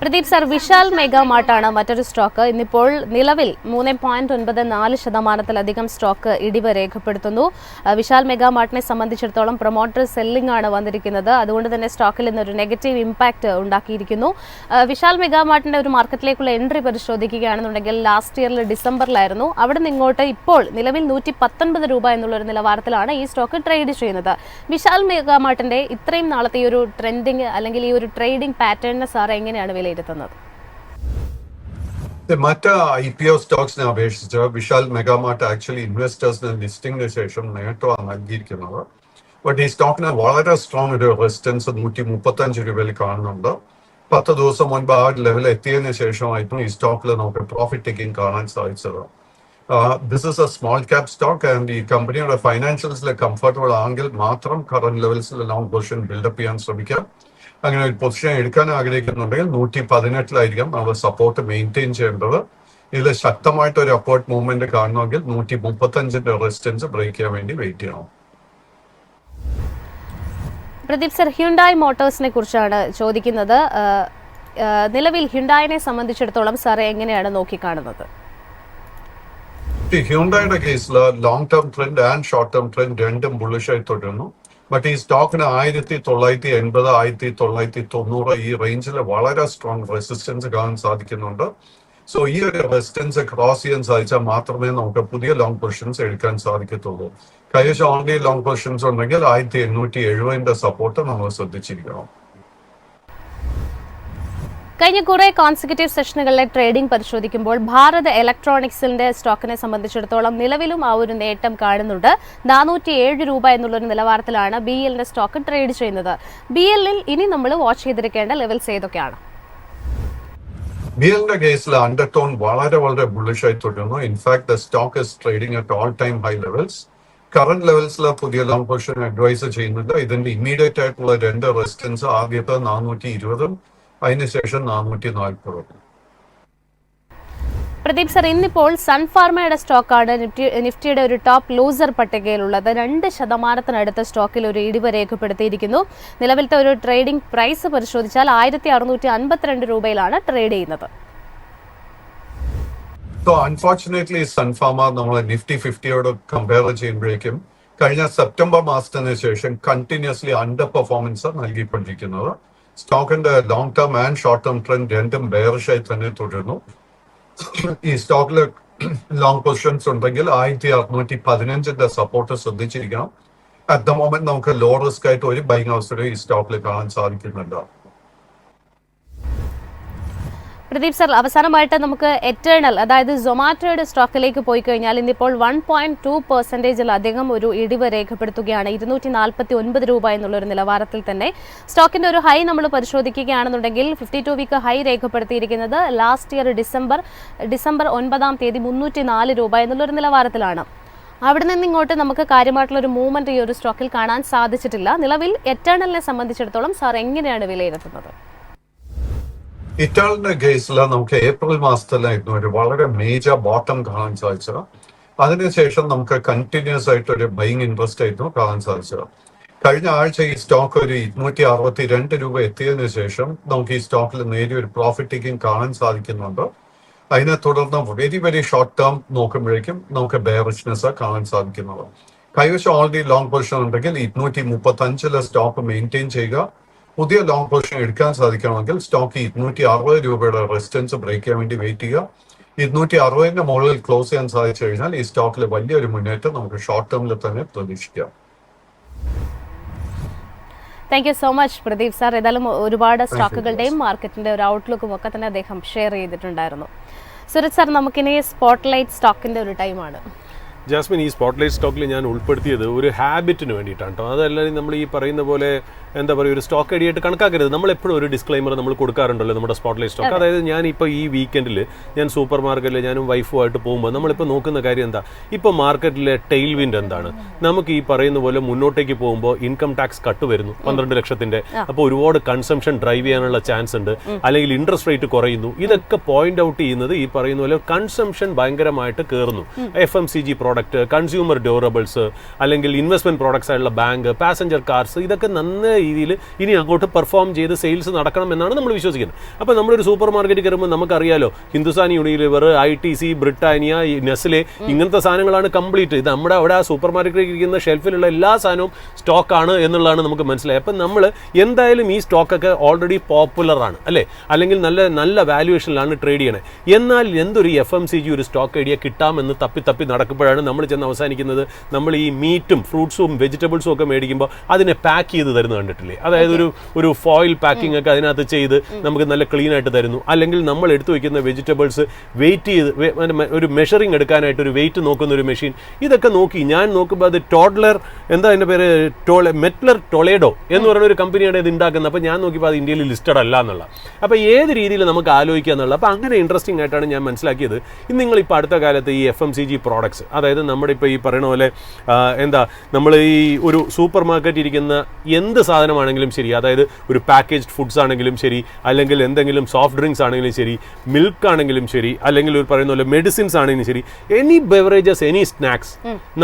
പ്രദീപ് സർ, വിശാൽ മെഗാ മാർട്ടാണ് മറ്റൊരു സ്റ്റോക്ക്. ഇന്നിപ്പോൾ നിലവിൽ 3.94% സ്റ്റോക്ക് ഇടിവ് രേഖപ്പെടുത്തുന്നു. വിശാൽ മെഗാ മാർട്ടിനെ സംബന്ധിച്ചിടത്തോളം പ്രൊമോട്ടർ സെല്ലിംഗ് ആണ് വന്നിരിക്കുന്നത്. അതുകൊണ്ട് തന്നെ സ്റ്റോക്കിൽ ഇന്നൊരു നെഗറ്റീവ് ഇമ്പാക്റ്റ് ഉണ്ടാക്കിയിരിക്കുന്നു. വിശാൽ മെഗാ മാർട്ടിന്റെ ഒരു മാർക്കറ്റിലേക്കുള്ള എൻട്രി പരിശോധിക്കുകയാണെന്നുണ്ടെങ്കിൽ ലാസ്റ്റ് ഇയറിൽ ഡിസംബറിലായിരുന്നു. അവിടെ നിന്ന് ഇങ്ങോട്ട് ഇപ്പോൾ നിലവിൽ 119 രൂപ എന്നുള്ളൊരു നിലവാരത്തിലാണ് ഈ സ്റ്റോക്ക് ട്രേഡ് ചെയ്യുന്നത്. വിശാൽ മെഗാ മാർട്ടിന്റെ ഇത്രയും നാളത്തെ ഈ ഒരു ട്രെൻഡിങ് അല്ലെങ്കിൽ ഈ ഒരു ട്രേഡിംഗ് പാറ്റേണിനെ സാർ എങ്ങനെയാണ് വിലയിരുത്തുന്നത്? മറ്റ് IPO സ്റ്റോക്സിനെ അപേക്ഷിച്ച് വിശാൽ മെഗാമാർട്ട് ആക്ച്വലി ഇൻവെസ്റ്റേഴ്സിന് ലിസ്റ്റിംഗിന് ശേഷം നേട്ടമാണ് നൽകിയിരിക്കുന്നത്. ബട്ട് ഈ സ്റ്റോക്കിന് വളരെ സ്ട്രോങ് ഒരു റെസിസ്റ്റൻസ് 135 രൂപയിൽ കാണുന്നുണ്ട്. 10 ദിവസം മുൻപ് ആ ലെവൽ എത്തിയതിനു ശേഷമായിരുന്നു ഈ സ്റ്റോക്കിൽ നമുക്ക് പ്രോഫിറ്റ് ടേക്കിംഗ് കാണാൻ സാധിച്ചത്. This is A small cap stock and ഈ കമ്പനിയുടെ ഫൈനാൻഷ്യൽസിൽ കംഫർട്ടബിൾ ആണെങ്കിൽ മാത്രം കറന്റ് ലെവൽസിൽ ലോങ് പൊസിഷൻ ബിൽഡപ്പ് ചെയ്യാൻ ശ്രമിക്കാം. അങ്ങനെ ഒരു പൊസിഷൻ എടുക്കാൻ ആഗ്രഹിക്കുന്നുണ്ടെങ്കിൽ 118 നമ്മൾ സപ്പോർട്ട് മെയിൻറ്റെയിൻ ചെയ്യേണ്ടത്. ഇതിൽ ശക്തമായിട്ട് ഒരു അപ്വേർഡ് മൂവ്മെന്റ് കാണണമെങ്കിൽ 135 റെസിസ്റ്റൻസ് ബ്രേക്ക് ചെയ്യാൻ വേണ്ടി വെയിറ്റ് ചെയ്യണം. പ്രദീപ് സർ, ഹ്യുണ്ടായി മോട്ടോഴ്സിനെ കുറിച്ചാണ് ചോദിക്കുന്നത്. നിലവിൽ ഹ്യുണ്ടായിനെ സംബന്ധിച്ചിടത്തോളം സാർ എങ്ങനെയാണ് നോക്കിക്കാണുന്നത്? ഹ്യുണ്ടായുടെ കേസിൽ long term trend and short term trend രണ്ടും ബുള്ളിഷായി തുടരുന്നു. ബട്ട് ഈ സ്റ്റോക്കിന് 1980, 1990 ഈ റേഞ്ചിൽ വളരെ സ്ട്രോങ് റെസിസ്റ്റൻസ് കാണാൻ സാധിക്കുന്നുണ്ട്. സോ ഈ ഒരു റെസിസ്റ്റൻസ് ക്രോസ് ചെയ്യാൻ സാധിച്ചാൽ മാത്രമേ നമുക്ക് പുതിയ ലോങ് പൊസിഷൻസ് എടുക്കാൻ സാധിക്കത്തുള്ളൂ. കൈവശം ഓൺലി ലോങ് പൊസിഷൻസ് ഉണ്ടെങ്കിൽ 1870 സപ്പോർട്ട് നമ്മൾ ശ്രദ്ധിച്ചിരിക്കണം. കഴിഞ്ഞ കുറേ കോൺസിക്യൂട്ടീവ് സെഷനുകളിലെ ട്രേഡിംഗ് പരിശോധിക്കുമ്പോൾ ഭാരത് ഇലക്ട്രോണിക്സിന്റെ സ്റ്റോക്കിനെ സംബന്ധിച്ചിടത്തോളം നിലവിലും ആ ഒരു നേട്ടം കാണുന്നുണ്ട്. 407 രൂപ എന്നുള്ളൊരു നിലവാരത്തിലാണ് BELന്റെ സ്റ്റോക്ക് ട്രേഡ് ചെയ്യുന്നത്. BELൽ ഇനി നമ്മൾ വാച്ച് ചെയ്തിരിക്കേണ്ട ലെവൽസ് ഏതൊക്കെയാണ്? BELന്റെ കേസിൽ അണ്ടർടോൺ വളരെ വളരെ ബുള്ളിഷ് ആയി തുടരുന്നു. In fact the stock is trading at all time high levels. Current ലെവൽസിൽ പുതിയ ലോങ് പൊസിഷൻ അഡ്വൈസ് ചെയ്യുന്നുണ്ട്. ഇതിന്റെ ഇമ്മീഡിയറ്റ് ആയിട്ടുള്ള 2 റെസിസ്റ്റൻസ് ആദ്യത്തെ 420 അതിനുശേഷം 440. പ്രദീപ് സർ, ഇന്നിപ്പോൾ സൺഫാർമയുടെ സ്റ്റോക്കാണ് നിഫ്റ്റിയുടെ ഒരു ടോപ്പ് ലൂസർ പട്ടികയിലുള്ളത്. 2% സ്റ്റോക്കിൽ ഒരു ഇടിവ് രേഖപ്പെടുത്തിയിരിക്കുന്നു. നിലവിലത്തെ ഒരു ട്രേഡിംഗ് പ്രൈസ് പരിശോധിച്ചാൽ 1652 രൂപയിലാണ് ട്രേഡ് ചെയ്യുന്നത്. അൺഫോർച്ചുനേറ്റ്ലി സൺഫാർമ നമ്മൾ നിഫ്റ്റി 50യോട് കമ്പയർ ചെയ്യുമ്പോഴേക്കും കഴിഞ്ഞ സെപ്റ്റംബർ മാസത്തിന് ശേഷം കണ്ടിന്യൂസ്ലി അണ്ടർ പെർഫോമൻസ് നൽകിക്കൊണ്ടിരിക്കുന്നത്. സ്റ്റോക്കിന്റെ long term and short term trend രണ്ടും ബെയറിഷായി തന്നെ തുടരുന്നു. ഈ സ്റ്റോക്കില് ലോങ് പൊസിഷൻസ് ഉണ്ടെങ്കിൽ 1615 സപ്പോർട്ട് ശ്രദ്ധിച്ചിരിക്കണം. അറ്റ് ദ മൊമെന്റ് നമുക്ക് ലോ റിസ്ക് ആയിട്ട് ഒരു ബൈങ് അവസരം ഈ സ്റ്റോക്കിൽ കാണാൻ സാധിക്കുന്നുണ്ട്. പ്രദീപ് സർ, അവസാനമായിട്ട് നമുക്ക് എറ്റേണൽ, അതായത് സൊമാറ്റോയുടെ സ്റ്റോക്കിലേക്ക് പോയി കഴിഞ്ഞാൽ ഇന്നിപ്പോൾ 1.2% ഒരു ഇടിവ് രേഖപ്പെടുത്തുകയാണ്. 249 രൂപ എന്നുള്ളൊരു നിലവാരത്തിൽ തന്നെ. സ്റ്റോക്കിന്റെ ഒരു ഹൈ നമ്മൾ പരിശോധിക്കുകയാണെന്നുണ്ടെങ്കിൽ 52 വീക്ക് ഹൈ രേഖപ്പെടുത്തിയിരിക്കുന്നത് ലാസ്റ്റ് ഇയർ ഡിസംബർ 9-ാം തീയതി 304 രൂപ എന്നുള്ളൊരു നിലവാരത്തിലാണ്. അവിടെ നിന്ന് ഇങ്ങോട്ട് നമുക്ക് കാര്യമായിട്ടുള്ളൊരു മൂവ്മെന്റ് ഈ ഒരു സ്റ്റോക്കിൽ കാണാൻ സാധിച്ചിട്ടില്ല. നിലവിൽ എറ്റേണലിനെ സംബന്ധിച്ചിടത്തോളം സാർ എങ്ങനെയാണ് വിലയിരുത്തുന്നത്? ഇറ്റാലിന്റെ കേസിൽ നമുക്ക് ഏപ്രിൽ മാസത്തിലായിരുന്നു ഒരു വളരെ മേജർ ബോട്ടം കാണാൻ സാധിച്ചത്. അതിനുശേഷം നമുക്ക് കണ്ടിന്യൂസ് ആയിട്ട് ഒരു ബൈങ് ഇൻട്രസ്റ്റ് ആയിരുന്നു കാണാൻ സാധിച്ചത്. കഴിഞ്ഞ ആഴ്ച ഈ സ്റ്റോക്ക് ഒരു 262 രൂപ എത്തിയതിനു ശേഷം നമുക്ക് ഈ സ്റ്റോക്കിൽ നേരിയ ഒരു പ്രോഫിറ്റ് ടേക്കിംഗ് കാണാൻ സാധിക്കുന്നുണ്ട്. അതിനെ തുടർന്ന് വെരി വെരി ഷോർട്ട് ടേം നോക്കുമ്പോഴേക്കും നമുക്ക് ബെയറിഷ്നെസ് കാണാൻ സാധിക്കുന്നത്. കൈവശം ഓൾറെഡി ലോങ് പൊസിഷൻ ഉണ്ടെങ്കിൽ 235 സ്റ്റോക്ക് മെയിൻറ്റെയിൻ ചെയ്യുക. പുതിയ ലോങ് പൊസിഷൻ എടുക്കാൻ സാധിക്കണമെങ്കിൽ സ്റ്റോക്ക് 260 രൂപയുടെ റെസിസ്റ്റൻസ് ബ്രേക്ക് ചെയ്യാൻ വേണ്ടി വെയിറ്റ് ചെയ്യുക. 260 മുകളിൽ ക്ലോസ് ചെയ്യാൻ സാധിച്ചു കഴിഞ്ഞാൽ ഈ സ്റ്റോക്കിൽ വലിയൊരു മുന്നേറ്റം നമുക്ക് ഷോർട്ട് ടേമിൽ തന്നെ പ്രതീക്ഷിക്കാം. Thank you so much Pradeep sir. ഏതായാലും ഒരുപാട് സ്റ്റോക്കുകളുടെയും മാർക്കറ്റിന്റെ ഒരു ഔട്ട്ലുക്കും ഒക്കെ തന്നെ അദ്ദേഹം ഷെയർ ചെയ്തിട്ടുണ്ടായിരുന്നു. സുരജ് സാർ, നമുക്കിനി സ്പോട്ട്ലൈറ്റ് സ്റ്റോക്കിന്റെ ഒരു ടൈമാണ്. ജാസ്മിൻ, ഈ സ്പോട്ട്ലൈറ്റ് സ്റ്റോക്കിൽ ഞാൻ ഉൾപ്പെടുത്തിയത് ഒരു ഹാബിറ്റിന് വേണ്ടിയിട്ടാണ് കേട്ടോ. അതല്ലാതെ നമ്മൾ ഈ പറയുന്ന പോലെ എന്താ പറയുക, ഒരു സ്റ്റോക്ക് ഐഡിയ ആയിട്ട് കണക്കാക്കരുത്. നമ്മളെപ്പോഴും ഒരു ഡിസ്ക്ലൈമർ നമ്മൾ കൊടുക്കാറുണ്ടല്ലോ നമ്മുടെ സ്പോട്ട്ലൈറ്റ് സ്റ്റോക്ക്. അതായത് ഞാനിപ്പോൾ ഈ വീക്കെൻഡിൽ ഞാൻ സൂപ്പർ മാർക്കറ്റിൽ ഞാനും വൈഫുമായിട്ട് പോകുമ്പോൾ നമ്മളിപ്പോൾ നോക്കുന്ന കാര്യം എന്താ, ഇപ്പോൾ മാർക്കറ്റിലെ ടെയിൽ വിൻഡ് എന്താണ്, നമുക്ക് ഈ പറയുന്ന പോലെ മുന്നോട്ടേക്ക് പോകുമ്പോൾ ഇൻകം ടാക്സ് കട്ട് വരുന്നു 12 ലക്ഷത്തിൻ്റെ. അപ്പോൾ ഒരുപാട് കൺസംഷൻ ഡ്രൈവ് ചെയ്യാനുള്ള ചാൻസ് ഉണ്ട്, അല്ലെങ്കിൽ ഇൻട്രസ്റ്റ് റേറ്റ് കുറയുന്നു. ഇതൊക്കെ പോയിന്റ് ഔട്ട് ചെയ്യുന്നത് ഈ പറയുന്ന പോലെ കൺസംഷൻ ഭയങ്കരമായിട്ട് കയറുന്നു. FMCG പ്രോഡക്റ്റ്, കൺസ്യൂമർ ഡ്യൂറബിൾസ്, അല്ലെങ്കിൽ ഇൻവെസ്റ്റ്മെന്റ് പ്രോഡക്ട്സ് ആയിട്ടുള്ള ബാങ്ക്, പാസഞ്ചർ കാർസ്, ഇതൊക്കെ നല്ല രീതിയിൽ ഇനി അങ്ങോട്ട് പെർഫോം ചെയ്ത് സെയിൽസ് നടക്കണം എന്നാണ് നമ്മൾ വിശ്വസിക്കുന്നത്. അപ്പോൾ നമ്മളൊരു സൂപ്പർ മാർക്കറ്റിൽ കയറുമ്പോൾ നമുക്കറിയാലോ, Hindustan Unilever, ITC, Britannia, Nestle, ഇങ്ങനത്തെ സാധനങ്ങളാണ് കംപ്ലീറ്റ്. ഇത് നമ്മുടെ അവിടെ ആ സൂപ്പർ മാർക്കറ്റിൽ ഇരിക്കുന്ന ഷെൽഫിലുള്ള എല്ലാ സാധനവും സ്റ്റോക്കാണ് എന്നുള്ളതാണ് നമുക്ക് മനസ്സിലായി. അപ്പം നമ്മൾ എന്തായാലും ഈ സ്റ്റോക്കൊക്കെ ഓൾറെഡി പോപ്പുലറാണ് അല്ലേ, അല്ലെങ്കിൽ നല്ല നല്ല വാല്യുവേഷനിലാണ് ട്രേഡ് ചെയ്യണേ. എന്നാൽ എന്തൊരു FMCG ഒരു സ്റ്റോക്ക് ഐഡിയ കിട്ടാമെന്ന് തപ്പി നടക്കുമ്പോഴാണ് നമ്മൾ ചെന്ന് അവസാനിക്കുന്നത് നമ്മൾ ഈ മീറ്റും ഫ്രൂട്ട്സും വെജിറ്റബിൾസും ഒക്കെ മേടിക്കുമ്പോൾ അതിനെ പാക്ക് ചെയ്ത് തരുന്നത് കണ്ടിട്ടില്ലേ? അതായത് ഒരു ഫോയിൽ പാക്കിംഗ് ഒക്കെ അതിനകത്ത് ചെയ്ത് നമുക്ക് നല്ല ക്ലീൻ ആയിട്ട് തരുന്നു. അല്ലെങ്കിൽ നമ്മൾ എടുത്തു വയ്ക്കുന്ന വെജിറ്റബിൾസ് വെയിറ്റ് ചെയ്ത് ഒരു മെഷറിംഗ് എടുക്കാനായിട്ട് ഒരു വെയിറ്റ് നോക്കുന്ന ഒരു മെഷീൻ. ഇതൊക്കെ നോക്കി ഞാൻ നോക്കുമ്പോൾ അത് ടോഡ്ലർ, എന്താ അതിൻ്റെ പേര്, മെറ്റ്ലർ ടൊളേഡോ എന്ന് പറയുന്ന ഒരു കമ്പനിയാണ് ഇത് ഉണ്ടാക്കുന്നത്. അപ്പോൾ ഞാൻ നോക്കിയപ്പോൾ അത് ഇന്ത്യയിൽ ലിസ്റ്റഡ് അല്ല എന്നുള്ള. അപ്പോൾ ഏത് രീതിയിൽ നമുക്ക് ആലോചിക്കുക എന്നുള്ള. അപ്പോൾ അങ്ങനെ ഇൻട്രസ്റ്റിംഗ് ആയിട്ടാണ് ഞാൻ മനസ്സിലാക്കിയത്. ഇന്ന് നിങ്ങളിപ്പോൾ അടുത്ത കാലത്ത് ഈ FMCG പ്രോഡക്ട്സ്, അതായത് നമ്മുടെ ഇപ്പോൾ ഈ പറയുന്ന പോലെ എന്താ നമ്മൾ ഈ ഒരു സൂപ്പർ മാർക്കറ്റ് ഇരിക്കുന്ന എന്ത് സാധനമാണെങ്കിലും ശരി, അതായത് ഒരു പാക്കേജ്ഡ് ഫുഡ്സ് ആണെങ്കിലും ശരി, അല്ലെങ്കിൽ എന്തെങ്കിലും സോഫ്റ്റ് ഡ്രിങ്ക്സ് ആണെങ്കിലും ശരി, മിൽക്ക് ആണെങ്കിലും ശരി, അല്ലെങ്കിൽ ഒരു പറയുന്ന പോലെ മെഡിസിൻസ് ആണെങ്കിലും ശരി, എനി ബെവറേജസ്, എനി സ്നാക്സ്,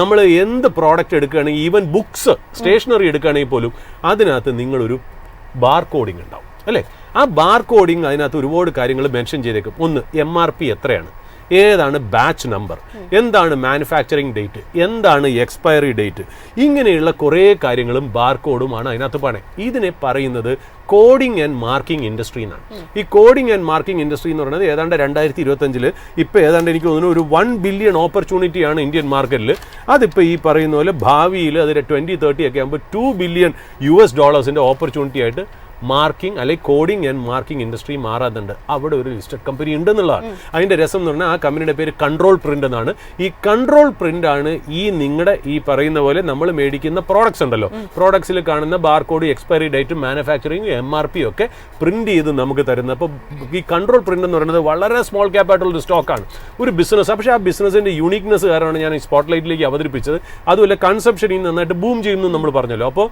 നമ്മൾ എന്ത് പ്രോഡക്റ്റ് എടുക്കുകയാണെങ്കിൽ, ഈവൻ ബുക്സ്, സ്റ്റേഷനറി എടുക്കുകയാണെങ്കിൽ പോലും അതിനകത്ത് നിങ്ങളൊരു ബാർ കോഡിംഗ് ഉണ്ടാവും അല്ലേ? ആ ബാർ കോഡിംഗ് അതിനകത്ത് ഒരുപാട് കാര്യങ്ങൾ മെൻഷൻ ചെയ്തേക്കും. ഒന്ന്, MRP എത്രയാണ്, ഏതാണ് ബാച്ച് നമ്പർ, എന്താണ് മാനുഫാക്ചറിങ് ഡേറ്റ്, എന്താണ് എക്സ്പയറി ഡേറ്റ്, ഇങ്ങനെയുള്ള കുറേ കാര്യങ്ങളും ബാർകോഡുമാണ് അതിനകത്ത് പണേ. ഇതിനെ പറയുന്നത് കോഡിംഗ് ആൻഡ് മാർക്കിംഗ് ഇൻഡസ്ട്രി എന്നാണ്. ഈ കോഡിംഗ് ആൻഡ് മാർക്കിംഗ് ഇൻഡസ്ട്രി എന്ന് പറയുന്നത് ഏതാണ്ട് 2025 ഇപ്പോൾ ഏതാണ്ട് എനിക്ക് തോന്നുന്നു ഒരു 1 ബില്യൺ ഓപ്പർച്യൂണിറ്റിയാണ് ഇന്ത്യൻ മാർക്കറ്റിൽ. അതിപ്പോൾ ഈ പറയുന്ന പോലെ ഭാവിയിൽ അത് 2030 ഒക്കെ ആകുമ്പോൾ $2 ബില്യൺ ഓപ്പർച്യൂണിറ്റി ആയിട്ട് മാർക്കിംഗ് അല്ലെങ്കിൽ കോഡിംഗ് ആൻഡ് മാർക്കിംഗ് ഇൻഡസ്ട്രി മാറാതുണ്ട്. അവിടെ ഒരു ലിസ്റ്റഡ് കമ്പനി ഉണ്ടെന്നുള്ളതാണ്. അതിൻ്റെ രസം എന്ന് പറഞ്ഞാൽ ആ കമ്പനിയുടെ പേര് കൺട്രോൾ പ്രിന്റ് എന്നാണ്. ഈ കൺട്രോൾ പ്രിന്റ് ആണ് ഈ നിങ്ങളുടെ ഈ പറയുന്ന പോലെ നമ്മൾ മേടിക്കുന്ന പ്രോഡക്ട്സ് ഉണ്ടല്ലോ, പ്രോഡക്ട്സിൽ കാണുന്ന ബാർകോഡ്, എക്സ്പയറി ഡേറ്റും, മാനുഫാക്ചറിങ്, MRP ഒക്കെ പ്രിന്റ് ചെയ്ത് നമുക്ക് തരുന്നത്. അപ്പോൾ ഈ കൺട്രോൾ പ്രിന്റ് എന്ന് പറയുന്നത് വളരെ സ്മോൾ ക്യാപ്പ് ആയിട്ടുള്ളൊരു സ്റ്റോക്കാണ്, ഒരു ബിസിനസ്. പക്ഷേ ആ ബിസിനസിന്റെ യൂണിക്നെസ് കാരണമാണ് ഞാൻ ഈ സ്പോട്ട് ലൈറ്റിലേക്ക് അവതരിപ്പിച്ചത്. അതുമല്ല കൺസെപ്ഷൻ നന്നായിട്ട് ബൂം ചെയ്യുന്നു നമ്മൾ പറഞ്ഞല്ലോ. അപ്പോൾ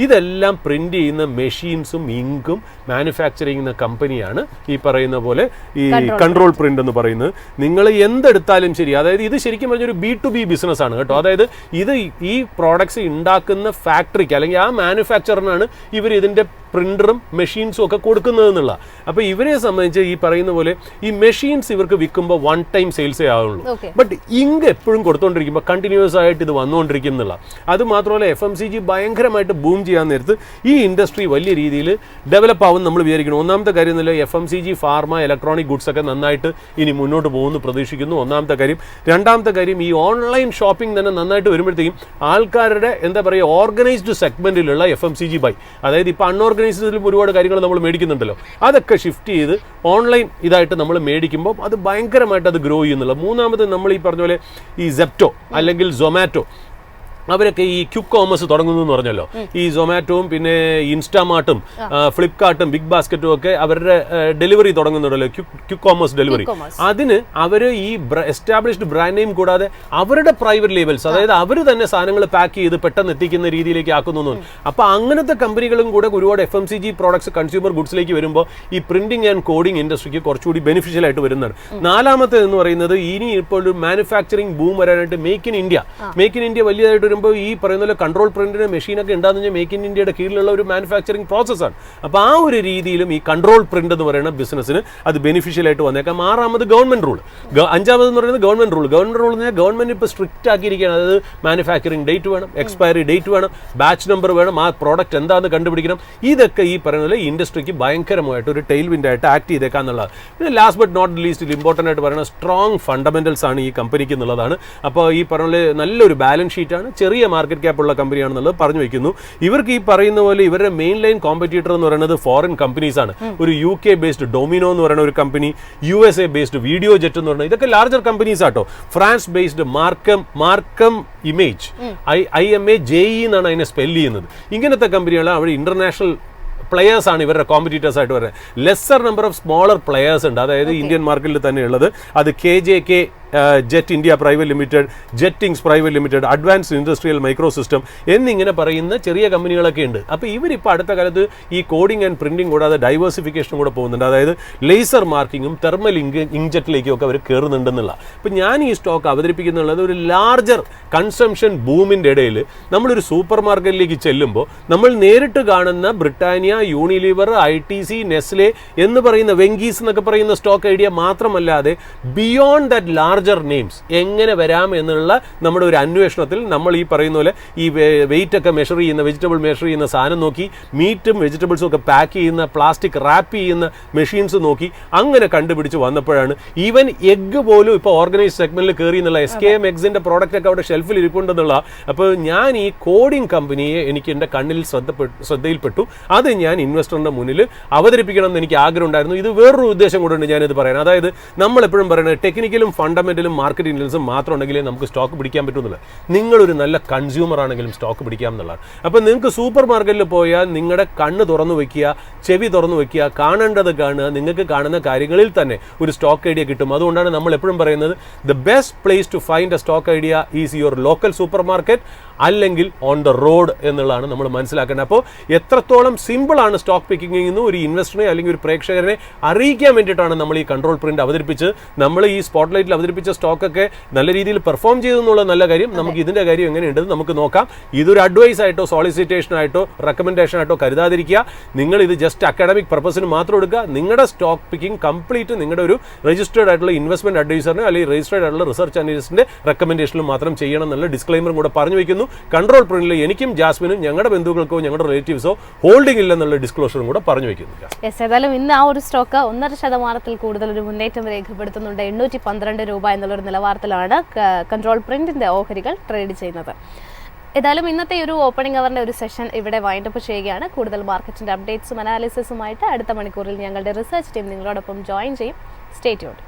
ഇതെല്ലാം പ്രിന്റ് ചെയ്യുന്ന മെഷീൻസും ഇങ്കും മാനുഫാക്ചർ ചെയ്യുന്ന കമ്പനിയാണ് ഈ പറയുന്ന പോലെ ഈ കൺട്രോൾ പ്രിന്റ് എന്ന് പറയുന്നത്. നിങ്ങൾ എന്തെടുത്താലും ശരി, അതായത് ഇത് ശരിക്കും പറഞ്ഞൊരു B2B ബിസിനസ് ആണ് കേട്ടോ. അതായത് ഇത് ഈ പ്രോഡക്ട്സ് ഉണ്ടാക്കുന്ന ഫാക്ടറിക്ക് അല്ലെങ്കിൽ ആ മാനുഫാക്ചറിനാണ് ഇവർ ഇതിന്റെ പ്രിന്ററും മെഷീൻസും ഒക്കെ കൊടുക്കുന്നത് എന്നുള്ള. അപ്പോൾ ഇവരെ സംബന്ധിച്ച് ഈ പറയുന്ന പോലെ ഈ മെഷീൻസ് ഇവർക്ക് വിൽക്കുമ്പോൾ വൺ ടൈം സെയിൽസേ ആവുള്ളൂ. ബട്ട് ഇങ്ക് എപ്പോഴും കൊടുത്തുകൊണ്ടിരിക്കുമ്പോൾ കണ്ടിന്യൂസ് ആയിട്ട് ഇത് വന്നുകൊണ്ടിരിക്കും എന്നുള്ള. അത് മാത്രമല്ല FMCG ഭയങ്കരമായിട്ട് ബൂം ചെയ്യാൻ നേരത്ത് ഈ ഇൻഡസ്ട്രി വലിയ രീതിയിൽ ഡെവലപ്പ് ആവും നമ്മൾ വിചാരിക്കണം. ഒന്നാമത്തെ കാര്യം എന്നല്ല, FMCG, ഫാർമ, ഇലക്ട്രോണിക് ഗുഡ്സ് ഒക്കെ നന്നായിട്ട് ഇനി മുന്നോട്ട് പോകുന്നു പ്രതീക്ഷിക്കുന്നു. ഒന്നാമത്തെ കാര്യം. രണ്ടാമത്തെ കാര്യം, ഈ ഓൺലൈൻ ഷോപ്പിംഗ് തന്നെ നന്നായിട്ട് വരുമ്പോഴത്തേക്കും ആൾക്കാരുടെ എന്താ പറയുക ഓർഗനൈസ്ഡ് സെഗ്മെന്റിലുള്ള FMCG ബൈ, അതായത് ഇപ്പോൾ അൺഓർഗനൈസ്ഡിലും ഒരുപാട് കാര്യങ്ങൾ നമ്മൾ മേടിക്കുന്നുണ്ടല്ലോ, അതൊക്കെ ഷിഫ്റ്റ് ചെയ്ത് ഓൺലൈൻ ഇതായിട്ട് നമ്മൾ മേടിക്കുമ്പോൾ അത് ഭയങ്കരമായിട്ട് അത് ഗ്രോ ചെയ്യുന്നുള്ളത്. മൂന്നാമത് നമ്മൾ ഈ പറഞ്ഞ പോലെ ഈ സെപ്റ്റോ അല്ലെങ്കിൽ സൊമാറ്റോ അവരൊക്കെ ഈ ക്വിക്ക് കോമേഴ്സ് തുടങ്ങുന്നു എന്ന് പറഞ്ഞല്ലോ. ഈ സൊമാറ്റോവും പിന്നെ ഇൻസ്റ്റാമാർട്ടും ഫ്ലിപ്കാർട്ടും ബിഗ് ബാസ്ക്കറ്റും ഒക്കെ അവരുടെ ഡെലിവറി തുടങ്ങുന്നുണ്ടല്ലോ, ക്വിക്ക് കോമേഴ്സ് ഡെലിവറി. അതിന് അവർ ഈ എസ്റ്റാബ്ലിഷ്ഡ് ബ്രാൻഡ് നെയിം കൂടാതെ അവരുടെ പ്രൈവറ്റ് ലേബൽസ്, അതായത് അവർ തന്നെ സാധനങ്ങൾ പാക്ക് ചെയ്ത് പെട്ടെന്ന് എത്തിക്കുന്ന രീതിയിലേക്ക് ആക്കുന്നു. അപ്പോൾ അങ്ങനത്തെ കമ്പനികളും കൂടെ ഒരുപാട് FMCG പ്രോഡക്ട്സ് കൺസ്യൂമർ ഗുഡ്സിലേക്ക് വരുമ്പോൾ ഈ പ്രിന്റിംഗ് ആൻഡ് കോഡിംഗ് ഇൻഡസ്ട്രിക്ക് കുറച്ചുകൂടി ബെനിഫിഷ്യൽ ആയിട്ട് വരുന്നതാണ്. നാലാമത്തെ എന്ന് പറയുന്നത്, ഇനി ഇപ്പോൾ ഒരു മാനുഫാക്ചറിംഗ് ബൂം വരാനായിട്ട് മേക്ക് ഇൻ ഇന്ത്യ വലിയതായിട്ട് ഈ പറയുന്ന പോലെ കൺട്രോൾ പ്രിന്റിന് മെഷീനൊക്കെ ഉണ്ടാകുന്ന കഴിഞ്ഞാൽ മേക്ക് ഇൻ ഇന്ത്യയുടെ കീഴിലുള്ള ഒരു മാനുഫാക്ചറിംഗ് പ്രോസസ്സാണ്. അപ്പോൾ ആ ഒരു രീതിയിലും ഈ കൺട്രോൾ പ്രിന്റ് എന്ന് പറയുന്ന ബിസിനസ്സിന് അത് ബെനിഫിഷ്യൽ ആയിട്ട് വന്നേക്കാം. ആറാമത് ഗവൺമെന്റ് റൂൾ. അഞ്ചാമതെന്ന് പറയുന്നത് ഗവൺമെന്റ് റൂൾ എന്ന് പറഞ്ഞാൽ ഗവൺമെന്റ് ഇപ്പോൾ സ്ട്രിക്റ്റ് ആക്കിയിരിക്കുകയാണ്. അതായത് മാനുഫാക്ചറിംഗ് ഡേറ്റ് വേണം, എക്സ്പയറി ഡേറ്റ് വേണം, ബാച്ച് നമ്പർ വേണം, ആ പ്രോഡക്റ്റ് എന്താണെന്ന് കണ്ടുപിടിക്കണം. ഇതൊക്കെ ഈ പറയുന്ന പോലെ ഇൻഡസ്ട്രിക്ക് ഭയങ്കരമായിട്ട് ഒരു ടെയിൽ വിൻഡായിട്ട് ആക്ട് ചെയ്തേക്കാം എന്നുള്ളത്. പിന്നെ last but not least important ആയിട്ട് പറയുന്ന സ്ട്രോങ് ഫണ്ടമെന്റൽസ് ആണ് ഈ കമ്പനിക്ക് എന്നുള്ളതാണ്. അപ്പോൾ ഈ പറഞ്ഞ പോലെ നല്ലൊരു ബാലൻസ് ഷീറ്റാണ്, ചെറിയ മാർക്കറ്റ് ക്യാപ്പ് ഉള്ള കമ്പനിയാണെന്നുള്ളത് പറഞ്ഞു വെക്കുന്നു. ഇവർക്ക് ഈ പറയുന്ന പോലെ ഇവരുടെ മെയിൻ ലൈൻ കോമ്പറ്റീറ്റർ എന്ന് പറയുന്നത് ഫോറിൻ കമ്പനീസ് ആണ്. ഒരു UK ബേസ്ഡ് ഡൊമിനോ എന്ന് പറയുന്ന ഒരു company, USA based video jet എന്ന് പറയുന്നത്, ഇതൊക്കെ ലാർജർ കമ്പനീസ് ആട്ടോ. ഫ്രാൻസ് ബേസ്ഡ് മാർക്കം ഇമേജ്, IMAJE എന്നാണ് അതിനെ സ്പെൽ ചെയ്യുന്നത്. ഇങ്ങനത്തെ കമ്പനികൾ അവിടെ ഇന്റർനാഷണൽ പ്ലെയേഴ്സ് ആണ് ഇവരുടെ കോമ്പറ്റീറ്റേഴ്സ് ആയിട്ട് വരുന്നത്. Lesser number of smaller players ഉണ്ട്, അതായത് ഇന്ത്യൻ മാർക്കറ്റിൽ തന്നെ ഉള്ളത്. അത് KJK jet India private limited, jettings private limited, advanced industrial micro system എന്നിങ്ങനെ പറയുന്ന ചെറിയ കമ്പനികളൊക്കെ ഉണ്ട്. അപ്പോൾ ഇവരിപ്പോൾ അടുത്ത കാലത്ത് ഈ കോഡിംഗ് ആൻഡ് പ്രിന്റിംഗ് കൂടാതെ ഡൈവേഴ്സിഫിക്കേഷനും കൂടെ പോകുന്നുണ്ട്. അതായത് ലേസർ മാർക്കിങ്ങും തെർമൽ ഇങ്ക്ജെറ്റിലേക്കും ഒക്കെ അവർ കയറുന്നുണ്ടെന്നുള്ള. അപ്പോൾ ഞാൻ ഈ സ്റ്റോക്ക് അവതരിപ്പിക്കുന്നുള്ളത് ഒരു ലാർജർ കൺസംഷൻ ബൂമിൻ്റെ ഇടയിൽ നമ്മളൊരു സൂപ്പർ മാർക്കറ്റിലേക്ക് ചെല്ലുമ്പോൾ നമ്മൾ നേരിട്ട് കാണുന്ന ബ്രിട്ടാനിയ, യൂണിലിവർ, ITC, നെസ്ലെ എന്ന് പറയുന്ന വെങ്കീസ് എന്നൊക്കെ പറയുന്ന സ്റ്റോക്ക് ഐഡിയ മാത്രമല്ലാതെ ബിയോണ്ട് ദാറ്റ് ലാർജർ നെയിംസ് എങ്ങനെ വരാം എന്നുള്ള നമ്മുടെ ഒരു അന്വേഷണത്തിൽ നമ്മൾ ഈ പറയുന്ന പോലെ ഈ വെയിറ്റ് ഒക്കെ മെഷർ ചെയ്യുന്ന, വെജിറ്റബിൾ മെഷർ ചെയ്യുന്ന സാധനം നോക്കി, മീറ്റും വെജിറ്റബിൾസും ഒക്കെ പാക്ക് ചെയ്യുന്ന, പ്ലാസ്റ്റിക് റാപ്പ് ചെയ്യുന്ന മെഷീൻസ് നോക്കി അങ്ങനെ കണ്ടുപിടിച്ച് വന്നപ്പോഴാണ് ഈവൻ എഗ്ഗ് പോലും ഇപ്പോൾ ഓർഗനൈസ് സെഗ്മെന്റിൽ കയറി എന്നുള്ള SKM എഗ്സിന്റെ പ്രോഡക്റ്റ് ഒക്കെ അവിടെ ഷെൽഫിൽ ഇരിപ്പുണ്ടെന്നുള്ള. അപ്പോൾ ഞാൻ ഈ കോഡിംഗ് കമ്പനിയെ എനിക്ക് എൻ്റെ കണ്ണിൽ ശ്രദ്ധയിൽപ്പെട്ടു. അത് ഞാൻ ഇൻവെസ്റ്ററിന്റെ മുന്നിൽ അവതരിപ്പിക്കണം എന്ന് എനിക്ക് ആഗ്രഹം ഉണ്ടായിരുന്നു. ഇത് വേറൊരു ഉദ്ദേശം കൊണ്ടുണ്ട് ഞാനിത് പറയാൻ. അതായത് നമ്മളെപ്പോഴും പറയുന്നത് ടെക്നിക്കലും ഫണ്ടമെന്റലും മാർക്കറ്റ് ഇന്റലിജൻസും മാത്രം ഉണ്ടെങ്കിലേ നമുക്ക് സ്റ്റോക്ക് പിടിക്കാൻ പറ്റുന്നില്ല. നിങ്ങളൊരു നല്ല കൺസ്യൂമർ ആണെങ്കിലും സ്റ്റോക്ക് പിടിക്കാം എന്നുള്ളതാണ്. അപ്പോൾ നിങ്ങൾക്ക് സൂപ്പർ മാർക്കറ്റിൽ പോയാൽ നിങ്ങളുടെ കണ്ണ് തുറന്നു വെക്കുക, ചെവി തുറന്നു വെക്കുക, കാണേണ്ടത് കാണുക, നിങ്ങൾക്ക് കാണുന്ന കാര്യങ്ങളിൽ തന്നെ ഒരു സ്റ്റോക്ക് ഐഡിയ കിട്ടും. അതുകൊണ്ടാണ് നമ്മൾ എപ്പോഴും പറയുന്നത് the best place to find a stock idea is your local supermarket അല്ലെങ്കിൽ ഓൺ ദ റോഡ് എന്നുള്ളതാണ് നമ്മൾ മനസ്സിലാക്കേണ്ടത്. അപ്പോൾ എത്രത്തോളം സിമ്പിളാണ് സ്റ്റോക്ക് പിക്കിംഗ് എന്ന് ഒരു ഇൻവെസ്റ്ററിനെ അല്ലെങ്കിൽ ഒരു പ്രേക്ഷകരെ അറിയിക്കാൻ വേണ്ടിയിട്ടാണ് നമ്മൾ ഈ കൺട്രോൾ പ്രിന്റ് അവതരിപ്പിച്ച് നമ്മൾ ഈ സ്പോട്ട് ലൈറ്റിൽ അവതരിപ്പിച്ച സ്റ്റോക്കൊക്കെ നല്ല രീതിയിൽ പെർഫോം ചെയ്തു എന്നുള്ള നല്ല കാര്യം. നമുക്ക് ഇതിൻ്റെ കാര്യം എങ്ങനെയുണ്ടെന്ന് നമുക്ക് നോക്കാം. ഇതൊരു അഡ്വൈസ് ആയിട്ടോ സോളിസിറ്റേഷൻ ആയിട്ടോ റെക്കമെൻഡേഷൻ ആയിട്ടോ കരുതാതിരിക്കുക. നിങ്ങൾ ഇത് ജസ്റ്റ് അക്കാഡമിക് പർപ്പസിന് മാത്രം എടുക്കുക. നിങ്ങളുടെ സ്റ്റോക്ക് പിക്കിംഗ് കംപ്ലീറ്റ് നിങ്ങളുടെ ഒരു രജിസ്റ്റേർഡ് ആയിട്ടുള്ള ഇൻവെസ്റ്റ്മെന്റ് അഡ്വൈസറിന് അല്ലെങ്കിൽ രജിസ്റ്റേർഡ് ആയിട്ടുള്ള റിസർച്ച് അനലിസ്റ്റിന്റെ റെക്കമെൻഡേഷനിൽ മാത്രം ചെയ്യണം എന്നുള്ള ഡിസ്ക്ലൈമറും കൂടെ പറഞ്ഞു വയ്ക്കുന്നു. കൺട്രോൾ പ്രിന്റിൽ എനിക്കും ജാസ്മിനും ഞങ്ങളുടെ ബന്ധുക്കൾക്കോ ഞങ്ങളുടെ റിലേറ്റീവ്സോ ഹോൾഡിംഗ് ഇല്ലെന്നുള്ള ഡിസ്ക്ലോഷറും കൂടെ പറഞ്ഞു വയ്ക്കുന്നു. ഏതായാലും ഇന്ന് ആ ഒരു സ്റ്റോക്ക് 1.5% കൂടുതൽ ഒരു മുന്നേറ്റം രേഖപ്പെടുത്തുന്നുണ്ട്. 812 രൂപ എന്നുള്ളൊരു നിലവാരത്തിലാണ് കൺട്രോൾ പ്രിന്റിന്റെ ഓഹരികൾ ട്രേഡ് ചെയ്യുന്നത്. ഏതായാലും ഇന്നത്തെ ഒരു ഓപ്പണിംഗ് അവറിൻ്റെ ഒരു സെഷൻ ഇവിടെ വൈൻഡപ്പ് ചെയ്യുകയാണ്. കൂടുതൽ മാർക്കറ്റിൻ്റെ അപ്ഡേറ്റ്സും അനാലിസിസുമായിട്ട് അടുത്ത മണിക്കൂറിൽ ഞങ്ങളുടെ റിസർച്ച് ടീം നിങ്ങളോടൊപ്പം ജോയിൻ ചെയ്യും. Stay tuned.